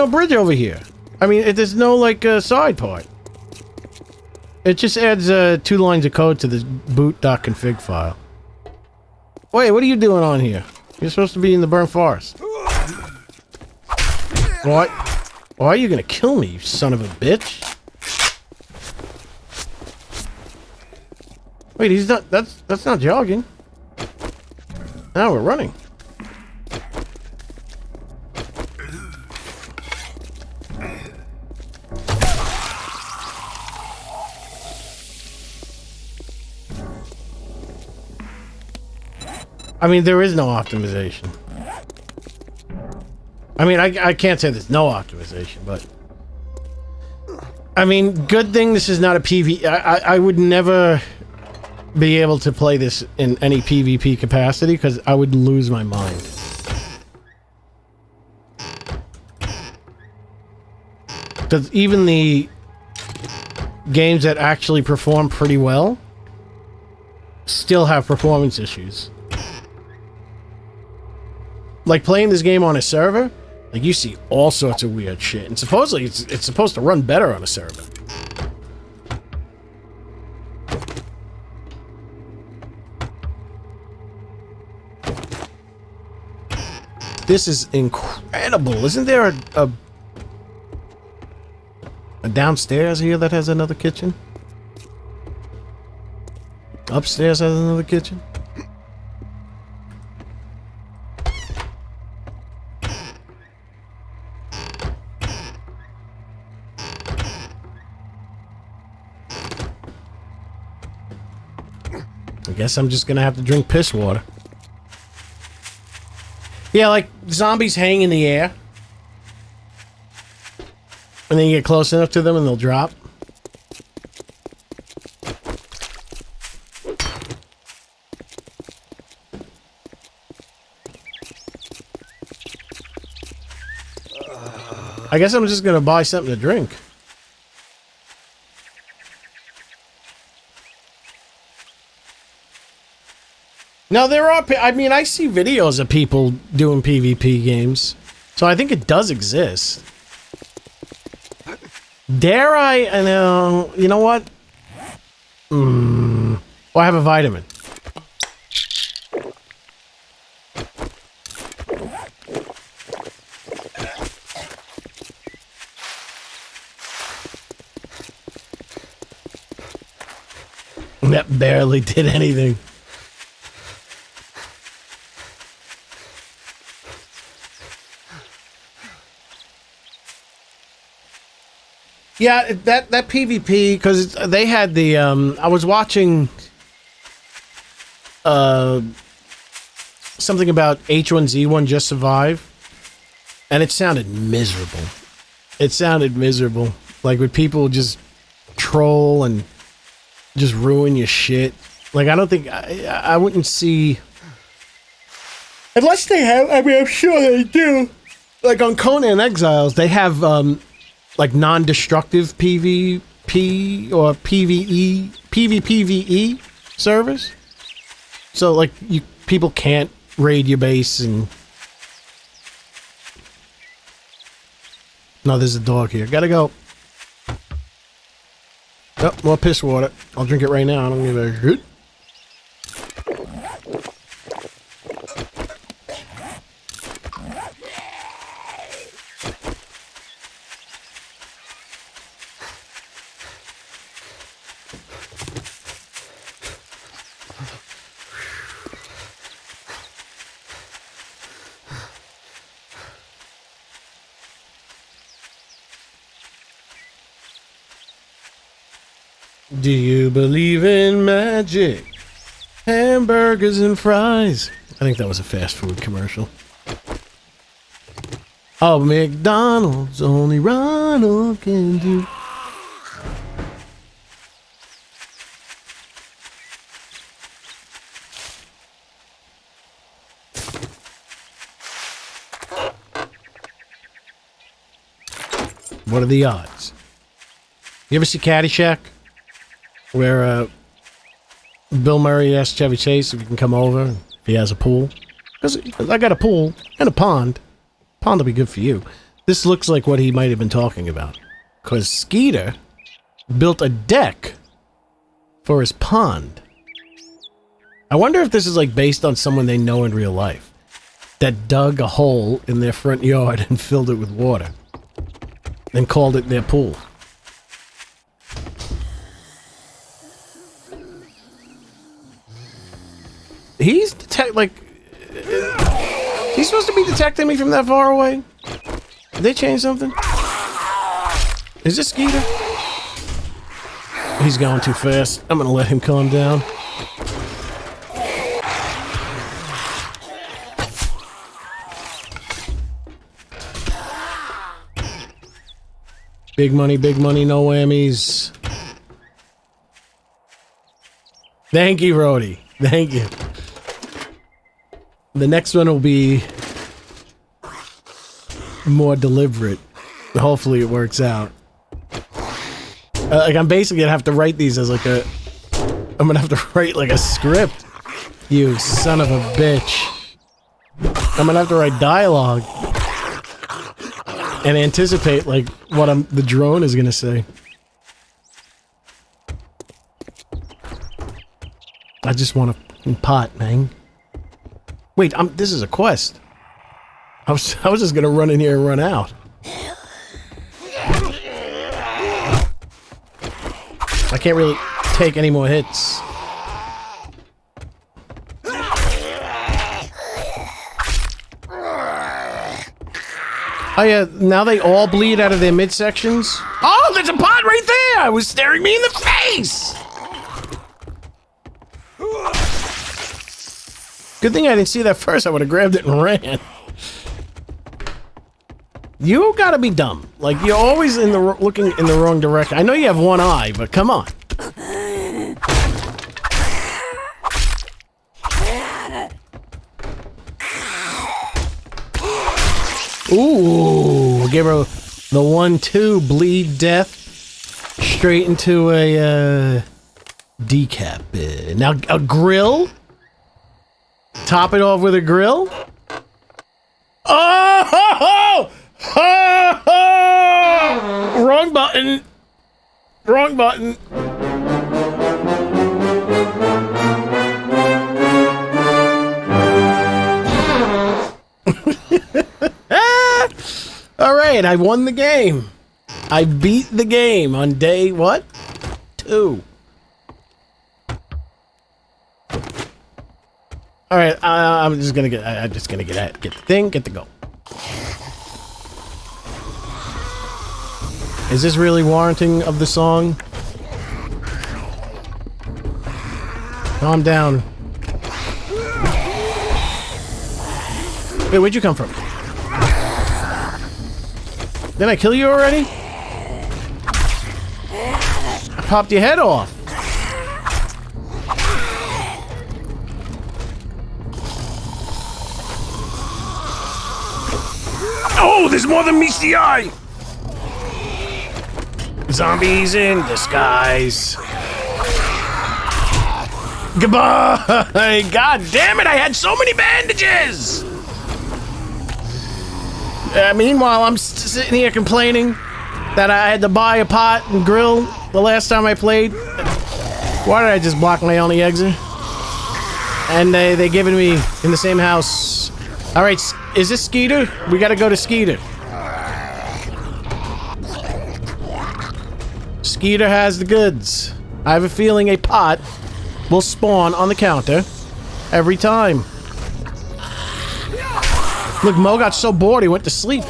S1: bridge over here. I mean, there's no, like, side part. It just adds 2 lines of code to this boot.config file. Wait, what are you doing on here? You're supposed to be in the burnt forest. What? Why are you gonna kill me, you son of a bitch? Wait, he's not... That's not jogging. Now we're running. I mean, there is no optimization. I mean, I can't say there's no optimization, but... I mean, good thing this is not a PvP. I would never be able to play this in any PvP capacity, because I would lose my mind. Because even the games that actually perform pretty well still have performance issues. Like, playing this game on a server, like, you see all sorts of weird shit. And supposedly, it's supposed to run better on a server. This is incredible. Isn't there a downstairs here that has another kitchen? Upstairs has another kitchen? I guess I'm just gonna have to drink piss water. Yeah, like, zombies hang in the air. And then you get close enough to them and they'll drop. I guess I'm just gonna buy something to drink. Now there are, I mean, I see videos of people doing PvP games, so I think it does exist. Dare I know, you know what? Oh, I have a vitamin. That barely did anything. Yeah, that PvP, because they had the I was watching something about H1Z1 Just Survive, and it sounded miserable. It sounded miserable. Like, would people just troll and just ruin your shit? Like, I don't think I wouldn't see, unless they have. I mean, I'm sure they do. Like on Conan Exiles, they have like non-destructive PvP or PvPvE servers. So like people can't raid your base and. No, there's a dog here. Gotta go. Oh, more piss water. I'll drink it right now. I don't give a shit. Do you believe in magic? Hamburgers and fries. I think that was a fast food commercial. Oh, McDonald's, only Ronald can do. What are the odds? You ever see Caddyshack? Where Bill Murray asked Chevy Chase if he can come over, if he has a pool. Because I got a pool and a pond. Pond will be good for you. This looks like what he might have been talking about. Because Skeeter built a deck for his pond. I wonder if this is like based on someone they know in real life that dug a hole in their front yard and filled it with water. And called it their pool. He's he's supposed to be detecting me from that far away? Did they change something? Is this Skeeter? He's going too fast. I'm gonna let him calm down. Big money, no whammies. Thank you, Rhodey. Thank you. The next one will be more deliberate. Hopefully it works out. Like, I'm basically gonna have to write these as like a... I'm gonna have to write like a script. You son of a bitch. I'm gonna have to write dialogue. And anticipate, like, what the drone is gonna say. I just want a pot, man. Wait, this is a quest. I was just gonna run in here and run out. I can't really take any more hits. Oh yeah, now they all bleed out of their midsections. Oh, there's a pot right there! It was staring me in the face! Good thing I didn't see that first. I would have grabbed it and ran. You gotta be dumb. Like, you're always looking in the wrong direction. I know you have one eye, but come on. Ooh, gave her The 1-2 bleed death straight into a decap. Now a grill. Top it off with a grill. Oh! Wrong button. Wrong button. All right, I won the game. I beat the game on day what? 2. All right, I'm just gonna get the thing, get the go. Is this really warranting of the song? Calm down. Wait, where'd you come from? Didn't I kill you already? I popped your head off. Oh, there's more than meets the eye! Zombies in disguise. Goodbye! God damn it, I had so many bandages! Meanwhile, I'm sitting here complaining that I had to buy a pot and grill the last time I played. Why did I just block my only exit? And they given me in the same house. All right, is this Skeeter? We gotta go to Skeeter. Skeeter has the goods. I have a feeling a pot will spawn on the counter every time. Look, Mo got so bored he went to sleep.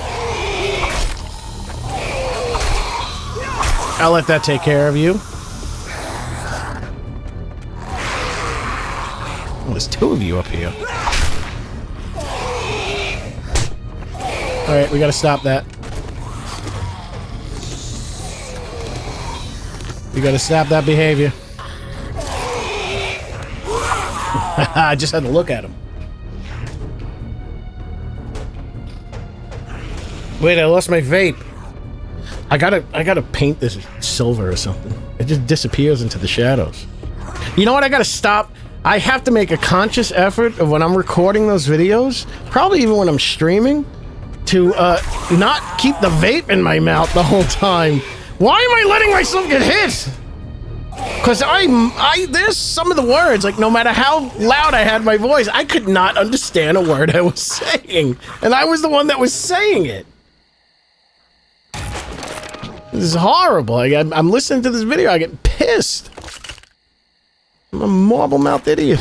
S1: I'll let that take care of you. Oh, there's 2 of you up here. Alright, we gotta stop that. We gotta stop that behavior. I just had to look at him. Wait, I lost my vape. I gotta paint this silver or something. It just disappears into the shadows. You know what? I gotta stop. I have to make a conscious effort of when I'm recording those videos, probably even when I'm streaming, to not keep the vape in my mouth the whole time. Why am I letting myself get hit? Because there's some of the words, like no matter how loud I had my voice, I could not understand a word I was saying. And I was the one that was saying it. This is horrible. I'm listening to this video, I get pissed. I'm a marble-mouthed idiot.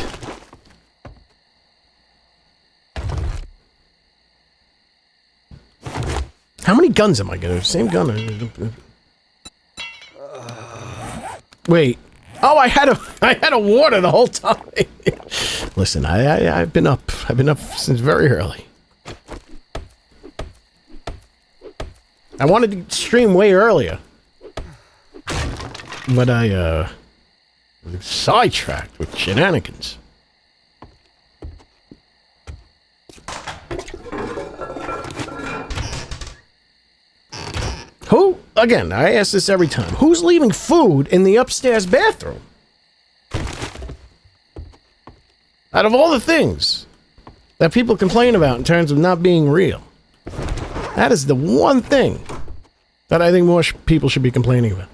S1: How many guns am I gonna? Same gun. Wait. Oh, I had a water the whole time. Listen, I've been up. I've been up since very early. I wanted to stream way earlier, but I was sidetracked with shenanigans. Who? Again, I ask this every time. Who's leaving food in the upstairs bathroom? Out of all the things that people complain about in terms of not being real, that is the one thing that I think more people should be complaining about.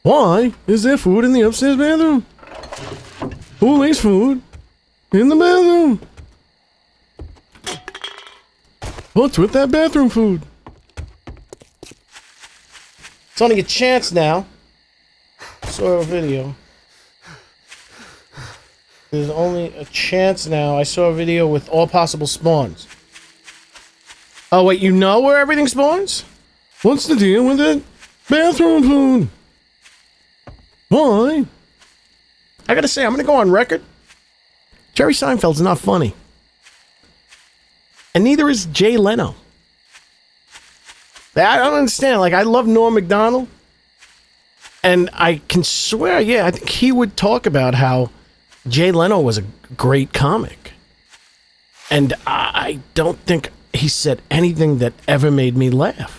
S1: Why is there food in the upstairs bathroom? Who leaves food in the bathroom? What's with that bathroom food? It's only a chance now. Saw a video. There's only a chance now. I saw a video with all possible spawns. Oh, wait, you know where everything spawns? What's the deal with it? Bathroom food. Why? I gotta say, I'm gonna go on record. Jerry Seinfeld's not funny. And neither is Jay Leno. I don't understand. Like, I love Norm Macdonald. And I can swear, yeah, I think he would talk about how Jay Leno was a great comic. And I don't think he said anything that ever made me laugh.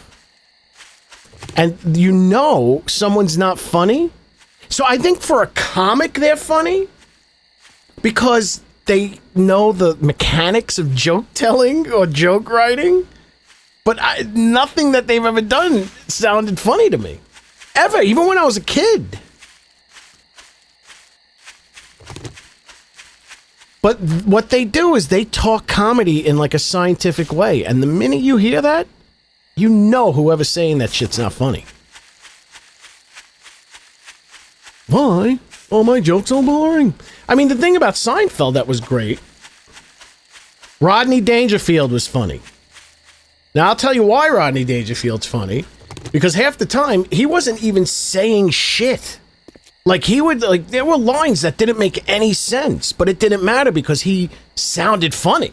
S1: And you know someone's not funny. So I think for a comic, they're funny because they know the mechanics of joke telling or joke writing. But nothing that they've ever done sounded funny to me. Ever, even when I was a kid. But what they do is they talk comedy in like a scientific way. And the minute you hear that, you know whoever's saying that shit's not funny. Why? All my jokes are boring. I mean, the thing about Seinfeld that was great, Rodney Dangerfield was funny. Now, I'll tell you why Rodney Dangerfield's funny. Because half the time, he wasn't even saying shit. Like, there were lines that didn't make any sense, but it didn't matter because he sounded funny.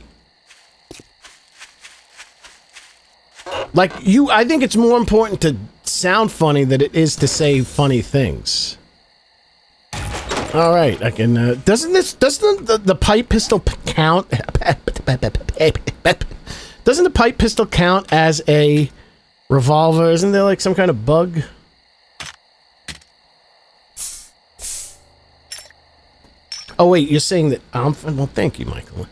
S1: Like, I think it's more important to sound funny than it is to say funny things. All right, I can, doesn't the pipe pistol count? Doesn't the pipe pistol count as a revolver? Isn't there like some kind of bug? Oh wait, you're saying that well, thank you, Michael.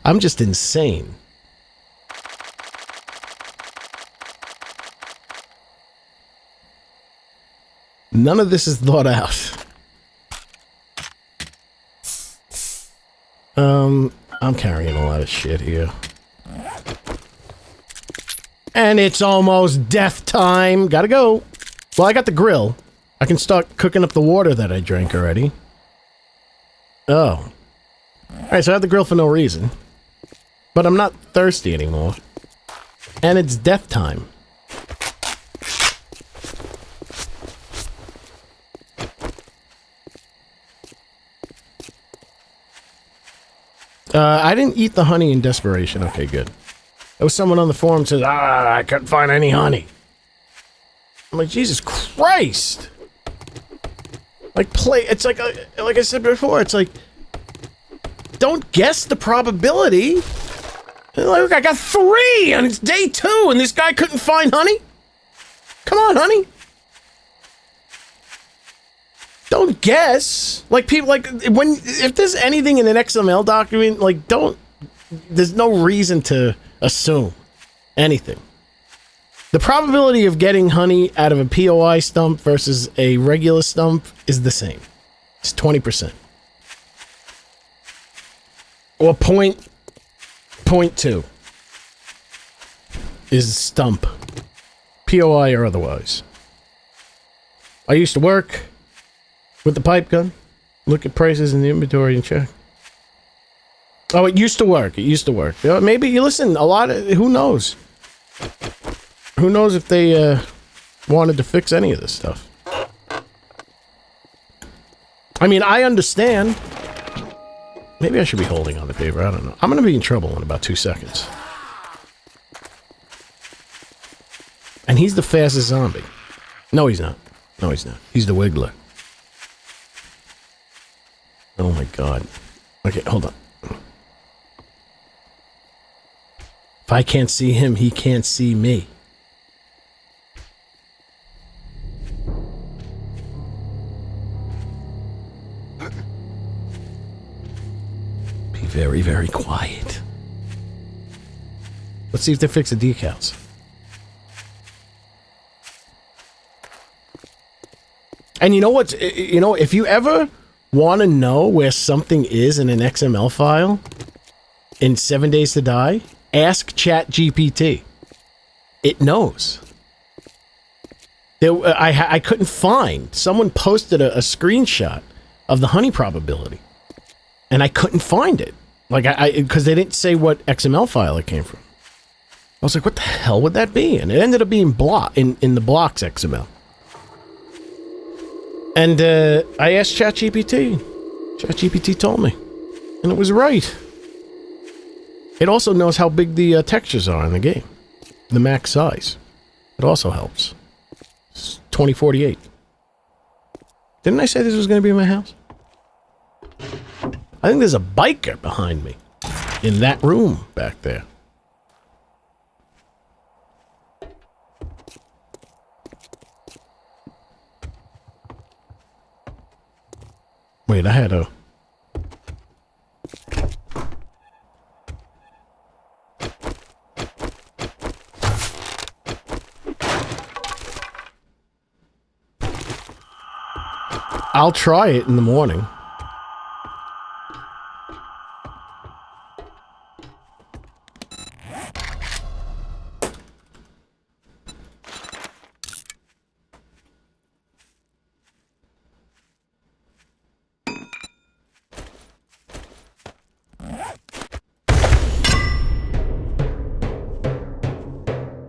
S1: I'm just insane. None of this is thought out. I'm carrying a lot of shit here. And it's almost death time. Gotta go. Well, I got the grill. I can start cooking up the water that I drank already. Oh. Alright, so I have the grill for no reason. But I'm not thirsty anymore. And it's death time. I didn't eat the honey in desperation. Okay, good. There was someone on the forum says, I couldn't find any honey. I'm like, Jesus Christ! Like, it's like I said before, it's like, don't guess the probability. Look, I got 3, and it's day 2, and this guy couldn't find honey? Come on, honey. Don't guess. Like, people, like, if there's anything in an XML document, like, there's no reason to assume anything. The probability of getting honey out of a POI stump versus a regular stump is the same. It's 20%. Or 0.2 is stump. POI or otherwise. I used to work with the pipe gun. Look at prices in the inventory and check. Oh, it used to work. It used to work. Maybe, you listen, who knows? Who knows if they wanted to fix any of this stuff? I mean, I understand. Maybe I should be holding on the paper. I don't know. I'm going to be in trouble in about 2 seconds. And he's the fastest zombie. No, he's not. No, he's not. He's the Wiggler. Oh my god. Okay, hold on. If I can't see him, he can't see me. Be very, very quiet. Let's see if they fix the decals. And you know what? You know, if you ever want to know where something is in an XML file in 7 Days to Die, ask ChatGPT. It knows. I couldn't find. Someone posted a screenshot of the honey probability, and I couldn't find it. Like because they didn't say what XML file it came from. I was like, what the hell would that be? And it ended up being in the blocks XML. And I asked ChatGPT. ChatGPT told me. And it was right. It also knows how big the textures are in the game. The max size. It also helps. It's 2048. Didn't I say this was going to be in my house? I think there's a biker behind me. In that room back there. wait, I had a... I'll try it in the morning.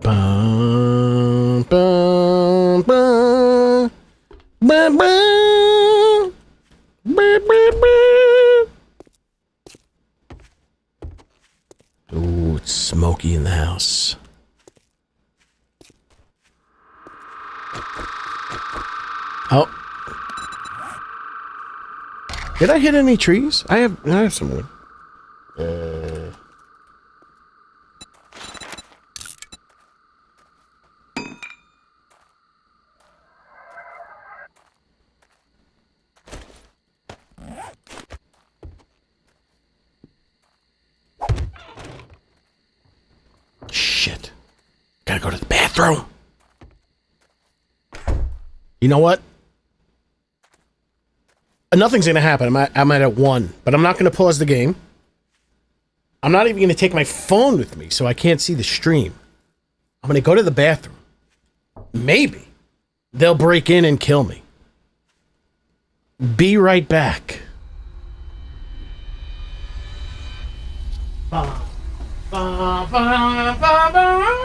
S1: Bum, bum, bum. Bum, bum. Bum, bum, bum. Ooh, it's smoky in the house. Oh. Did I hit any trees? I have some wood. Shit. Gotta go to the bathroom. You know what? Nothing's gonna happen. I'm at 1, but I'm not gonna pause the game. I'm not even gonna take my phone with me, so I can't see the stream. I'm gonna go to the bathroom. Maybe they'll break in and kill me. Be right back. Ba, ba, ba, ba, ba.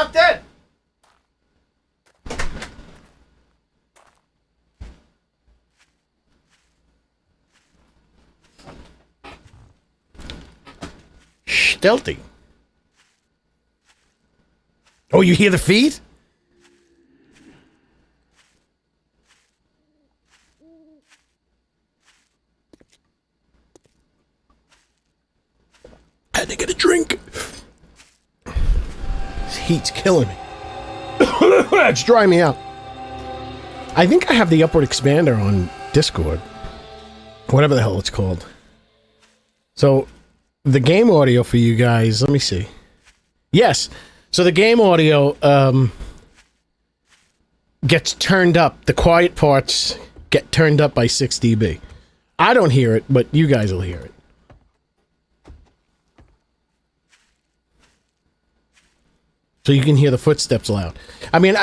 S1: Not dead! Stealthy. Oh, you hear the feet? Had to get a drink. This heat's killing me. It's drying me out. I think I have the upward expander on Discord. Whatever the hell it's called. So, the game audio for you guys, let me see. Yes. So the game audio gets turned up. The quiet parts get turned up by 6 dB. I don't hear it, but you guys will hear it. So you can hear the footsteps loud. I mean,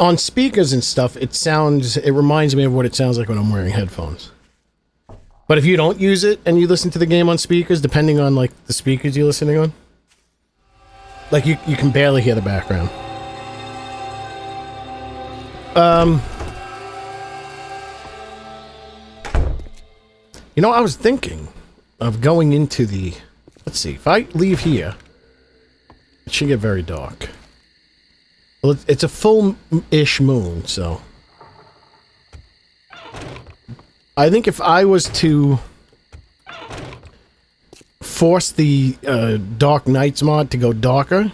S1: on speakers and stuff, it reminds me of what it sounds like when I'm wearing headphones. But if you don't use it and you listen to the game on speakers, depending on like the speakers you're listening on, like you can barely hear the background. You know, I was thinking of going into the, let's see, if I leave here, it should get very dark. Well, it's a full-ish moon, so I think if I was to force the Dark Nights mod to go darker,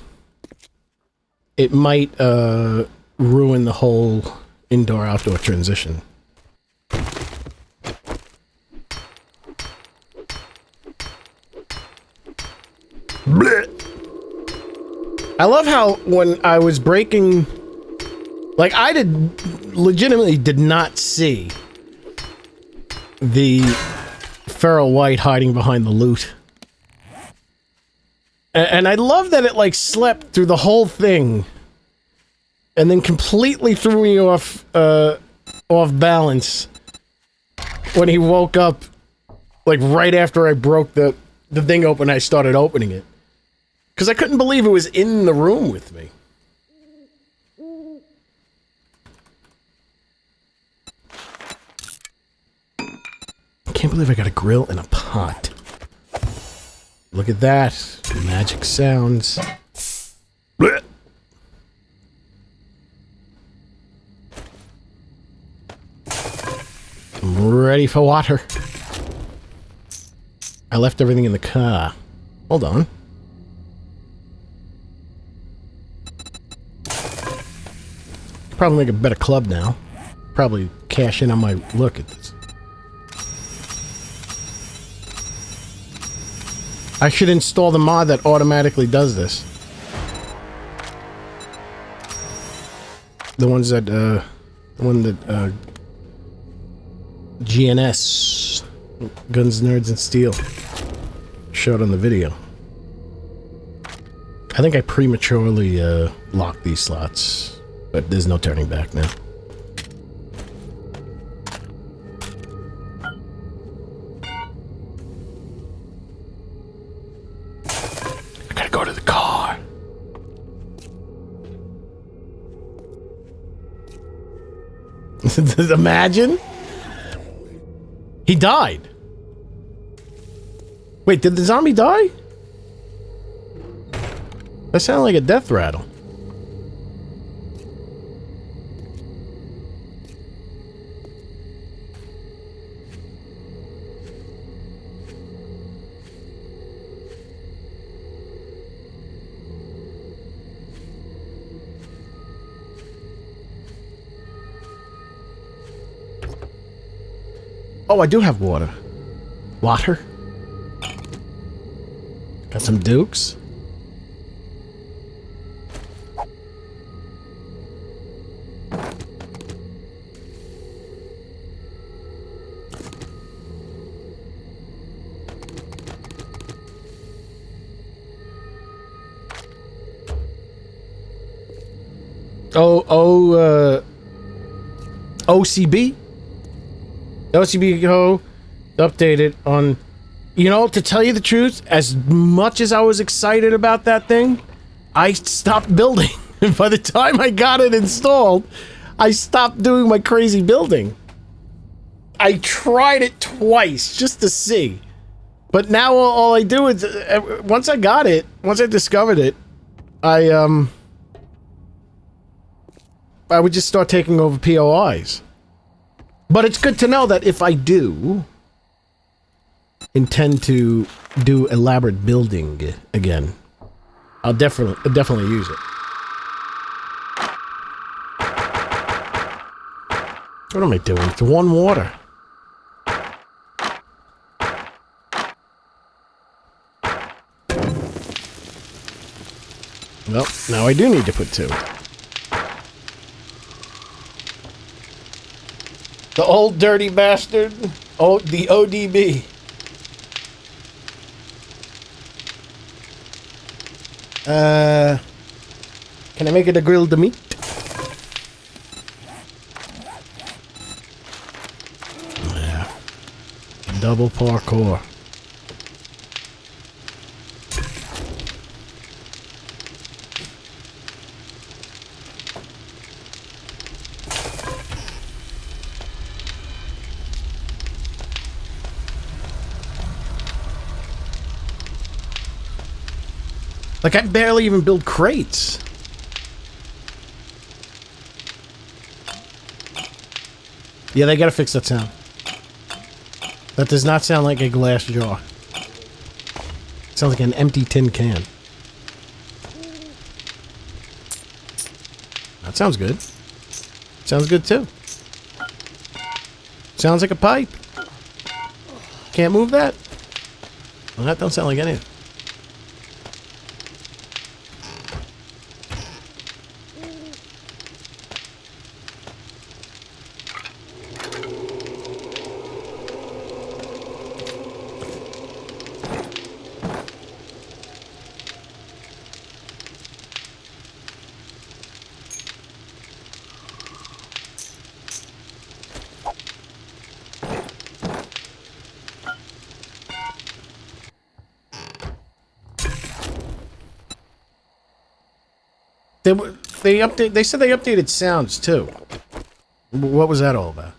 S1: it might ruin the whole indoor-outdoor transition. Blech. I love how when I was breaking, like I legitimately did not see the feral white hiding behind the loot. And I love that it like slept through the whole thing and then completely threw me off balance when he woke up, like right after I broke the thing open. I started opening it because I couldn't believe it was in the room with me. I can't believe I got a grill and a pot. Look at that. Magic sounds. Blech. I'm ready for water. I left everything in the car. Hold on. Probably make a better club now. Probably cash in on my look at this. I should install the mod that automatically does this. The ones that, the one that, GNS, Guns, Nerds, and Steel, showed on the video. I think I prematurely, locked these slots, but there's no turning back now. Go to the car. Imagine. He died. Wait, did the zombie die? That sounded like a death rattle. Oh, I do have water. Water? Got some dukes? OCB? OCB Go updated on, you know, to tell you the truth, as much as I was excited about that thing, I stopped building. By the time I got it installed, I stopped doing my crazy building. I tried it twice just to see. But now all I do is, once I got it, once I discovered it, I would just start taking over POIs. But it's good to know that if I do intend to do elaborate building again, I'll definitely use it. What am I doing? It's one water. Well, now I do need to put 2. The old dirty bastard. Oh, the ODB. Can I make it a grilled meat? Yeah. Double parkour. Like, I barely even build crates. Yeah, they gotta fix that sound. That does not sound like a glass jar. It sounds like an empty tin can. That sounds good. Sounds good, too. Sounds like a pipe. Can't move that? Well, that don't sound like anything. They said they updated sounds too. What was that all about?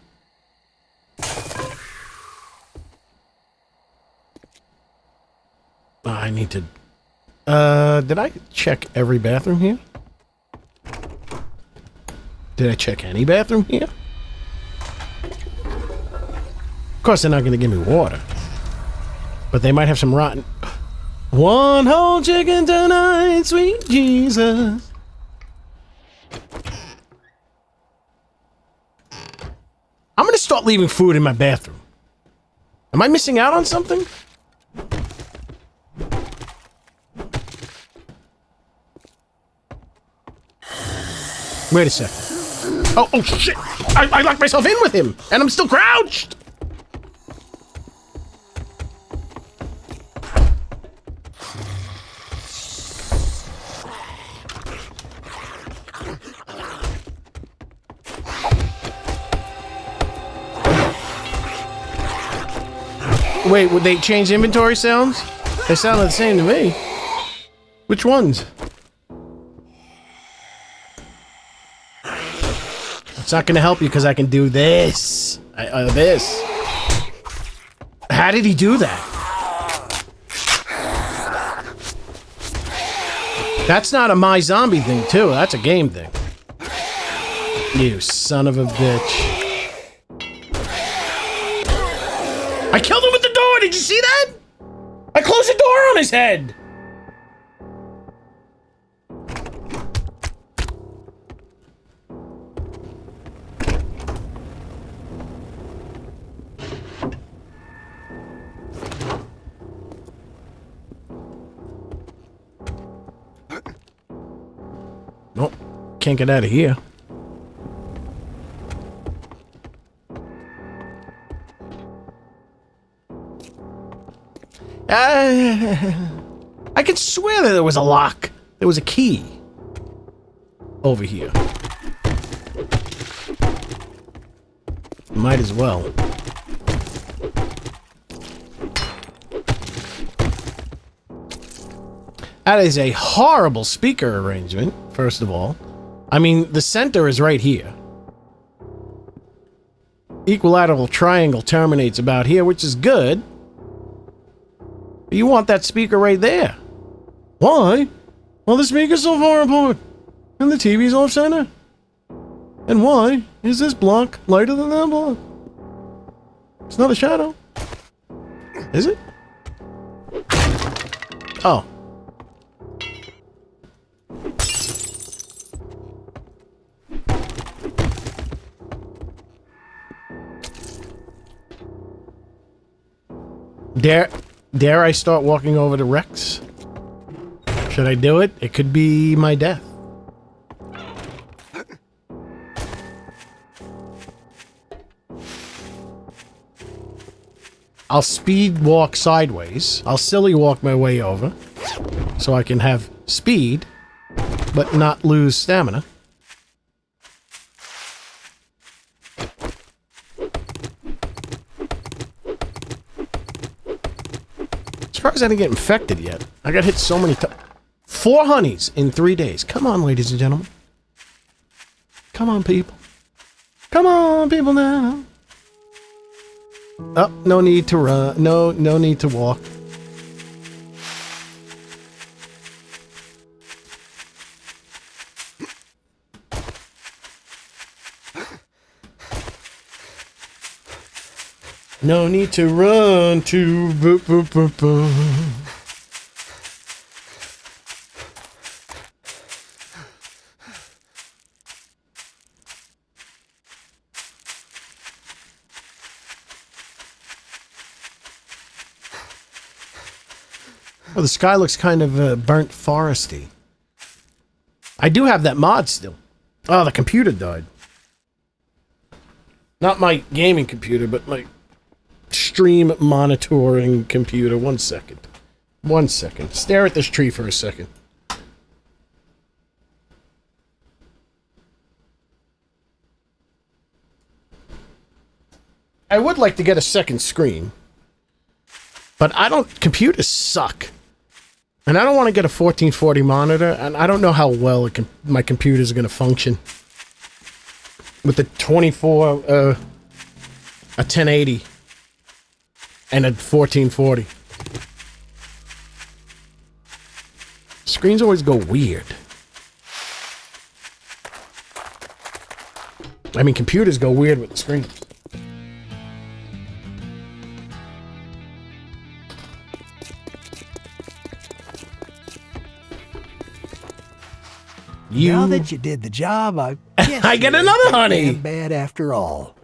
S1: Oh, I need to. Did I check every bathroom here? Did I check any bathroom here? Of course, they're not going to give me water, but they might have some rotten. One whole chicken tonight, sweet Jesus. I'm gonna start leaving food in my bathroom. Am I missing out on something? Wait a second. Oh shit! I locked myself in with him, and I'm still crouched! Wait, would they change inventory sounds? They sounded the same to me. Which ones? It's not gonna help you because I can do this. This. How did he do that? That's not a My Zombie thing, too. That's a game thing. You son of a bitch. I killed him with the door! Did you see that? I closed the door on his head! Nope. Can't get out of here. I could swear that there was a lock. There was a key. Over here. Might as well. That is a horrible speaker arrangement, first of all. I mean, the center is right here. Equilateral triangle terminates about here, which is good. But you want that speaker right there. Why? Well, the speaker's so far apart, and the TV's off center. And why is this block lighter than that block? It's not a shadow. Is it? Oh. Dare I start walking over to Rex? Should I do it? It could be my death. I'll speed walk sideways. I'll silly walk my way over so I can have speed, but not lose stamina. Surprised I didn't get infected yet. I got hit so many times. 4 honeys in 3 days. Come on, ladies and gentlemen. Come on, people. Come on, people now. Oh, no need to run. No need to walk. No need to run to boop boop boop boop. Oh, the sky looks kind of burnt foresty. I do have that mod still. Oh, the computer died. Not my gaming computer, but my stream monitoring computer. 1 second. 1 second. Stare at this tree for a second. I would like to get a second screen, but I don't. Computers suck. And I don't want to get a 1440 monitor, and I don't know how well my computer is going to function with the a 1080 and a 1440. Screens always go weird. I mean, computers go weird with the screen.
S2: Now that you did the job, I guess
S1: I get another honey.
S2: Bad after all.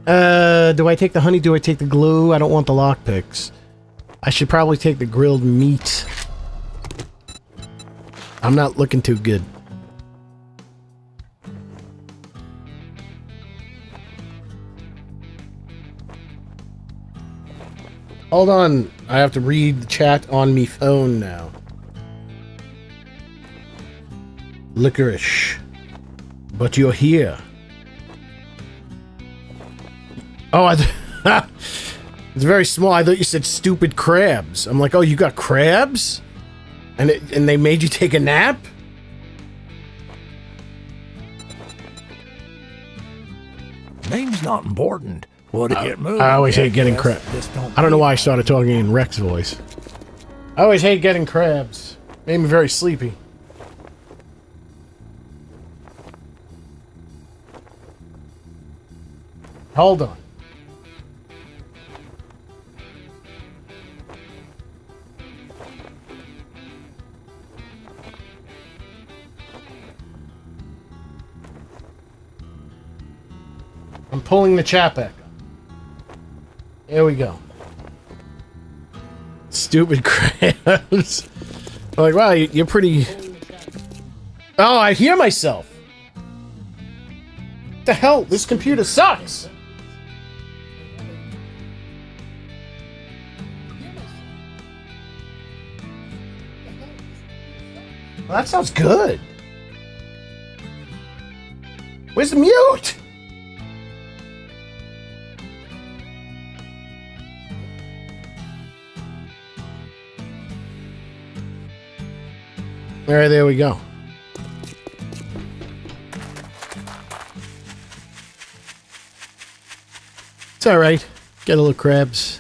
S1: Do I take the honey? Do I take the glue? I don't want the lockpicks. I should probably take the grilled meat. I'm not looking too good. Hold on. I have to read the chat on me phone now. Licorice. But you're here. Oh, it's very small. I thought you said stupid crabs. I'm like, oh, you got crabs? And they made you take a nap?
S2: Name's not important. What to get moving?
S1: I always hate getting crabs. I don't know why I started talking in Rex voice. I always hate getting crabs. Made me very sleepy. Hold on. I'm pulling the chat back up. There we go. Stupid crabs. I'm like, wow, you're pretty... Oh, I hear myself. What the hell? This computer sucks. Well, that sounds good. Where's the mute? All right, there we go. It's all right. Get a little crabs.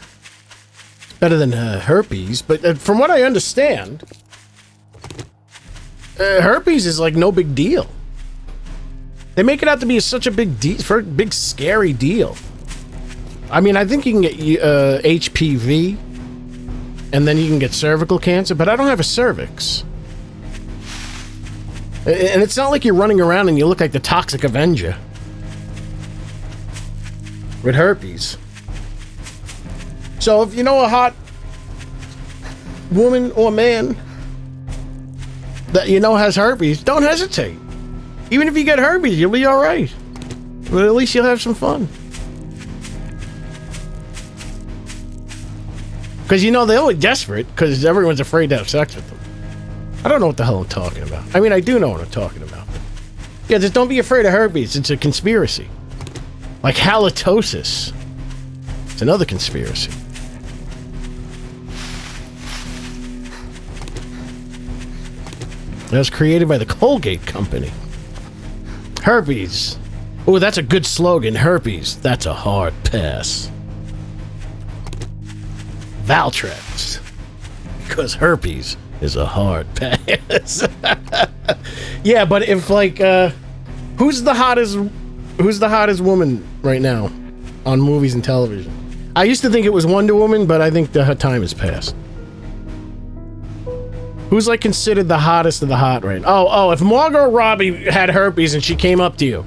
S1: It's better than herpes, but from what I understand, herpes is like no big deal. They make it out to be such a big scary deal. I mean, I think you can get HPV, and then you can get cervical cancer, but I don't have a cervix. And it's not like you're running around and you look like the Toxic Avenger with herpes. So if you know a hot woman or man that you know has herpes, don't hesitate. Even if you get herpes, you'll be all right. But at least you'll have some fun. Because you know they're only desperate because everyone's afraid to have sex with them. I don't know what the hell I'm talking about. I mean, I do know what I'm talking about. Yeah, just don't be afraid of herpes. It's a conspiracy. Like halitosis. It's another conspiracy. It was created by the Colgate Company. Herpes. Oh, that's a good slogan. Herpes. That's a hard pass. Valtrex. Because herpes is a hard pass. Yeah, but if like who's the hottest woman right now on movies and television? I used to think it was Wonder Woman, but I think her time has passed. Who's like considered the hottest of the hot right now? Oh, if Margot Robbie had herpes and she came up to you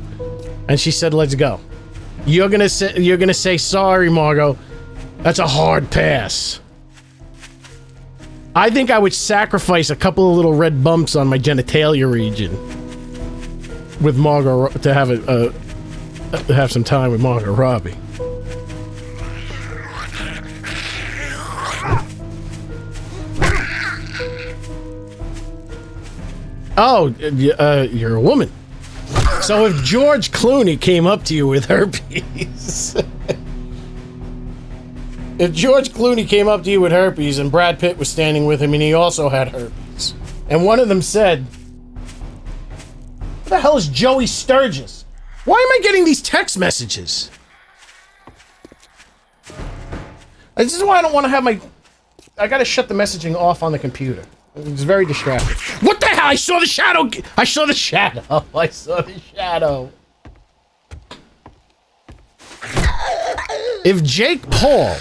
S1: and she said, "Let's go," you're gonna say, "Sorry, Margot, that's a hard pass." I think I would sacrifice a couple of little red bumps on my genitalia region with Margot to have some time with Margot Robbie. Oh, you're a woman. So if George Clooney came up to you with herpes... If George Clooney came up to you with herpes and Brad Pitt was standing with him and he also had herpes, and one of them said, "What the hell is Joey Sturgis? Why am I getting these text messages?" This is why I don't want to have I gotta shut the messaging off on the computer. It's very distracting. What the hell? I saw the shadow! I saw the shadow! If Jake Paul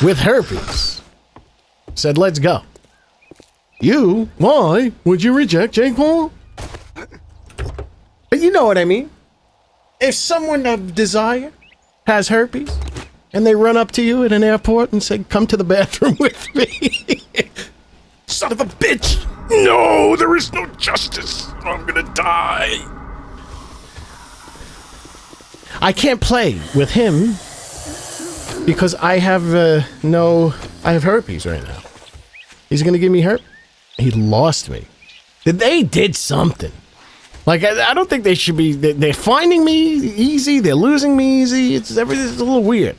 S1: with herpes said, "Let's go," why would you reject Jake Paul? You know what I mean. If someone of desire has herpes and they run up to you at an airport and say, "Come to the bathroom with me," son of a bitch! No, there is no justice. I'm gonna die. I can't play with him because I have I have herpes right now. He's gonna give me herpes. He lost me. They did something. Like I don't think they should be. They're finding me easy. They're losing me easy. It's a little weird.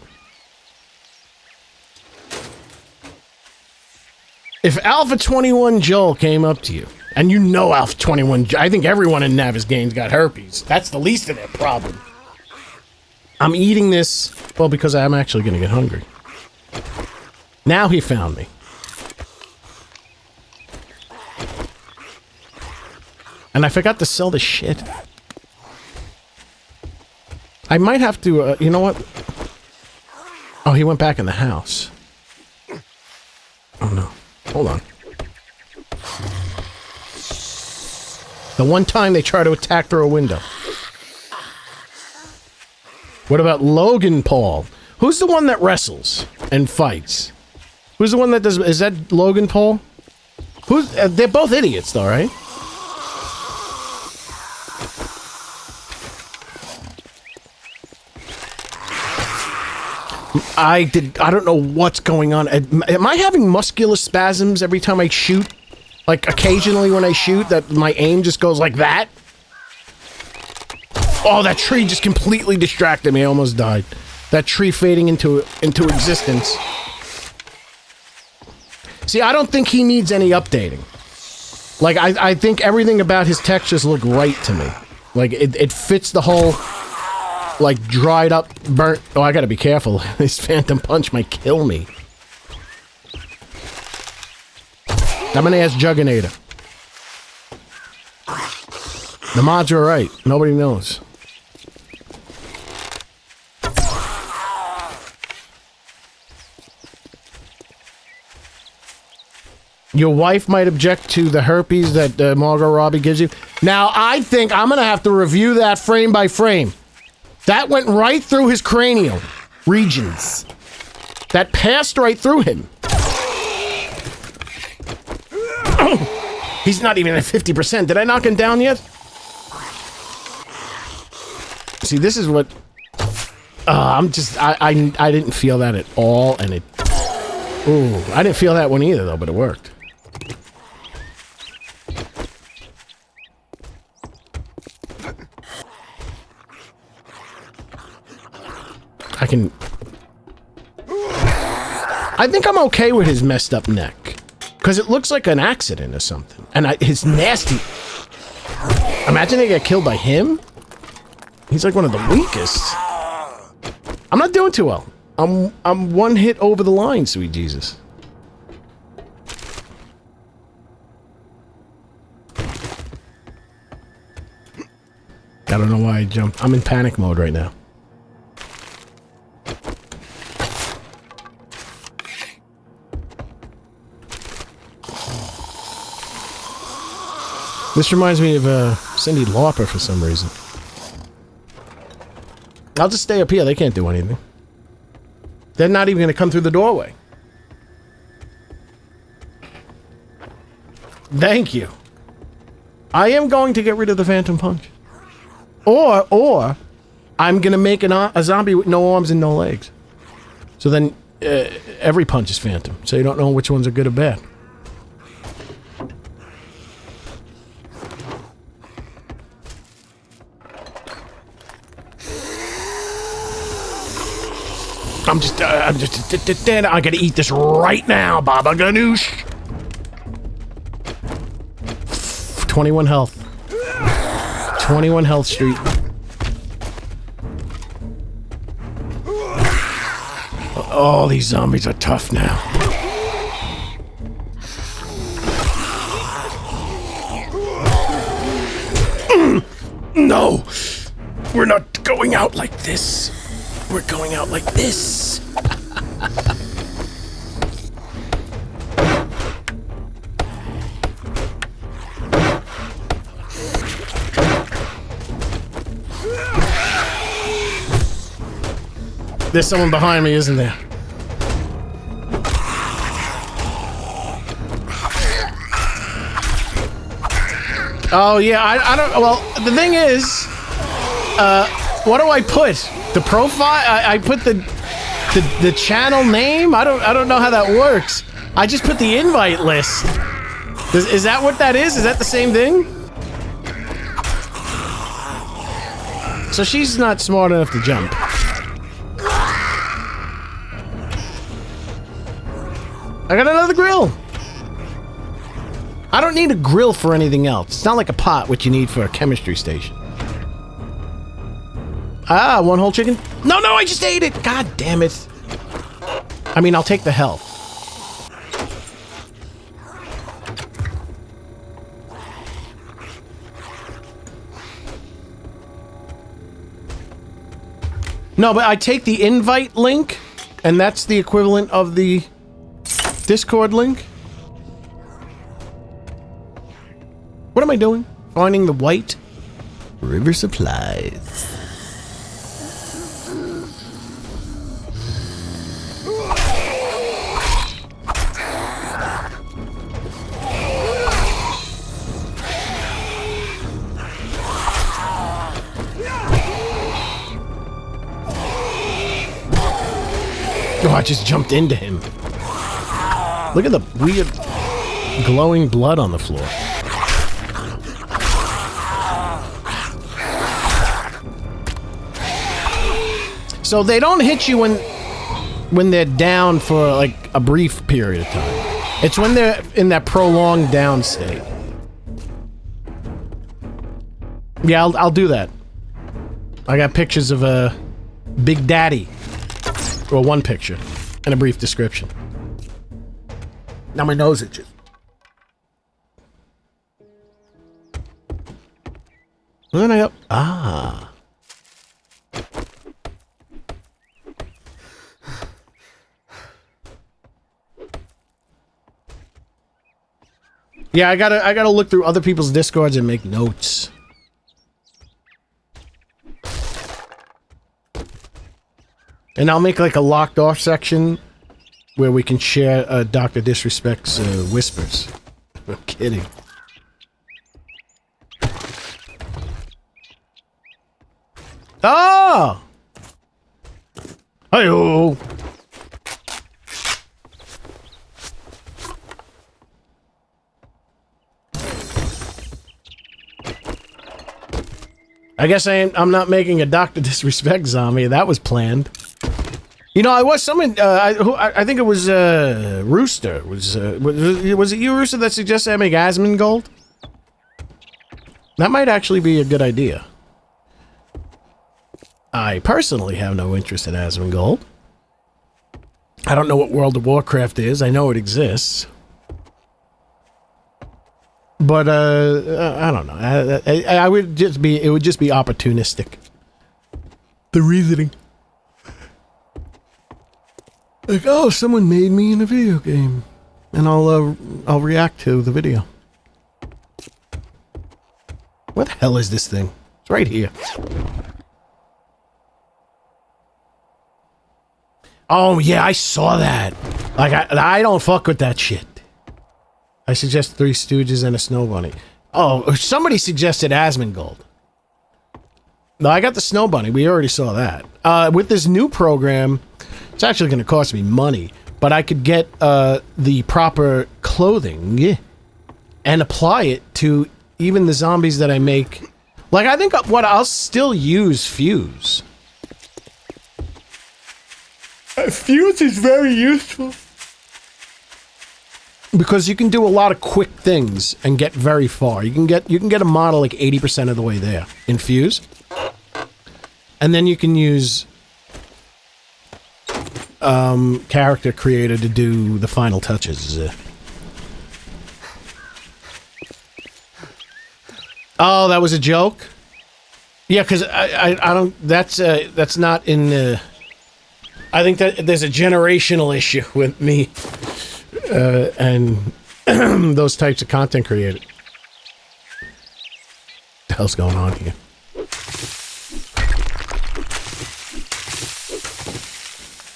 S1: If Alpha 21 Joel came up to you, and you know Alpha 21, I think everyone in Navis Games got herpes. That's the least of their problem. I'm eating this, well, because I'm actually going to get hungry. Now he found me. And I forgot to sell the shit. I might have to, you know what? Oh, he went back in the house. Oh, no. Hold on. The one time they try to attack through a window. What about Logan Paul? Who's the one that wrestles and fights? Who's the one that does... Is that Logan Paul? Who's... they're both idiots, though, right? I don't know what's going on. Am I having muscular spasms every time I shoot? Like, occasionally when I shoot, that my aim just goes like that? Oh, that tree just completely distracted me. I almost died. That tree fading into existence. See, I don't think he needs any updating. Like, I think everything about his textures look right to me. Like, it fits the whole, like, dried up, burnt... Oh, I gotta be careful. This Phantom Punch might kill me. I'm gonna ask Jugginator. The mods are right. Nobody knows. Your wife might object to the herpes that Margot Robbie gives you. Now, I think I'm going to have to review that frame by frame. That went right through his cranial regions. That passed right through him. He's not even at 50%. Did I knock him down yet? See, this is what... I didn't feel that at all, and it... Ooh, I didn't feel that one either, though, but it worked. I think I'm okay with his messed up neck. Because it looks like an accident or something. And his nasty... Imagine they get killed by him? He's like one of the weakest. I'm not doing too well. I'm one hit over the line, sweet Jesus. I don't know why I jumped. I'm in panic mode right now. This reminds me of Cyndi Lauper for some reason. I'll just stay up here. They can't do anything. They're not even going to come through the doorway. Thank you. I am going to get rid of the Phantom Punch. Or I'm going to make a zombie with no arms and no legs. So then every punch is Phantom. So you don't know which ones are good or bad. I'm just I gotta eat this right now, Baba Ganoush. 21 health. 21 health street. Oh, these zombies are tough now. No! We're not going out like this. We're going out like this. There's someone behind me, isn't there? Oh, yeah, I don't... Well, the thing is... what do I put? The profile? I put the channel name? I don't know how that works. I just put the invite list. Is that what that is? Is that the same thing? So she's not smart enough to jump. I got another grill. I don't need a grill for anything else. It's not like a pot, which you need for a chemistry station. Ah, one whole chicken? No, I just ate it! God damn it. I mean, I'll take the health. No, but I take the invite link, and that's the equivalent of the Discord link. What am I doing? Finding the white river supplies. Oh, I just jumped into him. Look at the weird glowing blood on the floor. So they don't hit you when they're down for like a brief period of time. It's when they're in that prolonged down state. Yeah, I'll do that. I got pictures of Big Daddy. Well, one picture and a brief description. Now my nose itches. And then I go, ah. Yeah, I gotta look through other people's Discords and make notes. And I'll make like a locked off section where we can share Dr. Disrespect's whispers. I'm kidding. Oh! Hi-yo! I guess I'm not making a Dr. Disrespect zombie. That was planned. You know, I was someone. I think it was Rooster. Was it you, Rooster, that suggested I make Asmongold? That might actually be a good idea. I personally have no interest in Asmongold. I don't know what World of Warcraft is. I know it exists. But, I don't know. I would just be, it would just be opportunistic. The reasoning. Like, oh, someone made me in a video game. And I'll react to the video. What the hell is this thing? It's right here. Oh, yeah, I saw that. Like, I don't fuck with that shit. I suggest Three Stooges and a Snow Bunny. Oh, somebody suggested Asmongold. No, I got the Snow Bunny. We already saw that. With this new program, it's actually going to cost me money, but I could get the proper clothing and apply it to even the zombies that I make. Like, I think what I'll still use Fuse. Fuse is very useful. Because you can do a lot of quick things and get very far. You can get a model like 80% of the way there in Fuse. And then you can use character creator to do the final touches. Oh, that was a joke? Yeah, because I don't, that's not in I think that there's a generational issue with me and those types of content creators. What the hell's going on here?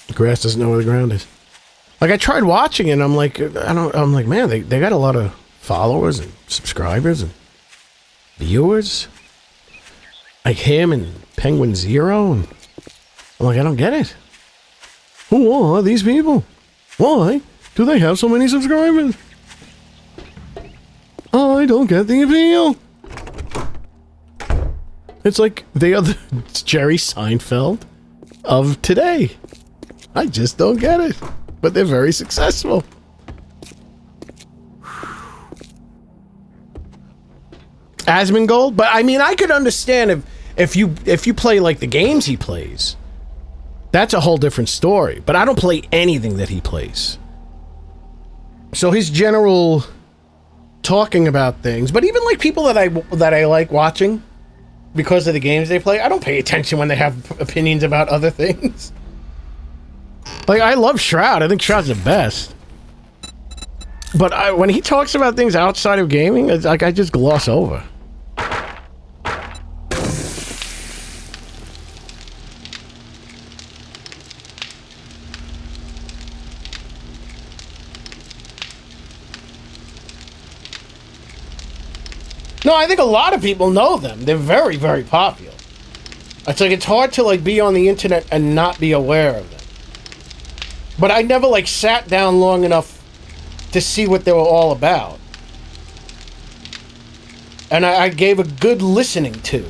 S1: The grass doesn't know where the ground is. Like, I tried watching it and I'm like, I'm like, man, they got a lot of followers and subscribers and viewers. Like him and Penguin Zero. And I'm like, I don't get it. Who are these people? Why do they have so many subscribers? I don't get the appeal. It's like they are the Jerry Seinfeld of today. I just don't get it. But they're very successful. Asmongold? But I mean, I could understand if you play like the games he plays. That's a whole different story. But I don't play anything that he plays. So his general talking about things, but even like people that I like watching because of the games they play, I don't pay attention when they have opinions about other things. Like, I love Shroud. I think Shroud's the best. But when he talks about things outside of gaming, it's like I just gloss over. No, I think a lot of people know them. They're very, very popular. It's like, it's hard to like be on the internet and not be aware of them. But I never like sat down long enough to see what they were all about. And I gave a good listening to.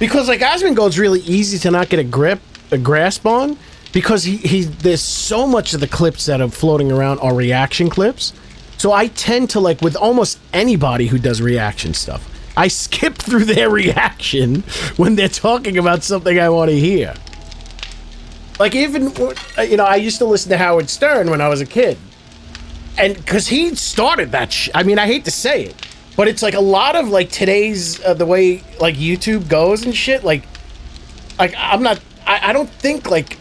S1: Because like Asmongold's really easy to not get a grasp on, because there's so much of the clips that are floating around are reaction clips. So I tend to, like, with almost anybody who does reaction stuff, I skip through their reaction when they're talking about something I want to hear. Like, even, you know, I used to listen to Howard Stern when I was a kid. And because he started that I mean, I hate to say it, but it's like a lot of like today's, the way like YouTube goes and shit. Like I don't think like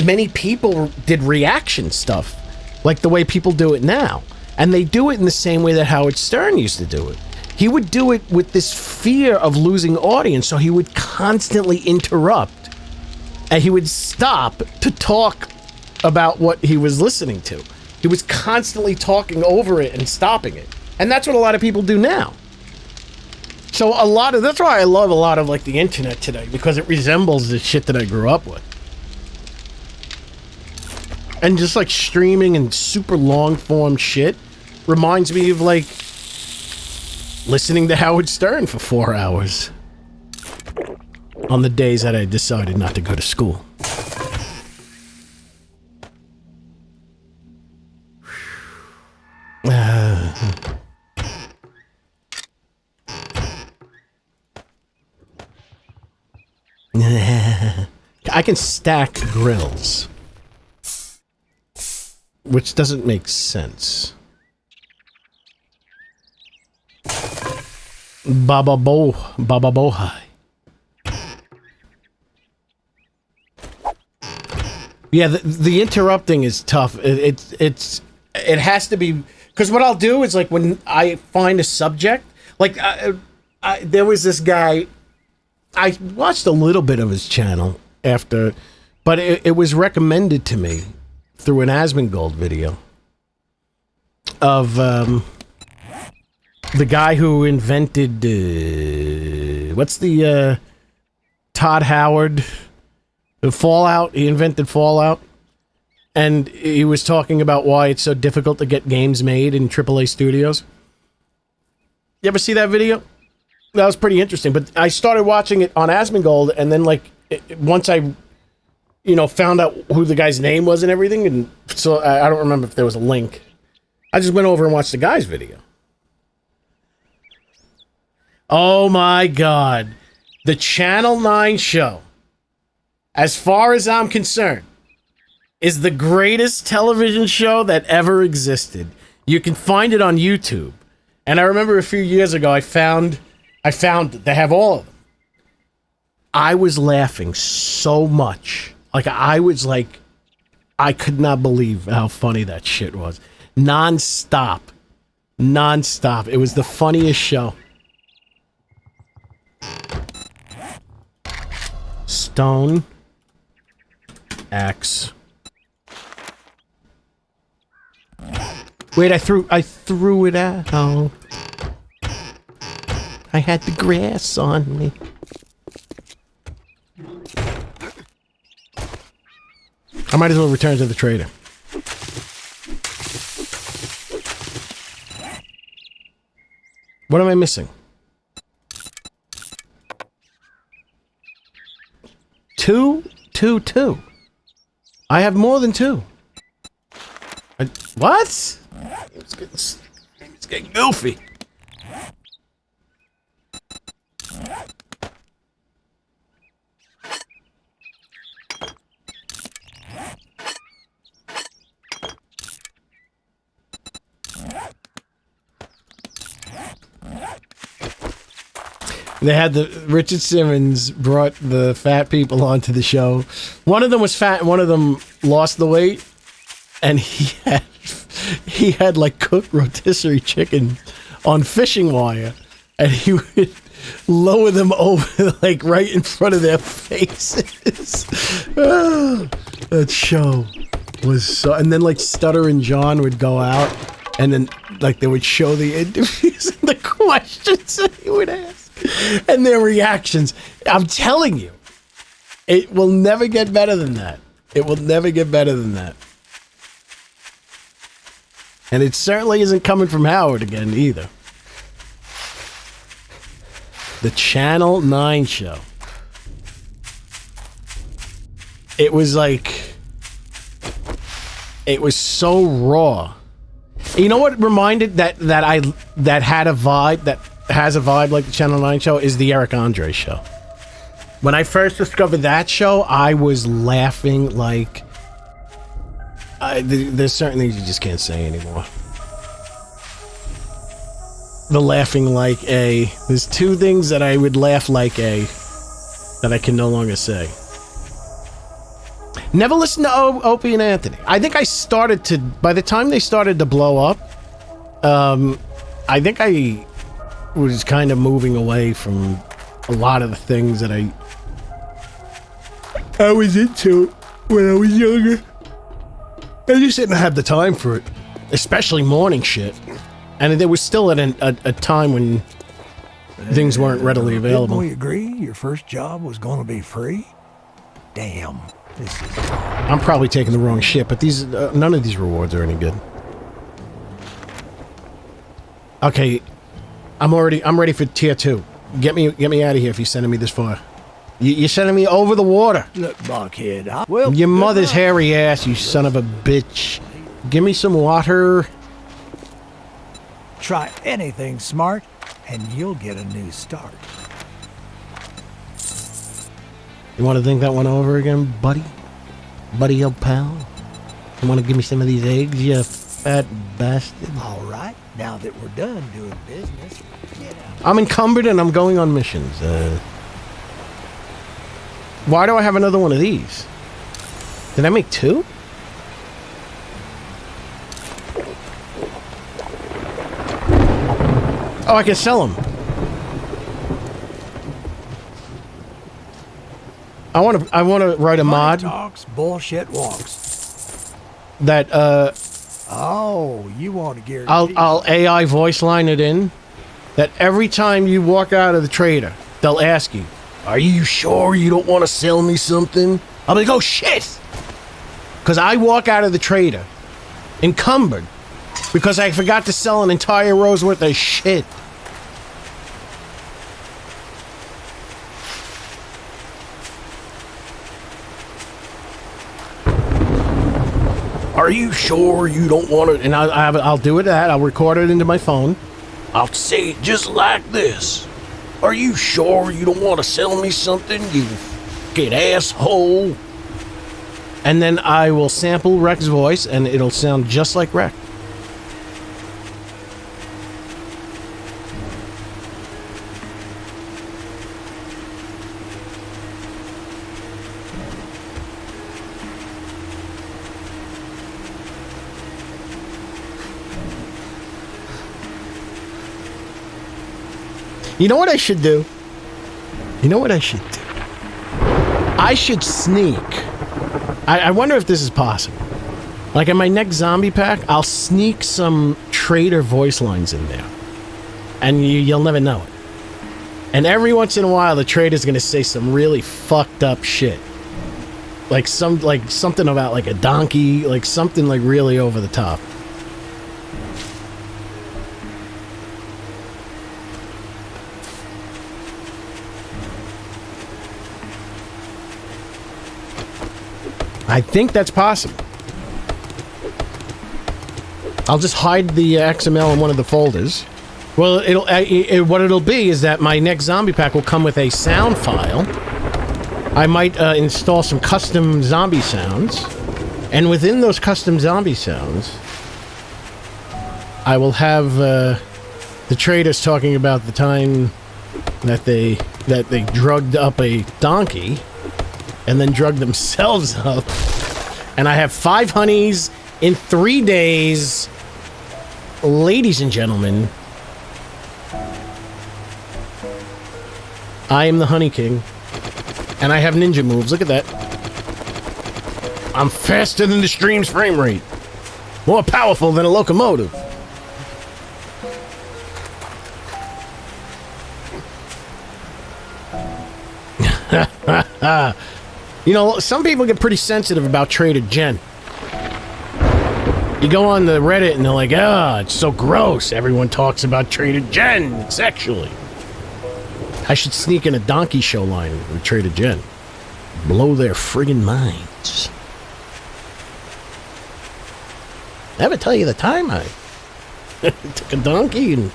S1: many people did reaction stuff like the way people do it now. And they do it in the same way that Howard Stern used to do it. He would do it with this fear of losing audience, so he would constantly interrupt, and he would stop to talk about what he was listening to. He was constantly talking over it and stopping it. And that's what a lot of people do now. So that's why I love a lot of like the internet today, because it resembles the shit that I grew up with. And just like streaming and super long form shit reminds me of like listening to Howard Stern for 4 hours on the days that I decided not to go to school. I can stack grills, which doesn't make sense. Baba Bohai. Yeah, the interrupting is tough. It has to be, because what I'll do is like when I find a subject, like there was this guy. I watched a little bit of his channel after, but it was recommended to me through an Asmongold video of the guy who invented what's the Todd Howard, the Fallout. He invented Fallout, and he was talking about why it's so difficult to get games made in AAA studios. You ever see that video? That was pretty interesting, but I started watching it on Asmongold, and then like once I, you know, found out who the guy's name was and everything, and so I don't remember if there was a link. I just went over and watched the guy's video. Oh my God, the Channel 9 show, as far as I'm concerned, is the greatest television show that ever existed. You can find it on YouTube, and I remember a few years ago I found they have all of them. I was laughing so much. Like, I was like, I could not believe how funny that shit was. Non-stop. Non-stop. It was the funniest show. Stone. Axe. Wait, I threw it out. I had the grass on me. I might as well return to the trader. What am I missing? 2, 2, 2. I have more than 2. What? It's getting goofy. They had Richard Simmons brought the fat people onto the show. One of them was fat and one of them lost the weight. And he had like cooked rotisserie chicken on fishing wire. And he would lower them over like right in front of their faces. Oh, that show was so... And then like Stutter and John would go out and then like they would show the interviews and the questions that he would ask. And their reactions. I'm telling you, it will never get better than that. It will never get better than that. And it certainly isn't coming from Howard again either. The Channel 9 show. It was like... It was so raw. You know what reminded that had a vibe that has a vibe like the Channel 9 show is the Eric Andre show. When I first discovered that show, I was laughing like... there's certain things you just can't say anymore. The laughing like a... There's two things that I would laugh like a... that I can no longer say. Never listen to Opie and Anthony. I think I started to... By the time they started to blow up, I think I was kind of moving away from a lot of the things that I was into when I was younger. I just didn't have the time for it, especially morning shit. And there was still at a time when things weren't readily available.
S2: Didn't we agree your first job was going to be free? Damn, this is...
S1: I'm probably taking the wrong shit, but these none of these rewards are any good. Okay, I'm ready for tier 2. Get me out of here if you're sending me this far. You're sending me over the water.
S2: Look, Buckhead,
S1: Your mother's hairy ass, you son of a bitch. Give me some water.
S2: Try anything smart, and you'll get a new start.
S1: You want to think that one over again, buddy? Buddy, old pal? You want to give me some of these eggs, you fat bastard?
S2: All right, now that we're done doing business, get out.
S1: I'm encumbered and I'm going on missions. Why do I have another one of these? Did I make 2? Oh, I can sell them. I want to write a mod
S2: Talks, bullshit walks.
S1: that
S2: Oh, you want to guarantee?
S1: I'll AI voice line it in that every time you walk out of the trader, they'll ask you, "Are you sure you don't want to sell me something?" I'll be like, "Oh shit," because I walk out of the trader encumbered because I forgot to sell an entire row's worth of shit. Are you sure you don't want it? And I'll do it that. I'll record it into my phone. I'll say it just like this. Are you sure you don't want to sell me something, you fucking asshole? And then I will sample Rec's voice, and it'll sound just like Rec. You know what I should do? I should sneak. I wonder if this is possible. Like in my next zombie pack, I'll sneak some trader voice lines in there. And you'll never know it. And every once in a while, the trader's gonna say some really fucked up shit. Like something about like a donkey, like something like really over the top. I think that's possible. I'll just hide the XML in one of the folders. Well, what it'll be is that my next zombie pack will come with a sound file. I might install some custom zombie sounds, and within those custom zombie sounds, I will have the traders talking about the time that they drugged up a donkey. And then drug themselves up. And I have 5 honeys in 3 days. Ladies and gentlemen, I am the Honey King. And I have ninja moves. Look at that. I'm faster than the stream's frame rate. More powerful than a locomotive. You know, some people get pretty sensitive about Trader Jen. You go on the Reddit and they're like, it's so gross. Everyone talks about Trader Jen sexually. I should sneak in a donkey show line with Trader Jen. Blow their friggin' minds. Ever tell you the time I took a donkey and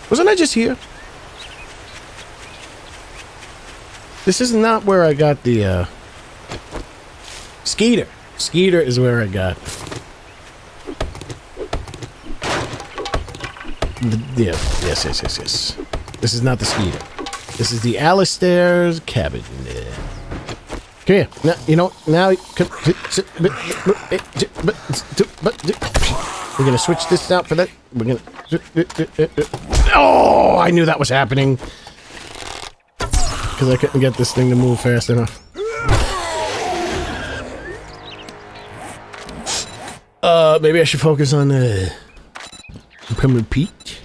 S1: Wasn't I just here? This is not where I got the, Skeeter. Skeeter is where I got. Yes. This is not the Skeeter. This is the Alistair's cabin. Come here. Now, you know, now... We're gonna switch this out for that. We're gonna... Oh, I knew that was happening. Because I couldn't get this thing to move fast enough. Maybe I should focus on, Permanent Pete.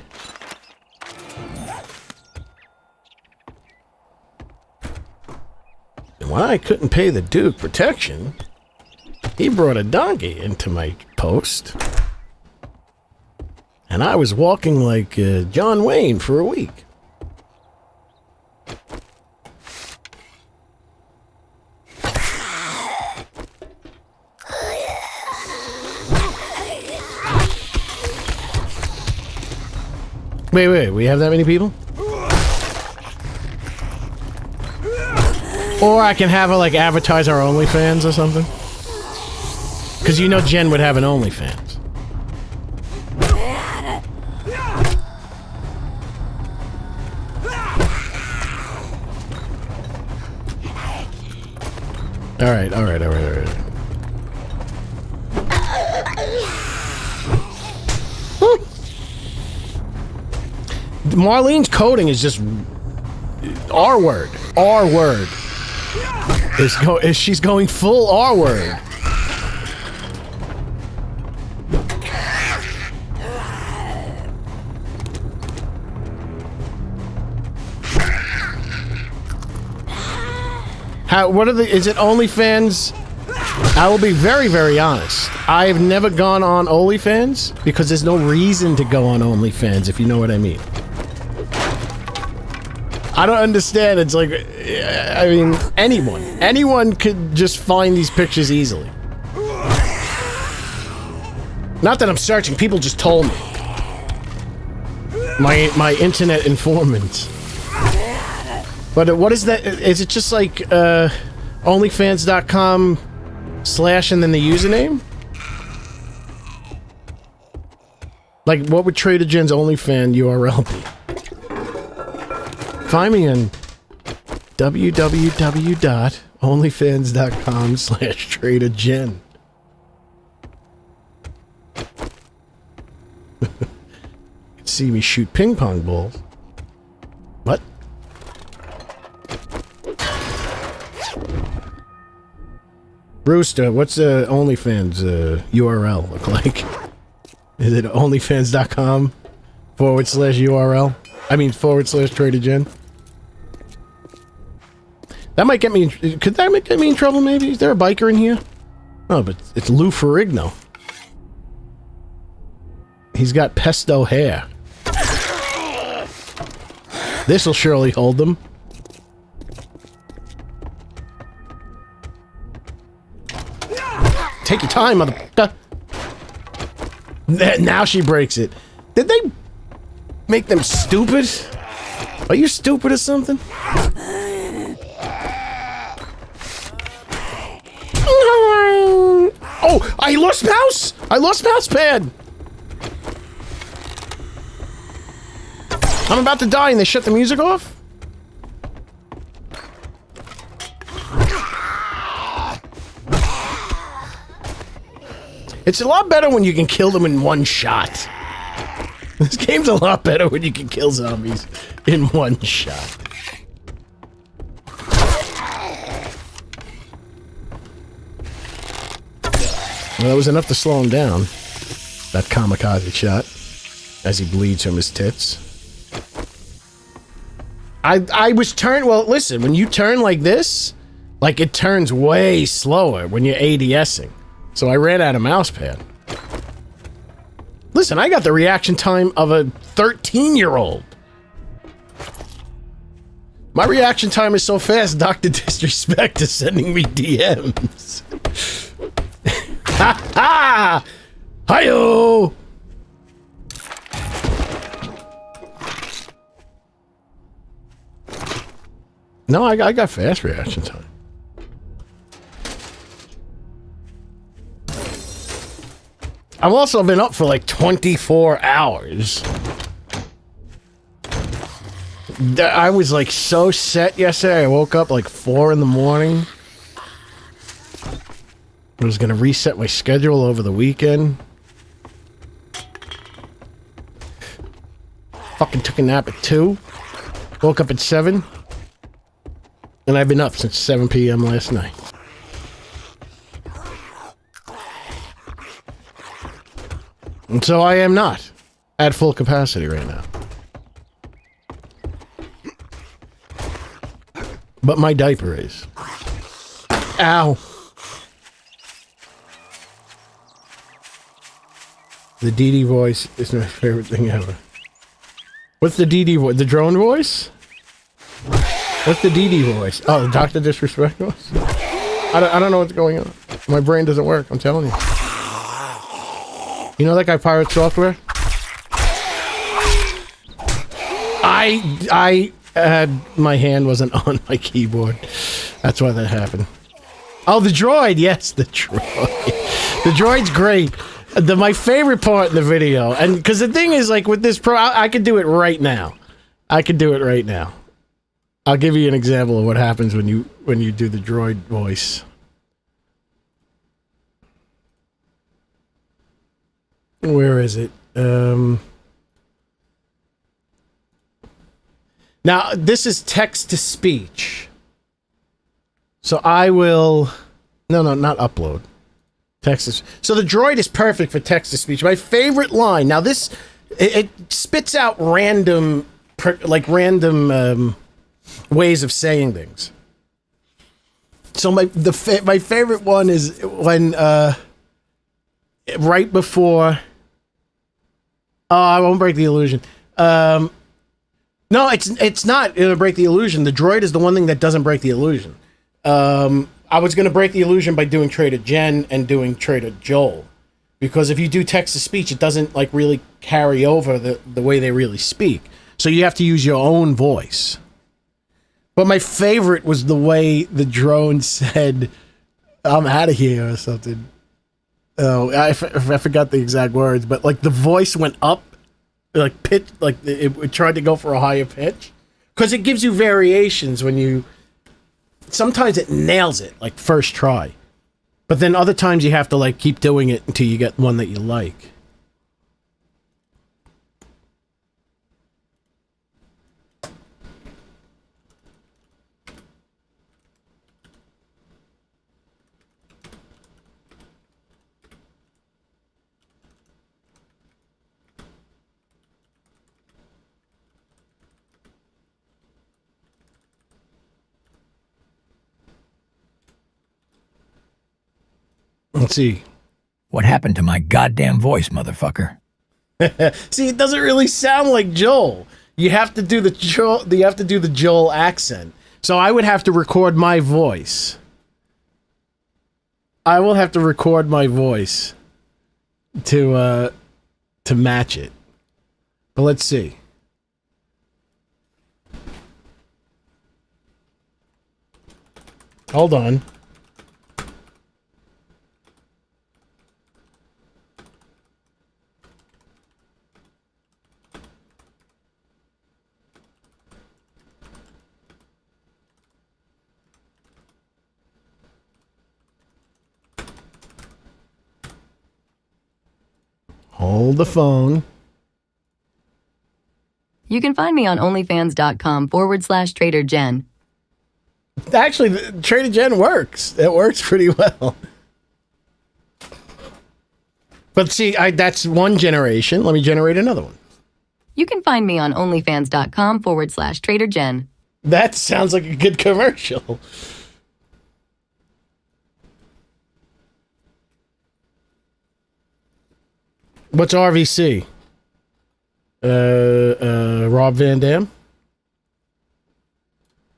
S1: And when I couldn't pay the Duke protection, he brought a donkey into my post. And I was walking like John Wayne for a week. Wait, we have that many people? Or I can have her, like, advertise our OnlyFans or something? Because you know Jen would have an OnlyFans. Alright. Marlene's coding is just R word. R word. She's going full R word. Is it OnlyFans? I will be very, very honest. I've never gone on OnlyFans because there's no reason to go on OnlyFans, if you know what I mean. I don't understand. It's like, I mean, anyone could just find these pictures easily. Not that I'm searching, people just told me. My internet informant. But what is that? Is it just like, onlyfans.com/ and then the username? Like, what would Trader Jen's OnlyFan URL be? Find me on www.onlyfans.com/TraderJen. See me shoot ping pong balls. What? Brewster, what's OnlyFans URL look like? Is it onlyfans.com/ URL? I mean /Trader Jen? That might get me. Could that get me in trouble? Maybe is there a biker in here? Oh, but it's Lou Ferrigno. He's got pesto hair. This'll surely hold them. Take your time, motherfucker. Now she breaks it. Did they make them stupid? Are you stupid or something? Oh, I lost mouse! I lost mouse pad! I'm about to die and they shut the music off? It's a lot better when you can kill them in one shot. This game's a lot better when you can kill zombies in one shot. Well, that was enough to slow him down. That kamikaze shot. As he bleeds from his tits. I was turned... Well, listen, when you turn like this, like, it turns way slower when you're ADSing. So I ran out of mouse pad. Listen, I got the reaction time of a 13-year-old. My reaction time is so fast, Dr. Disrespect is sending me DMs. Ha ha! Hi-yo! No, I got fast reaction time. I've also been up for like 24 hours. I was like so set yesterday. I woke up like 4 in the morning. I was gonna reset my schedule over the weekend. Fucking took a nap at 2. Woke up at 7. And I've been up since 7 p.m. last night. And so I am not at full capacity right now. But my diaper is. Ow. The DD voice is my favorite thing ever. What's the DD voice? The drone voice? What's the DD voice? Oh, the Dr. Disrespect voice? I don't know what's going on. My brain doesn't work, I'm telling you. You know that guy Pirate Software? I had my hand wasn't on my keyboard. That's why that happened. Oh, the droid. Yes, the droid. The droid's great. My favorite part in the video, and because the thing is, like with this pro, I could do it right now. I could do it right now. I'll give you an example of what happens when you do the droid voice. Where is it? Now, this is text to speech. So I will... No, not upload. Text to... So the droid is perfect for text to speech. My favorite line... Now this... It spits out random... ways of saying things. So my favorite one is when... right before... Oh, I won't break the illusion. No, it's not gonna break the illusion. The droid is the one thing that doesn't break the illusion. I was gonna break the illusion by doing Trader Jen and doing Trader Joel, because if you do text to speech, it doesn't like really carry over the way they really speak. So you have to use your own voice. But my favorite was the way the drone said, "I'm out of here" or something. Oh, I forgot the exact words, but like the voice went up, like pitch, like it tried to go for a higher pitch, because it gives you variations when you. Sometimes it nails it like first try, but then other times you have to like keep doing it until you get one that you like. Let's see.
S3: What happened to my goddamn voice, motherfucker?
S1: See, it doesn't really sound like Joel. You have to do the Joel. You have to do the Joel accent. So I would have to record my voice. I will have to record my voice to match it. But let's see. Hold on. Hold the phone.
S4: You can find me on onlyfans.com/Trader Jen.
S1: Actually, Trader Jen works. It works pretty well. But see, that's one generation. Let me generate another one.
S4: You can find me on onlyfans.com/Trader Jen.
S1: That sounds like a good commercial. What's RVC? Rob Van Dam?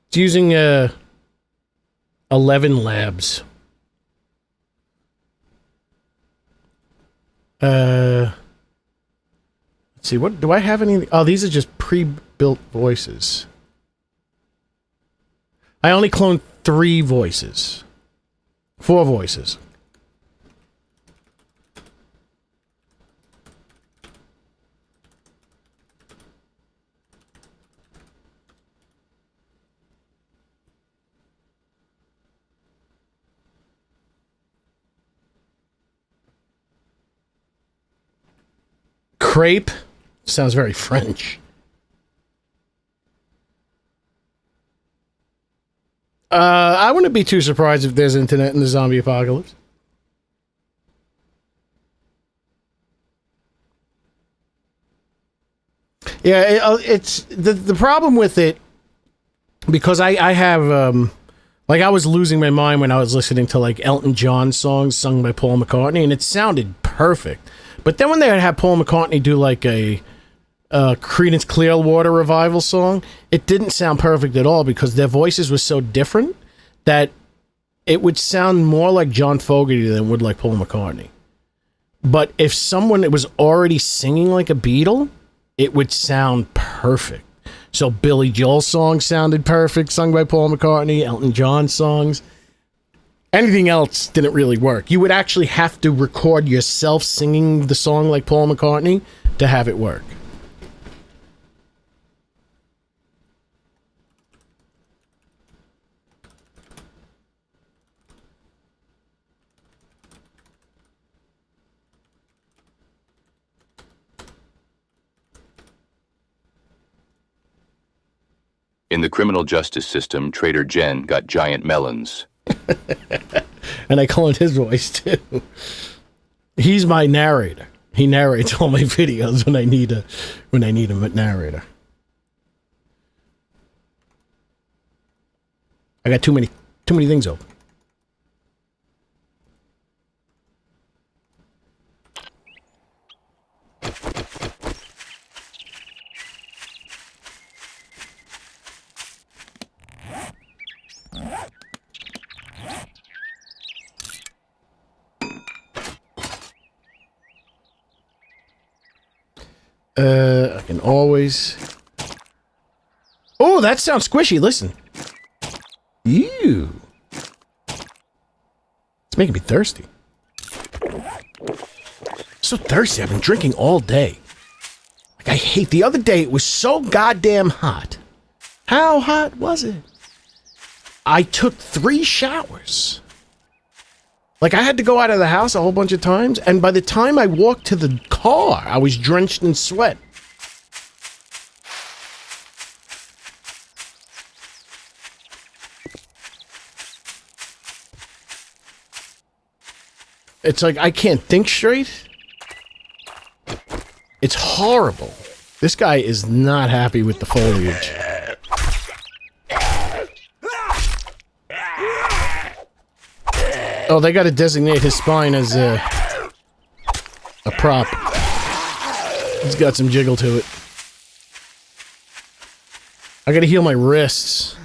S1: It's using 11 Labs. Let's see, what do I have any? Oh, these are just pre-built voices. I only cloned 3 voices. 4 voices. Crepe sounds very French. I wouldn't be too surprised if there's internet in the zombie apocalypse. Yeah, it's the problem with it, because I have like, I was losing my mind when I was listening to like Elton John songs sung by Paul McCartney, and it sounded perfect. But then when they had Paul McCartney do like a Creedence Clearwater Revival song, it didn't sound perfect at all because their voices were so different that it would sound more like John Fogerty than it would like Paul McCartney. But if someone was already singing like a Beatle, it would sound perfect. So Billy Joel's song sounded perfect, sung by Paul McCartney, Elton John songs. Anything else didn't really work. You would actually have to record yourself singing the song like Paul McCartney to have it work.
S5: In the criminal justice system, Trader Jen got giant melons.
S1: And I cloned his voice too. He's my narrator. He narrates all my videos when I need a narrator. I got too many things open. I can always... Oh, that sounds squishy. Listen. Ew. It's making me thirsty. So thirsty. I've been drinking all day. Like, I hate... The other day, it was so goddamn hot. How hot was it? I took 3 showers. Like, I had to go out of the house a whole bunch of times, and by the time I walked to the car, I was drenched in sweat. It's like I can't think straight. It's horrible. This guy is not happy with the foliage. Oh, they got to designate his spine as a prop. He's got some jiggle to it. I got to heal my wrists.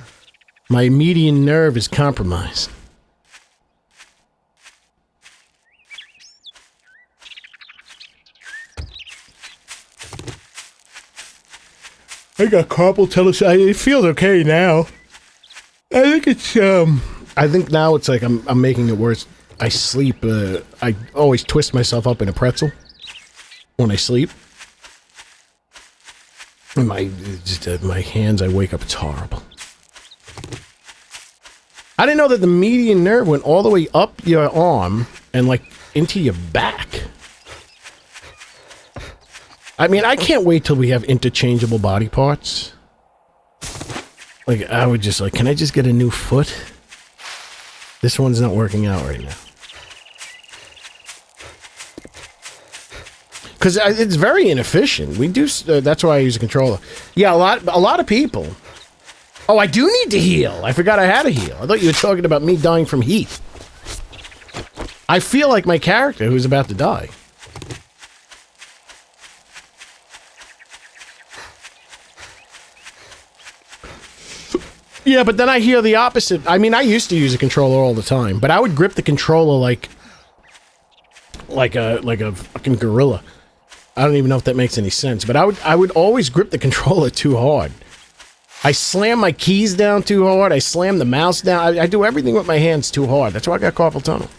S1: My median nerve is compromised. I got carpal tunnel. It feels okay now. I think it's I think now it's like I'm making it worse. I sleep. I always twist myself up in a pretzel when I sleep. And my hands, I wake up. It's horrible. I didn't know that the median nerve went all the way up your arm and like into your back. I mean, I can't wait till we have interchangeable body parts. Like, I would just like, can I just get a new foot? This one's not working out right now. Because it's very inefficient. We do, that's why I use a controller. Yeah, a lot of people. Oh, I do need to heal. I forgot I had to heal. I thought you were talking about me dying from heat. I feel like my character who's about to die. Yeah, but then I hear the opposite. I mean, I used to use a controller all the time, but I would grip the controller like a fucking gorilla. I don't even know if that makes any sense, but I would always grip the controller too hard. I slam my keys down too hard. I slam the mouse down. I do everything with my hands too hard. That's why I got carpal tunnel.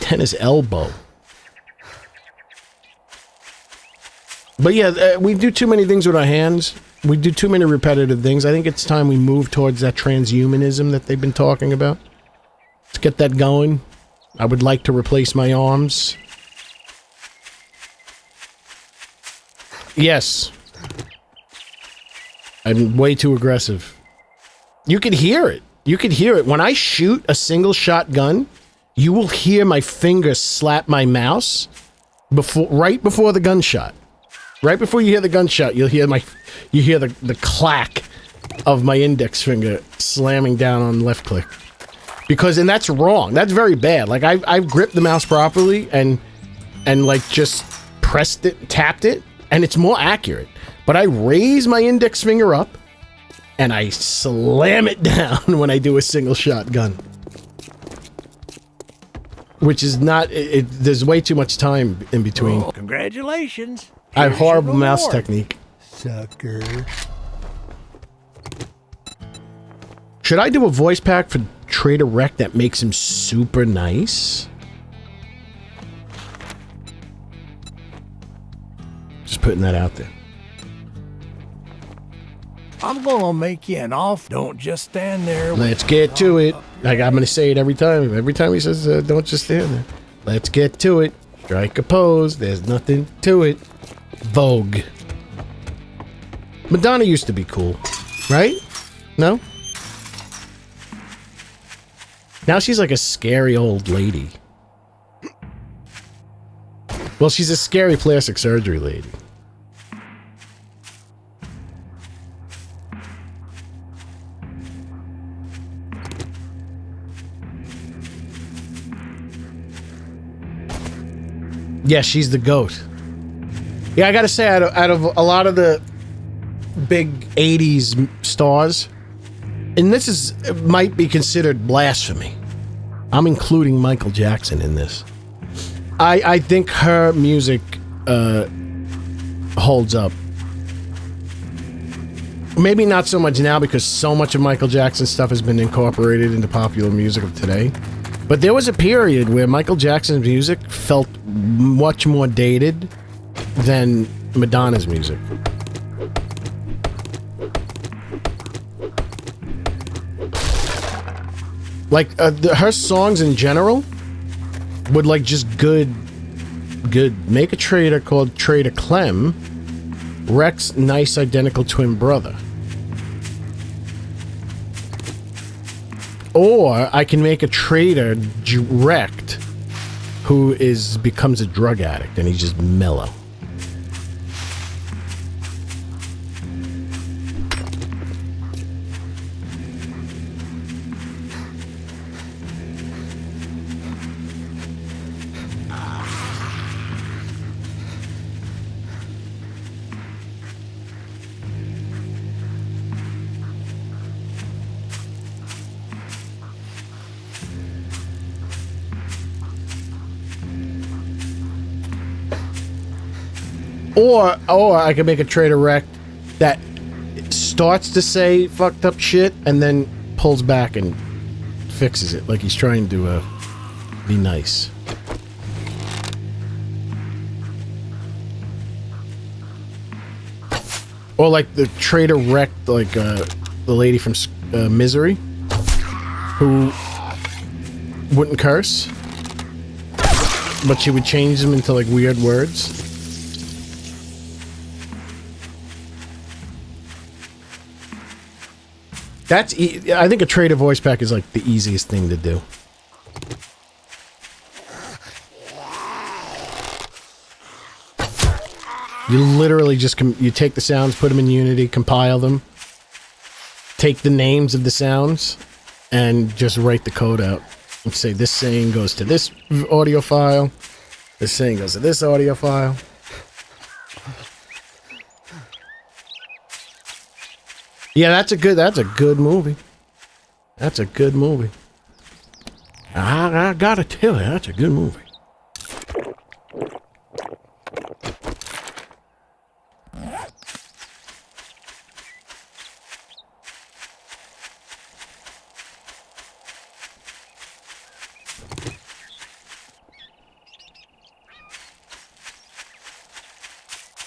S1: Tennis elbow. But yeah, we do too many things with our hands. We do too many repetitive things. I think it's time we move towards that transhumanism that they've been talking about. Let's get that going. I would like to replace my arms. Yes. I'm way too aggressive. You could hear it. You could hear it. When I shoot a single shot gun, you will hear my finger slap my mouse right before the gunshot. Right before you hear the gunshot, you'll hear the clack of my index finger slamming down on left click. And that's wrong. That's very bad. Like I've gripped the mouse properly and like just pressed it, tapped it, and it's more accurate. But I raise my index finger up and I slam it down when I do a single shot gun. Which is not, there's way too much time in between.
S2: Oh, congratulations.
S1: I have
S2: Here's your
S1: horrible mouse
S2: reward,
S1: technique.
S2: Sucker.
S1: Should I do a voice pack for Trader Rec that makes him super nice? Just putting that out there.
S2: I'm gonna make you an offer. Don't just stand there.
S1: Let's get to it. Like I'm gonna say it every time. Every time he says, don't just stand there. Let's get to it. Strike a pose. There's nothing to it. Vogue. Madonna used to be cool, right? No? Now she's like a scary old lady. Well, she's a scary plastic surgery lady. Yeah, she's the GOAT. Yeah, I gotta say, out of a lot of the big 80s stars, and this might be considered blasphemy. I'm including Michael Jackson in this. I think her music holds up. Maybe not so much now because so much of Michael Jackson's stuff has been incorporated into popular music of today. But there was a period where Michael Jackson's music felt much more dated than Madonna's music. Like, her songs in general would, like, just good. Make a trader called Trader Clem, Rec's nice identical twin brother. Or I can make a trader direct who becomes a drug addict and he's just mellow. Or I can make a trader wreck that starts to say fucked up shit and then pulls back and fixes it, like he's trying to be nice. Or like the trader wrecked, like the lady from Misery, who wouldn't curse, but she would change them into like weird words. I think a trader voice pack is like the easiest thing to do. You literally just you take the sounds, put them in Unity, compile them, take the names of the sounds, and just write the code out. And say this saying goes to this audio file, this saying goes to this audio file. Yeah, that's a good movie. That's a good movie. I gotta tell you, that's a good movie.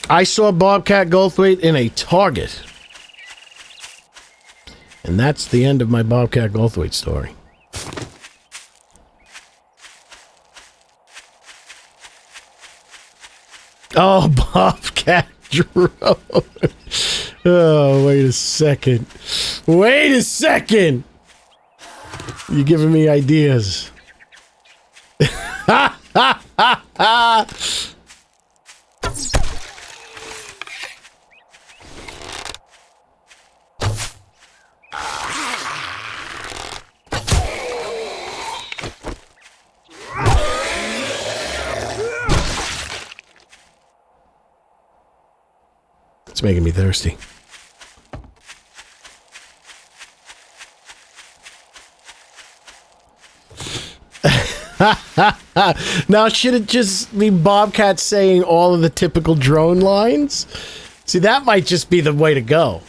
S1: I saw Bobcat Goldthwait in a Target. And that's the end of my Bobcat Goldthwait story. Oh, Bobcat drone. Oh, wait a second. Wait a second. You're giving me ideas. Ha ha ha ha. It's making me thirsty. Now, should it just be Bobcat saying all of the typical drone lines? See, that might just be the way to go.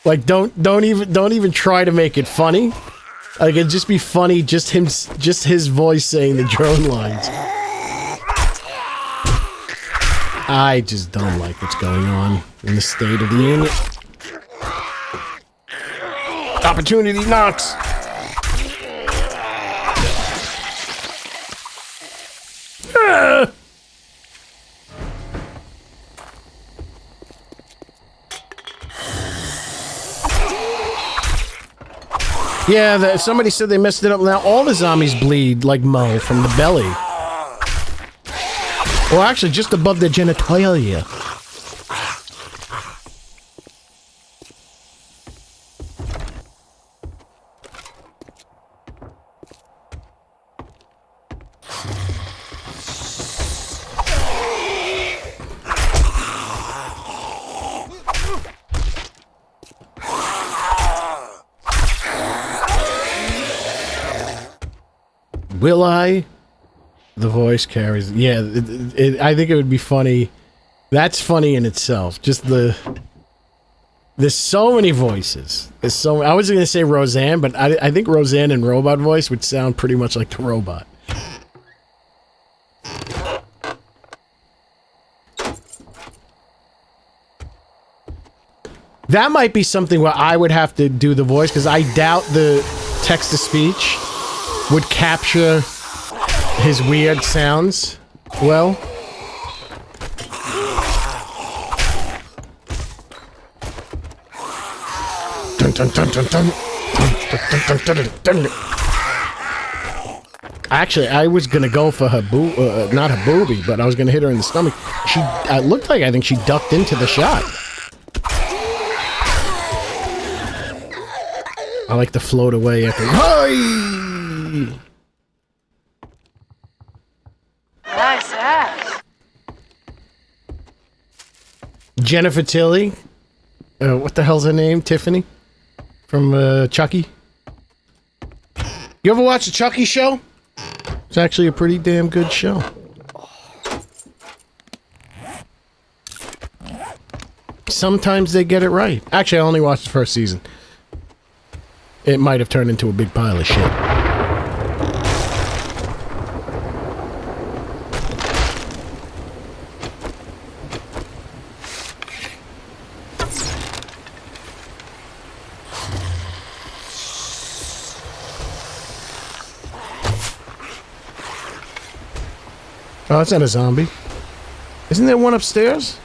S1: Like, don't even try to make it funny. Like, it'd just be funny, just his voice saying the drone lines. I just don't like what's going on in the State of the Union. Opportunity knocks. Yeah, somebody said they messed it up. Now all the zombies bleed like Mo from the belly. Well, actually, just above the genitalia. Will I? The voice carries. Yeah, I think it would be funny. That's funny in itself. Just there's so many voices. I was going to say Roseanne, but I think Roseanne in robot voice would sound pretty much like the robot. That might be something where I would have to do the voice, because I doubt the text-to-speech would capture his weird sounds well. Dun, dun, dun, dun, dun. Dun, dun, dun, dun, dun. Actually, I was gonna go for her not her boobie, but I was gonna hit her in the stomach. She looked like, I think she ducked into the shot. I like to float away after. Hi!
S6: Nice ass.
S1: Jennifer Tilly. What the hell's her name? Tiffany? From Chucky. You ever watch the Chucky show? It's actually a pretty damn good show. Sometimes they get it right. Actually, I only watched the first season. It might have turned into a big pile of shit. Oh, that's not a zombie. Isn't there one upstairs?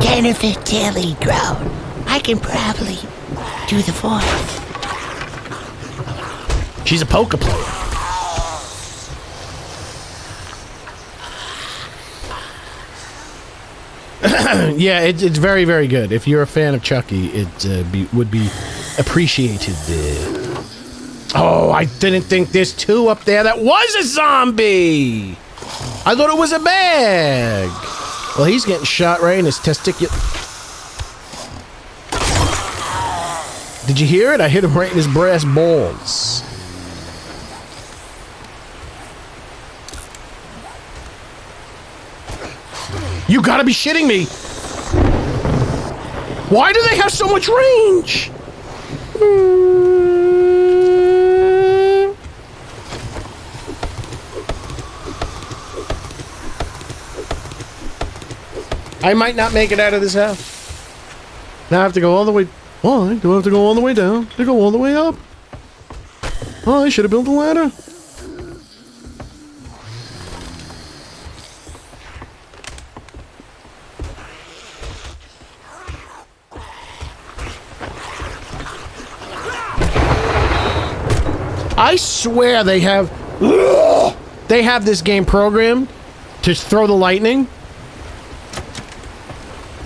S7: Jennifer Tilly grown. I can probably do the voice.
S1: She's a poker player. Yeah, it's very, very good. If you're a fan of Chucky, it would be appreciated. Oh, I didn't think there's two up there. That was a zombie! I thought it was a bag. Well, he's getting shot right in his testicular. Did you hear it? I hit him right in his brass balls. You gotta be shitting me! Why do they have so much range? I might not make it out of this house. Now I have to go all the way. Why do I have to go all the way down to go all the way up? Oh, I should have built a ladder. I swear they have this game programmed to throw the lightning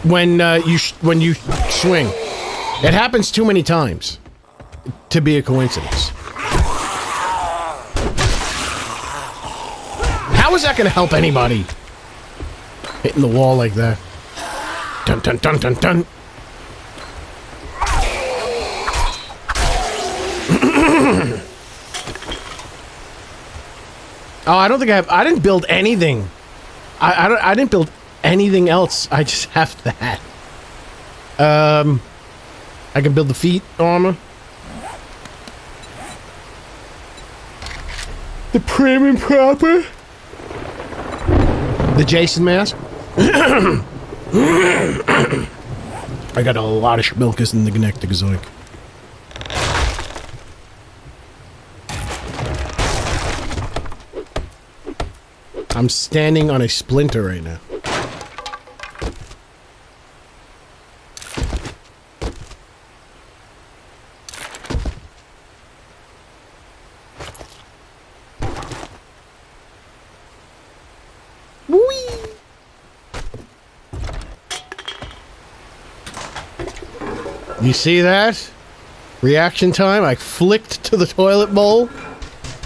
S1: when you swing. It happens too many times to be a coincidence. How is that going to help anybody? Hitting the wall like that. Dun dun dun dun dun. Oh, I don't think I didn't build anything. I didn't build anything else. I just have that. I can build the feet armor. The prim and proper. The Jason mask. I got a lot of schmilkers in the Gnectigazoik. I'm standing on a splinter right now. You see that? Reaction time? I flicked to the toilet bowl.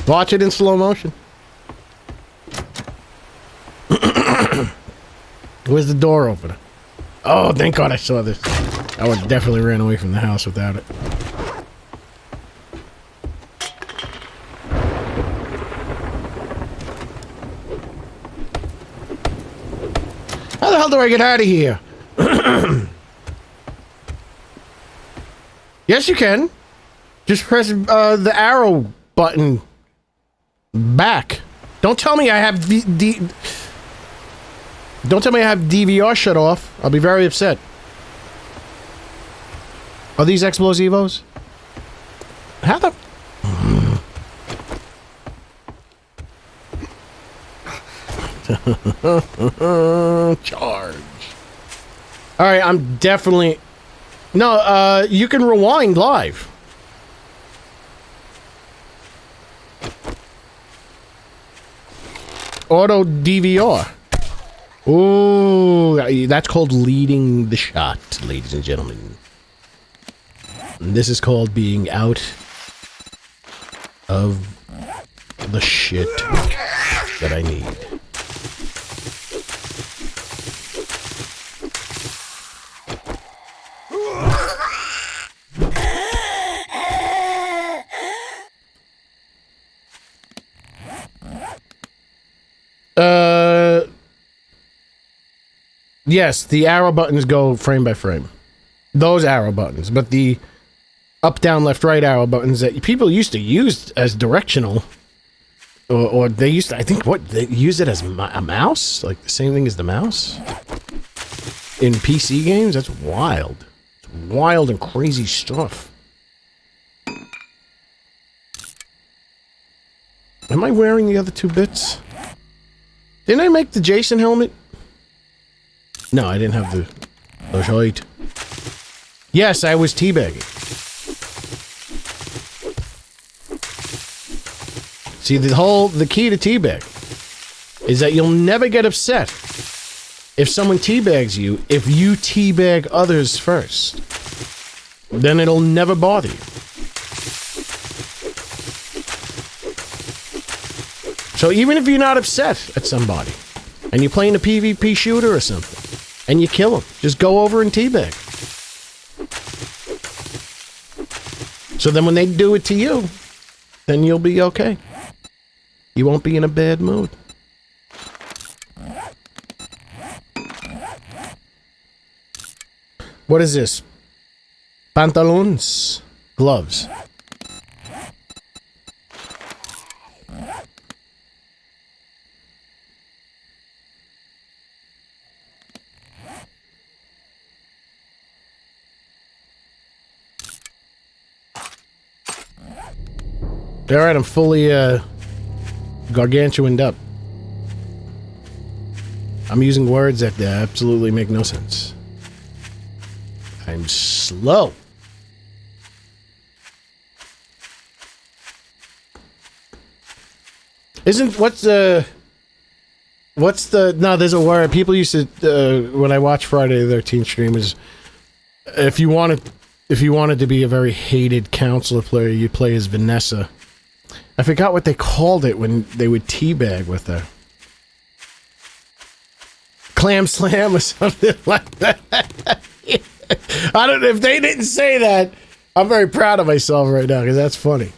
S1: Watch it in slow motion. Where's the door opener? Oh, thank God I saw this. I would definitely ran away from the house without it. How the hell do I get out of here? Yes, you can. Just press the arrow button back. Don't tell me I have Don't tell me I have DVR shut off. I'll be very upset. Are these explosivos? How the... Charge. Alright, I'm definitely... No, you can rewind live. Auto DVR. Ooh, that's called leading the shot, ladies and gentlemen. And this is called being out of the shit that I need. Yes, the arrow buttons go frame by frame. Those arrow buttons, but the up, down, left, right arrow buttons that people used to use as directional, or they used to, I think, they use it as a mouse? Like the same thing as the mouse? In PC games? That's wild. It's wild and crazy stuff. Am I wearing the other two bits? Didn't I make the Jason helmet? No, I didn't have the height. Yes, I was teabagging. See, the key to teabag is that you'll never get upset if someone teabags you if you teabag others first. Then it'll never bother you. So even if you're not upset at somebody and you're playing a PvP shooter or something, and you kill them, just go over and teabag. So then when they do it to you, then you'll be okay. You won't be in a bad mood. What is this? Pantaloons. Gloves. Alright, I'm fully, gargantuaned up. I'm using words that absolutely make no sense. I'm slow. What's the, no, there's a word, people used to, when I watch Friday the 13th streamers, if you wanted to be a very hated counselor player, you play as Vanessa. I forgot what they called it when they would teabag with her. Clam slam or something like that. I don't know if they didn't say that. I'm very proud of myself right now because that's funny.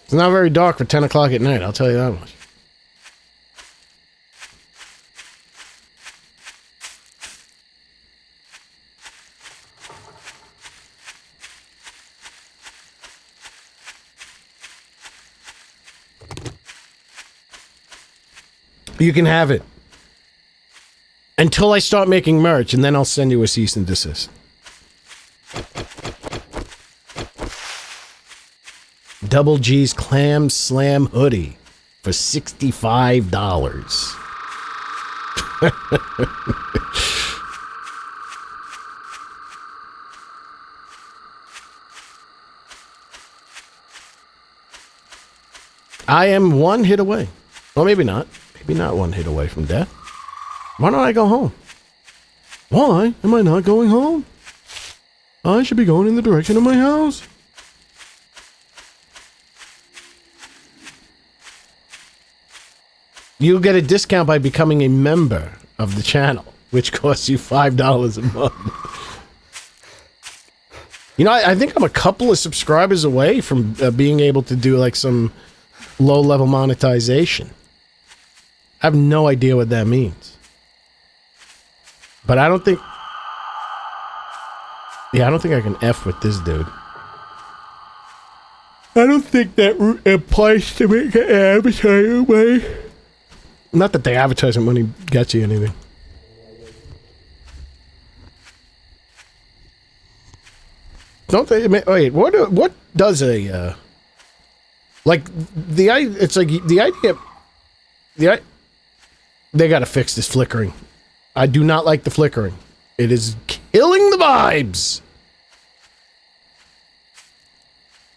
S1: It's not very dark for 10 o'clock at night, I'll tell you that much. You can have it. Until I start making merch, and then I'll send you a cease and desist. Double G's Clam Slam hoodie for $65. I am one hit away. Well, maybe not. Maybe not one hit away from death. Why don't I go home? Why am I not going home? I should be going in the direction of my house. You'll get a discount by becoming a member of the channel, which costs you $5 a month. You know, I think I'm a couple of subscribers away from being able to do like some low-level monetization. I have no idea what that means. But I don't think... Yeah, I don't think I can F with this dude. I don't think that applies to make an advertising money. Not that the advertising money gets you anything. Don't they... Wait, what does a... like, it's like the idea... They gotta fix this flickering. I do not like the flickering. It is killing the vibes.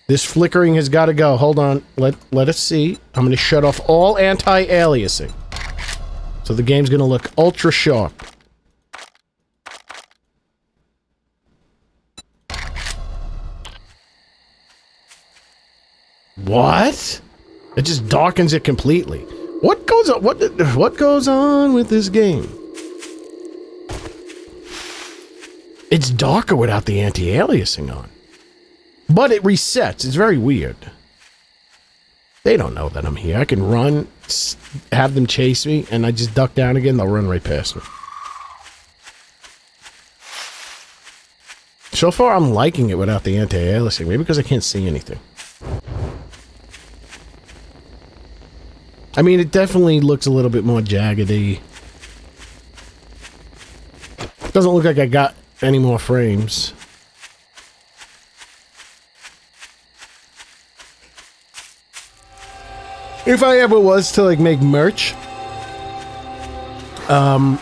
S1: This flickering has got to go. Hold on. Let us see. I'm going to shut off all anti-aliasing. So the game's going to look ultra sharp. What? It just darkens it completely. What goes on? What goes on with this game? It's darker without the anti-aliasing on. But it resets. It's very weird. They don't know that I'm here. I can run, have them chase me, and I just duck down again, they'll run right past me. So far, I'm liking it without the anti-aliasing. Maybe because I can't see anything. I mean, it definitely looks a little bit more jaggedy. Doesn't look like I got any more frames. If I ever was to, like, make merch, I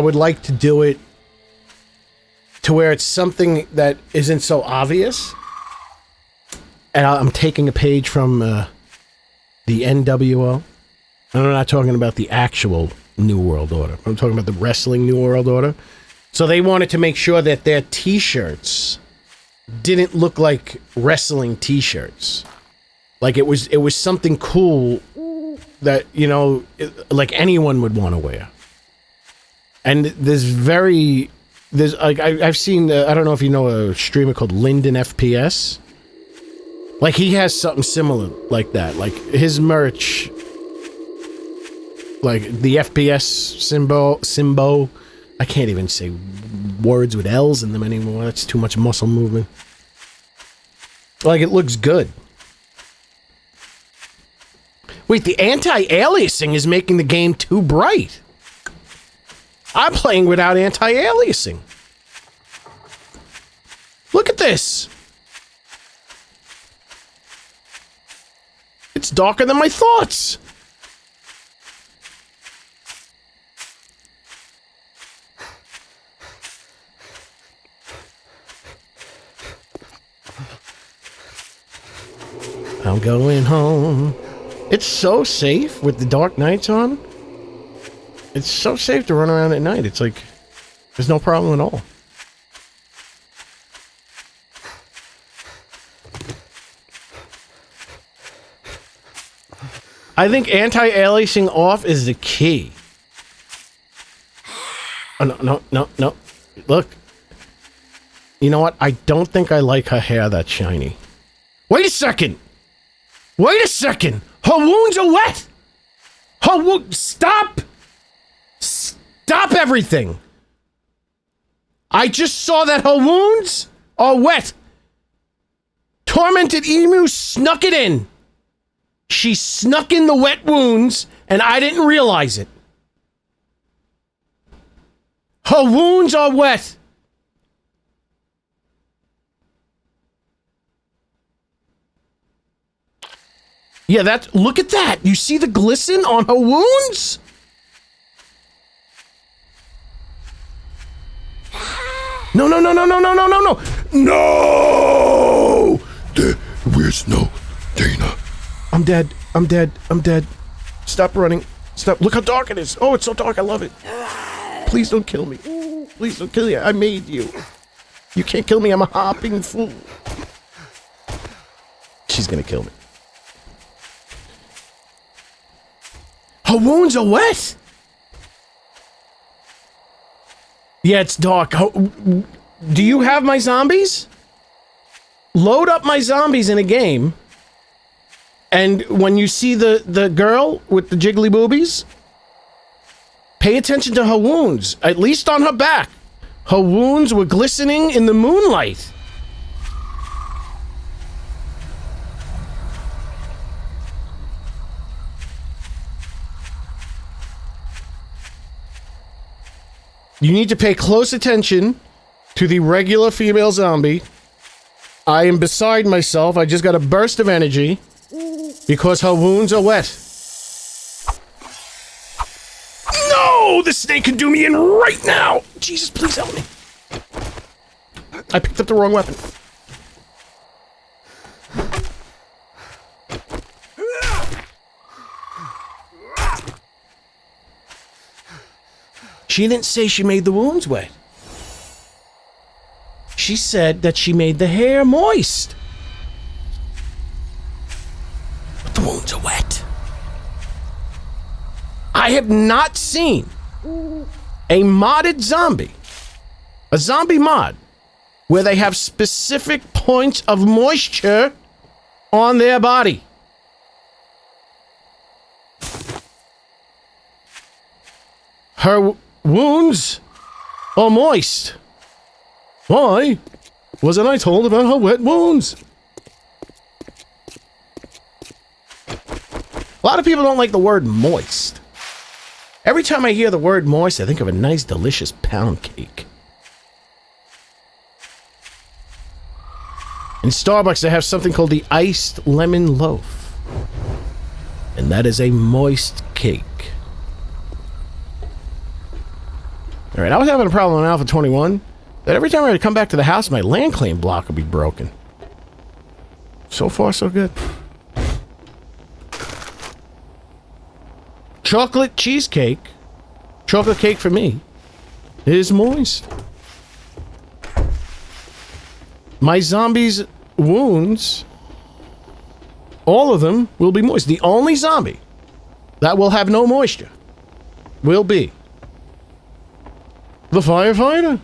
S1: would like to do it to where it's something that isn't so obvious. And I'm taking a page from the NWO. And I'm not talking about the actual New World Order. I'm talking about the wrestling New World Order. So they wanted to make sure that their t-shirts didn't look like wrestling t-shirts. Like it was something cool that, you know, like anyone would want to wear. And I've seen, I don't know if you know a streamer called Lyndon FPS. Like, he has something similar like that. Like, his merch, like, the FPS symbol, I can't even say words with L's in them anymore. That's too much muscle movement. Like, it looks good. Wait, the anti-aliasing is making the game too bright. I'm playing without anti-aliasing. Look at this. It's darker than my thoughts. I'm going home. It's so safe with the dark nights on. It's so safe to run around at night. It's like, there's no problem at all. I think anti-aliasing off is the key. Oh, no. Look. You know what? I don't think I like her hair that shiny. Wait a second. Her wounds are wet. Stop. Stop everything. I just saw that her wounds are wet. Tormented Emu snuck it in. She snuck in the wet wounds, and I didn't realize it. Her wounds are wet. Yeah, look at that. You see the glisten on her wounds? No. No! Where's no Dana? I'm dead. Stop running. Stop. Look how dark it is. Oh, it's so dark. I love it. Please don't kill me. Please don't kill me. I made you. You can't kill me. I'm a hopping fool. She's gonna kill me. Her wounds are wet. Yeah, it's dark. Do you have my zombies? Load up my zombies in a game. And when you see the girl with the jiggly boobies, pay attention to her wounds, at least on her back. Her wounds were glistening in the moonlight. You need to pay close attention to the regular female zombie. I am beside myself. I just got a burst of energy because her wounds are wet. No! The snake can do me in right now! Jesus, please help me. I picked up the wrong weapon. She didn't say she made the wounds wet. She said that she made the hair moist. But the wounds are wet. I have not seen a modded zombie, a zombie mod, where they have specific points of moisture on their body. Her wounds are moist. Why wasn't I told about her wet wounds? A lot of people don't like the word moist. Every time I hear the word moist, I think of a nice, delicious pound cake. In Starbucks, they have something called the iced lemon loaf. And that is a moist cake. Alright, I was having a problem on Alpha 21 that every time I would come back to the house, my land claim block would be broken. So far, so good. Chocolate cheesecake, chocolate cake for me, is moist. My zombies' wounds, all of them will be moist. The only zombie that will have no moisture will be the firefighter.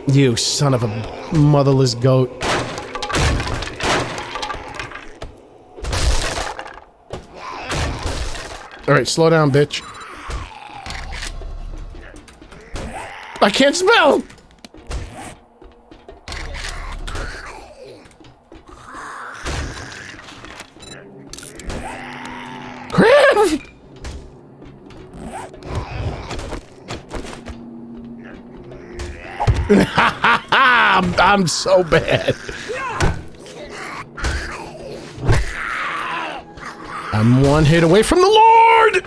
S1: You son of a motherless goat. Alright, slow down, bitch. I can't spell! Crap! I'm so bad. I'm one hit away from the Lord!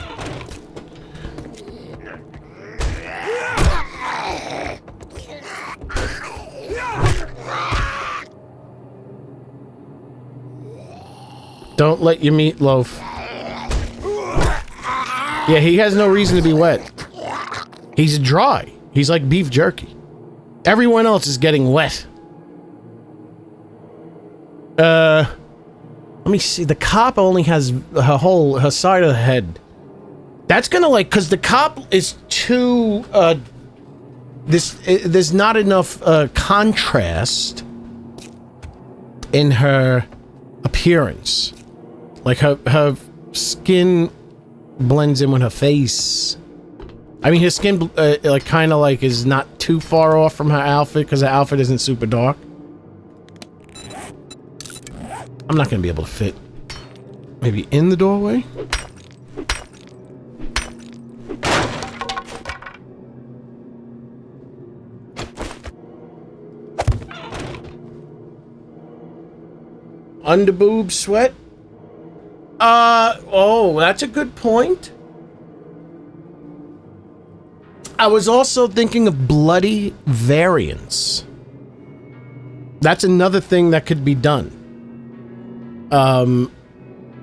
S1: Don't let your meatloaf. Yeah, he has no reason to be wet. He's dry. He's like beef jerky. Everyone else is getting wet. Let me see. The cop only has her side of the head. That's gonna like, cause the cop is too, there's not enough, contrast in her appearance. Like her skin blends in with her face. I mean, her skin, like, kind of like is not too far off from her outfit because her outfit isn't super dark. I'm not gonna be able to fit. Maybe in the doorway? Underboob sweat? Oh, that's a good point. I was also thinking of bloody variants. That's another thing that could be done.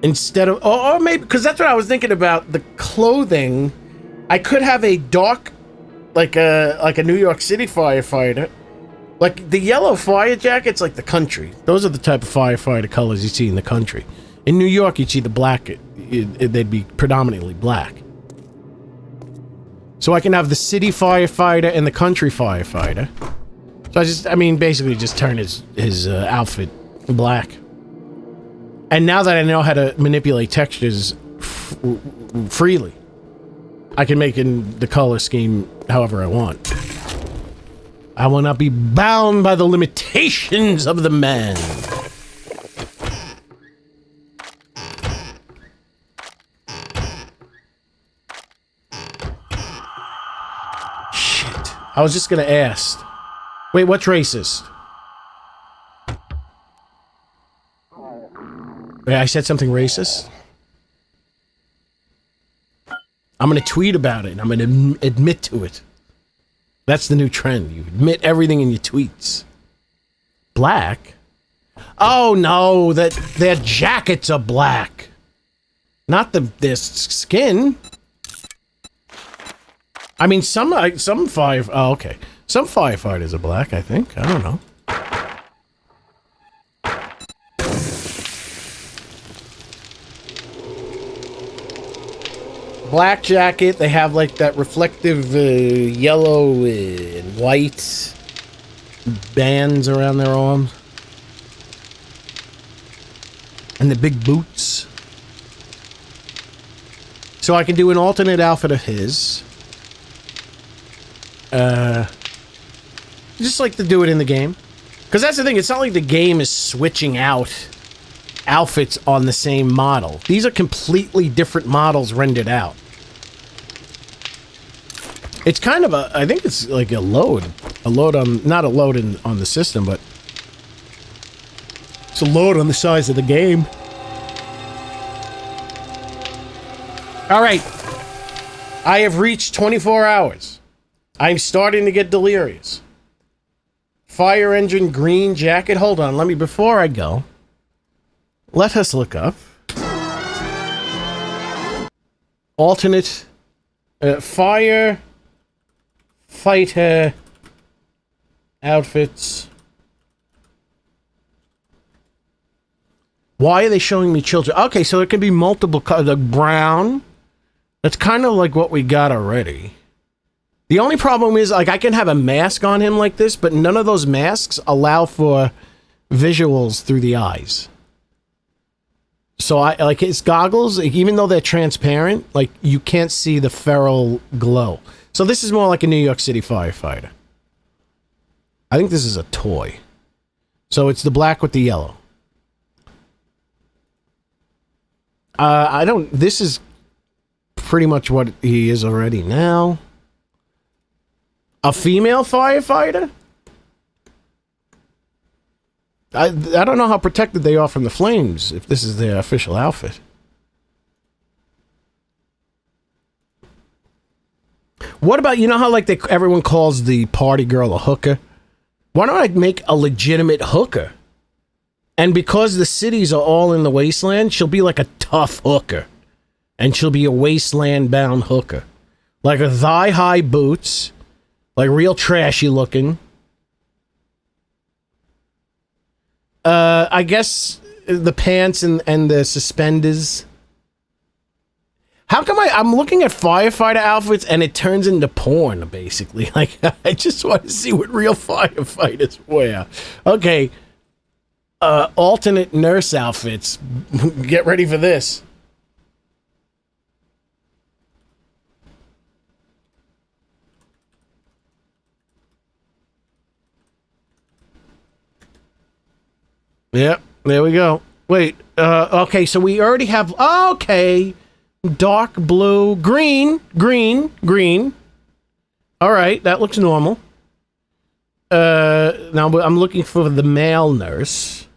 S1: Instead of, or maybe, because that's what I was thinking about, the clothing. I could have a dark, like a New York City firefighter. Like, the yellow fire jackets, like the country. Those are the type of firefighter colors you see in the country. In New York, you'd see the black, they'd be predominantly black. So I can have the city firefighter and the country firefighter. So I mean, basically just turn his outfit black. And now that I know how to manipulate textures freely, I can make in the color scheme however I want. I will not be bound by the limitations of the man. Shit. I was just gonna ask. Wait, what's racist? Wait, I said something racist? I'm gonna tweet about it and I'm gonna admit to it. That's the new trend. You admit everything in your tweets. Black? Oh no, their jackets are black. Not their skin. I mean, some firefighters are black, I think. I don't know. Black jacket, they have like that reflective yellow and white bands around their arms. And the big boots. So I can do an alternate outfit of his. Just like to do it in the game. Because that's the thing, it's not like the game is switching out outfits on the same model. These are completely different models rendered out. It's kind of I think it's like a load on, not a load on the system, but it's a load on the size of the game. All right. I have reached 24 hours. I'm starting to get delirious. Fire engine green jacket. Hold on, before I go, let us look up alternate fire fighter outfits. Why are they showing me children? Okay, so it can be multiple colors. The brown. That's kind of like what we got already. The only problem is, like, I can have a mask on him like this, but none of those masks allow for visuals through the eyes. So I like his goggles, like, even though they're transparent, like, you can't see the feral glow. So this is more like a New York City firefighter. I think this is a toy. So it's the black with the yellow. This is pretty much what he is already now. A female firefighter? I don't know how protected they are from the flames if this is their official outfit. What about, you know how like everyone calls the party girl a hooker? Why don't I make a legitimate hooker? And because the cities are all in the wasteland, she'll be like a tough hooker. And she'll be a wasteland-bound hooker. Like a thigh-high boots, like real trashy looking. I guess the pants and the suspenders. How come I'm looking at firefighter outfits and it turns into porn, basically? Like, I just want to see what real firefighters wear. Okay. Alternate nurse outfits. Get ready for this. Yep, there we go. Wait, okay, so we already have, okay, dark blue, green. All right, that looks normal. Now I'm looking for the male nurse.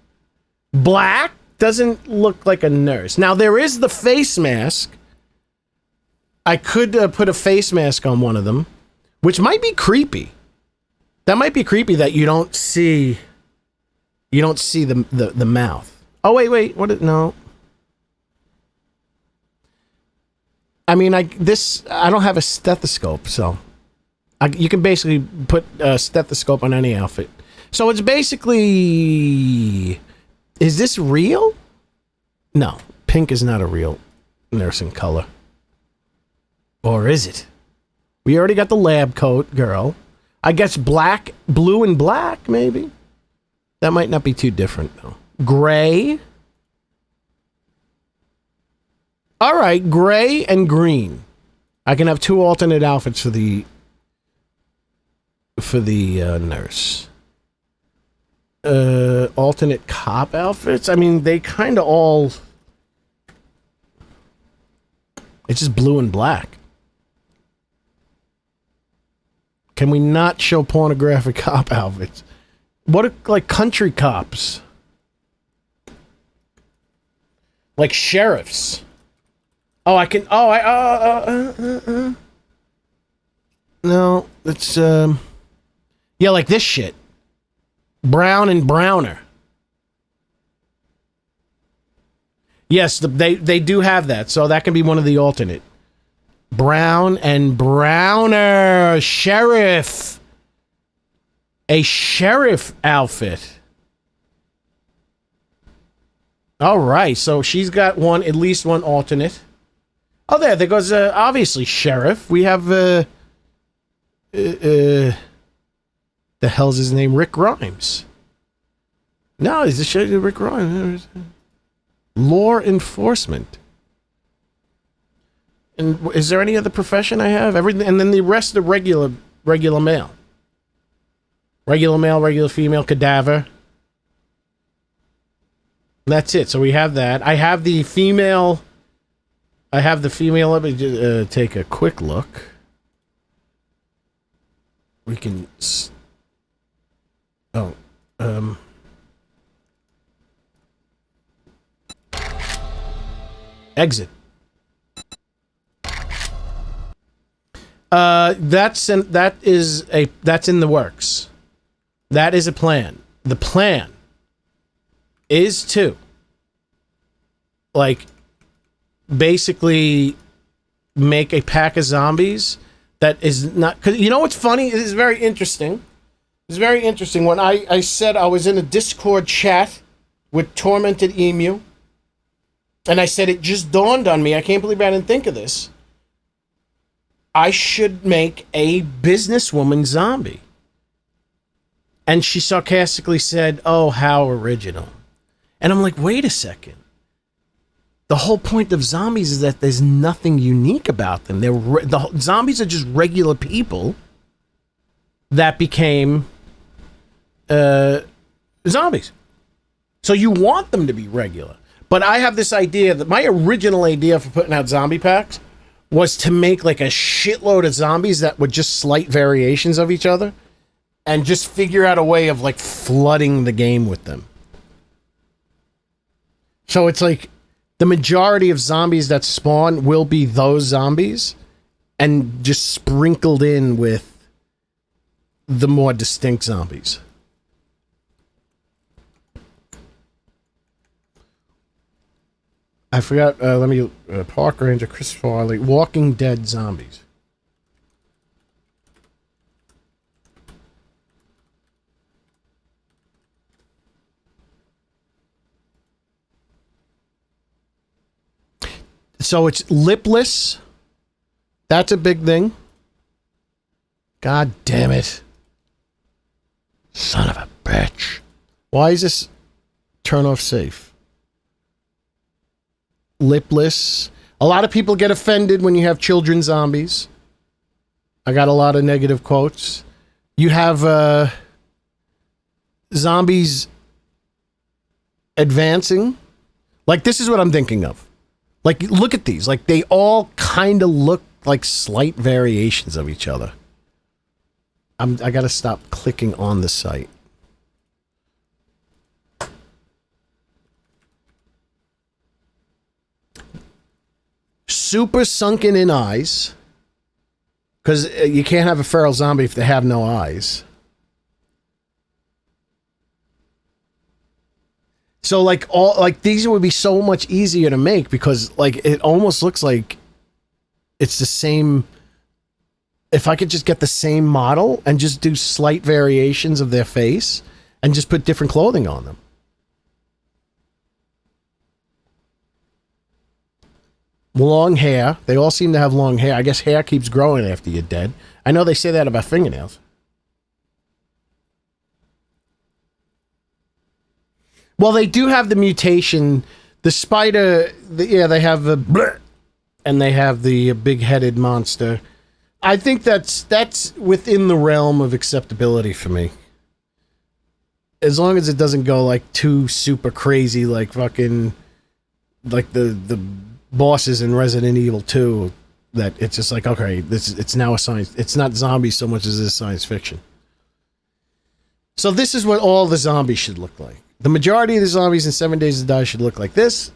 S1: Black doesn't look like a nurse. Now there is the face mask. I could put a face mask on one of them, which might be creepy. That might be creepy that you don't see the mouth. Oh, wait, what, no. I mean, I don't have a stethoscope, so you can basically put a stethoscope on any outfit. So it's basically, is this real? No, pink is not a real nursing color. Or is it? We already got the lab coat girl. I guess black, blue and black, maybe? That might not be too different, though. Gray. All right, gray and green. I can have two alternate outfits for the nurse. Alternate cop outfits? I mean, they kind of all... It's just blue and black. Can we not show pornographic cop outfits? What are, like, country cops? Like sheriffs. Oh, I can... Oh, No, it's, yeah, like this shit. Brown and browner. Yes, they do have that, so that can be one of the alternate. Brown and browner. Sheriff. A sheriff outfit. All right, so she's got at least one alternate. Oh, there goes, obviously, sheriff. We have, the hell's his name? Rick Grimes. No, he's the Rick Grimes. Law enforcement. And is there any other profession I have? Everything, and then the rest of regular male. Regular male, regular female, cadaver. That's it. So we have that. I have the female. Let me just, take a quick look. We can. Exit. That's in the works. That is a plan. The plan is to, like, basically make a pack of zombies that is not... Because you know what's funny? It is very interesting. It's very interesting. When I said I was in a Discord chat with Tormented Emu, and I said it just dawned on me. I can't believe I didn't think of this. I should make a businesswoman zombie. And she sarcastically said, "Oh, how original." And I'm like, wait a second. The whole point of zombies is that there's nothing unique about them. Zombies are just regular people that became zombies. So you want them to be regular. But I have this idea that my original idea for putting out zombie packs was to make like a shitload of zombies that were just slight variations of each other and just figure out a way of like flooding the game with them. So it's like the majority of zombies that spawn will be those zombies and just sprinkled in with the more distinct zombies. I forgot, Park Ranger, Chris Farley, Walking Dead zombies. So it's lipless. That's a big thing. God damn it. Son of a bitch. Why is this turn off safe? Lipless. A lot of people get offended when you have children zombies. I got a lot of negative quotes. You have zombies advancing. Like, this is what I'm thinking of. Like, look at these. Like, they all kind of look like slight variations of each other. I gotta stop clicking on the site. Super sunken in eyes. Because you can't have a feral zombie if they have no eyes. So like these would be so much easier to make because like it almost looks like it's the same. If I could just get the same model and just do slight variations of their face and just put different clothing on them. Long hair. They all seem to have long hair. I guess hair keeps growing after you're dead. I know they say that about fingernails. Well, they do have the mutation. The spider, they have the bleh, and they have the big-headed monster. I think that's within the realm of acceptability for me. As long as it doesn't go like too super crazy, like fucking, like the bosses in Resident Evil 2. That it's just like, okay, it's now a science. It's not zombies so much as it is science fiction. So this is what all the zombies should look like. The majority of the zombies in 7 Days to Die should look like this.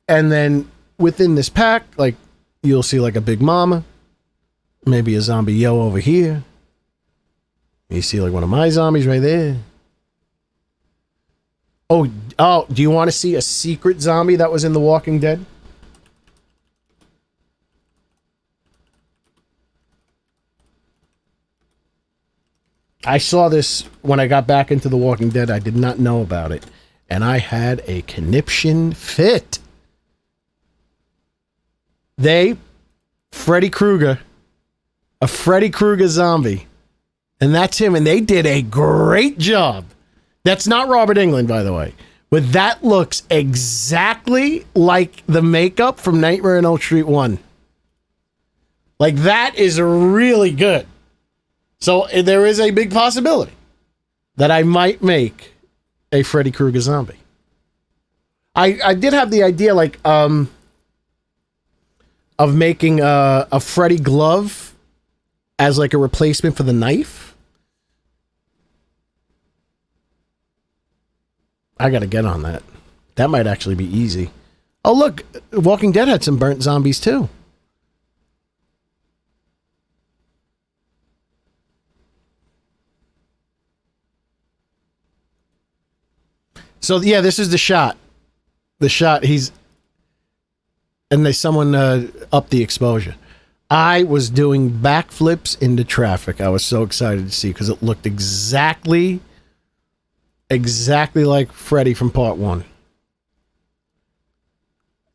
S1: And then within this pack, like, you'll see like a Big Mama. Maybe a zombie yo over here. You see like one of my zombies right there. Oh, do you want to see a secret zombie that was in The Walking Dead? I saw this when I got back into The Walking Dead. I did not know about it. And I had a conniption fit. Freddy Krueger, a Freddy Krueger zombie. And that's him. And they did a great job. That's not Robert Englund, by the way. But that looks exactly like the makeup from Nightmare on Elm Street 1. Like, that is really good. So there is a big possibility that I might make a Freddy Krueger zombie. I did have the idea, like, of making a Freddy glove as like a replacement for the knife. I gotta get on that. That might actually be easy. Oh look, Walking Dead had some burnt zombies too. So yeah, this is the shot. The shot, someone upped the exposure. I was doing backflips into traffic. I was so excited to see because it looked exactly like Freddy from part 1.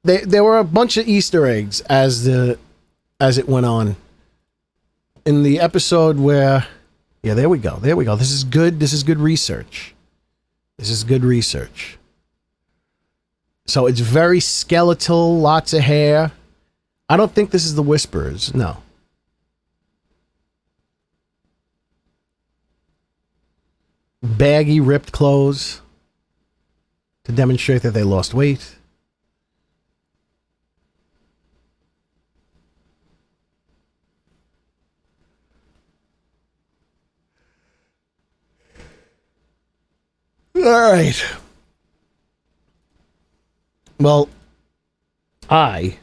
S1: There were a bunch of Easter eggs as the as it went on. In the episode where, yeah, there we go. This is good. This is good research. So it's very skeletal, lots of hair. I don't think this is the Whisperers. No. Baggy, ripped clothes to demonstrate that they lost weight. All right. Well, I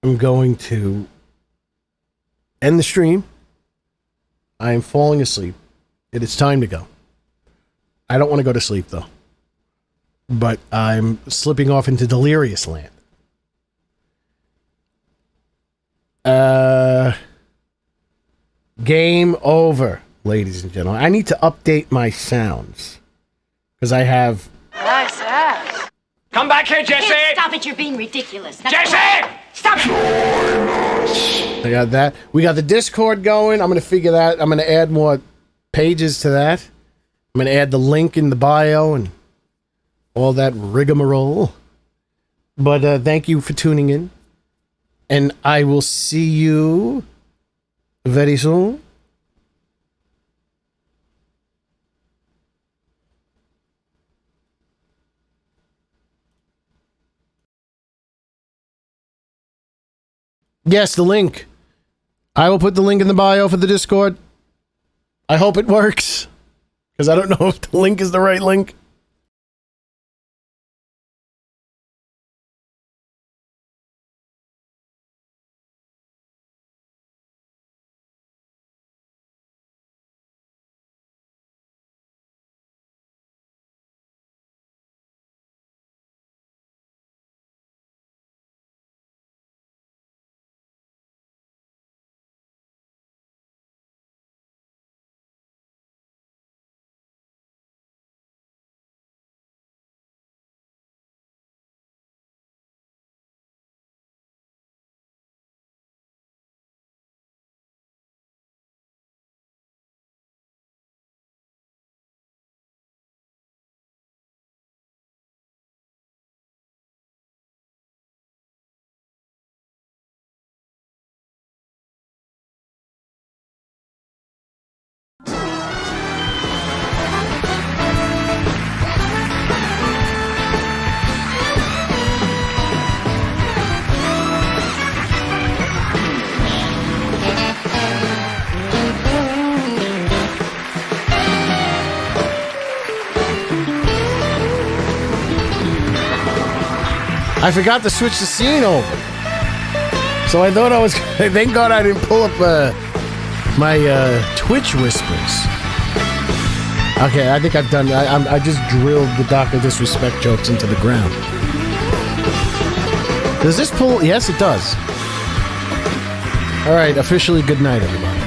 S1: am going to end the stream. I am falling asleep. It is time to go. I don't want to go to sleep, though. But I'm slipping off into delirious land. Game over, ladies and gentlemen. I need to update my sounds. Because I have...
S6: Nice ass.
S8: Come back here, Jesse!
S9: Stop it, you're being ridiculous.
S8: Jesse!
S9: Stop it!
S1: I got that. We got the Discord going. I'm going to figure that. I'm going to add more pages to that. I'm going to add the link in the bio and all that rigmarole. But thank you for tuning in. And I will see you very soon. Yes, the link. I will put the link in the bio for the Discord. I hope it works. Because I don't know if the link is the right link. I forgot to switch the scene over. So I thought I was... Thank God I didn't pull up my Twitch whispers. Okay, I think I've done... I just drilled the Dr. Disrespect jokes into the ground. Does this pull... Yes, it does. All right, officially good night, everybody.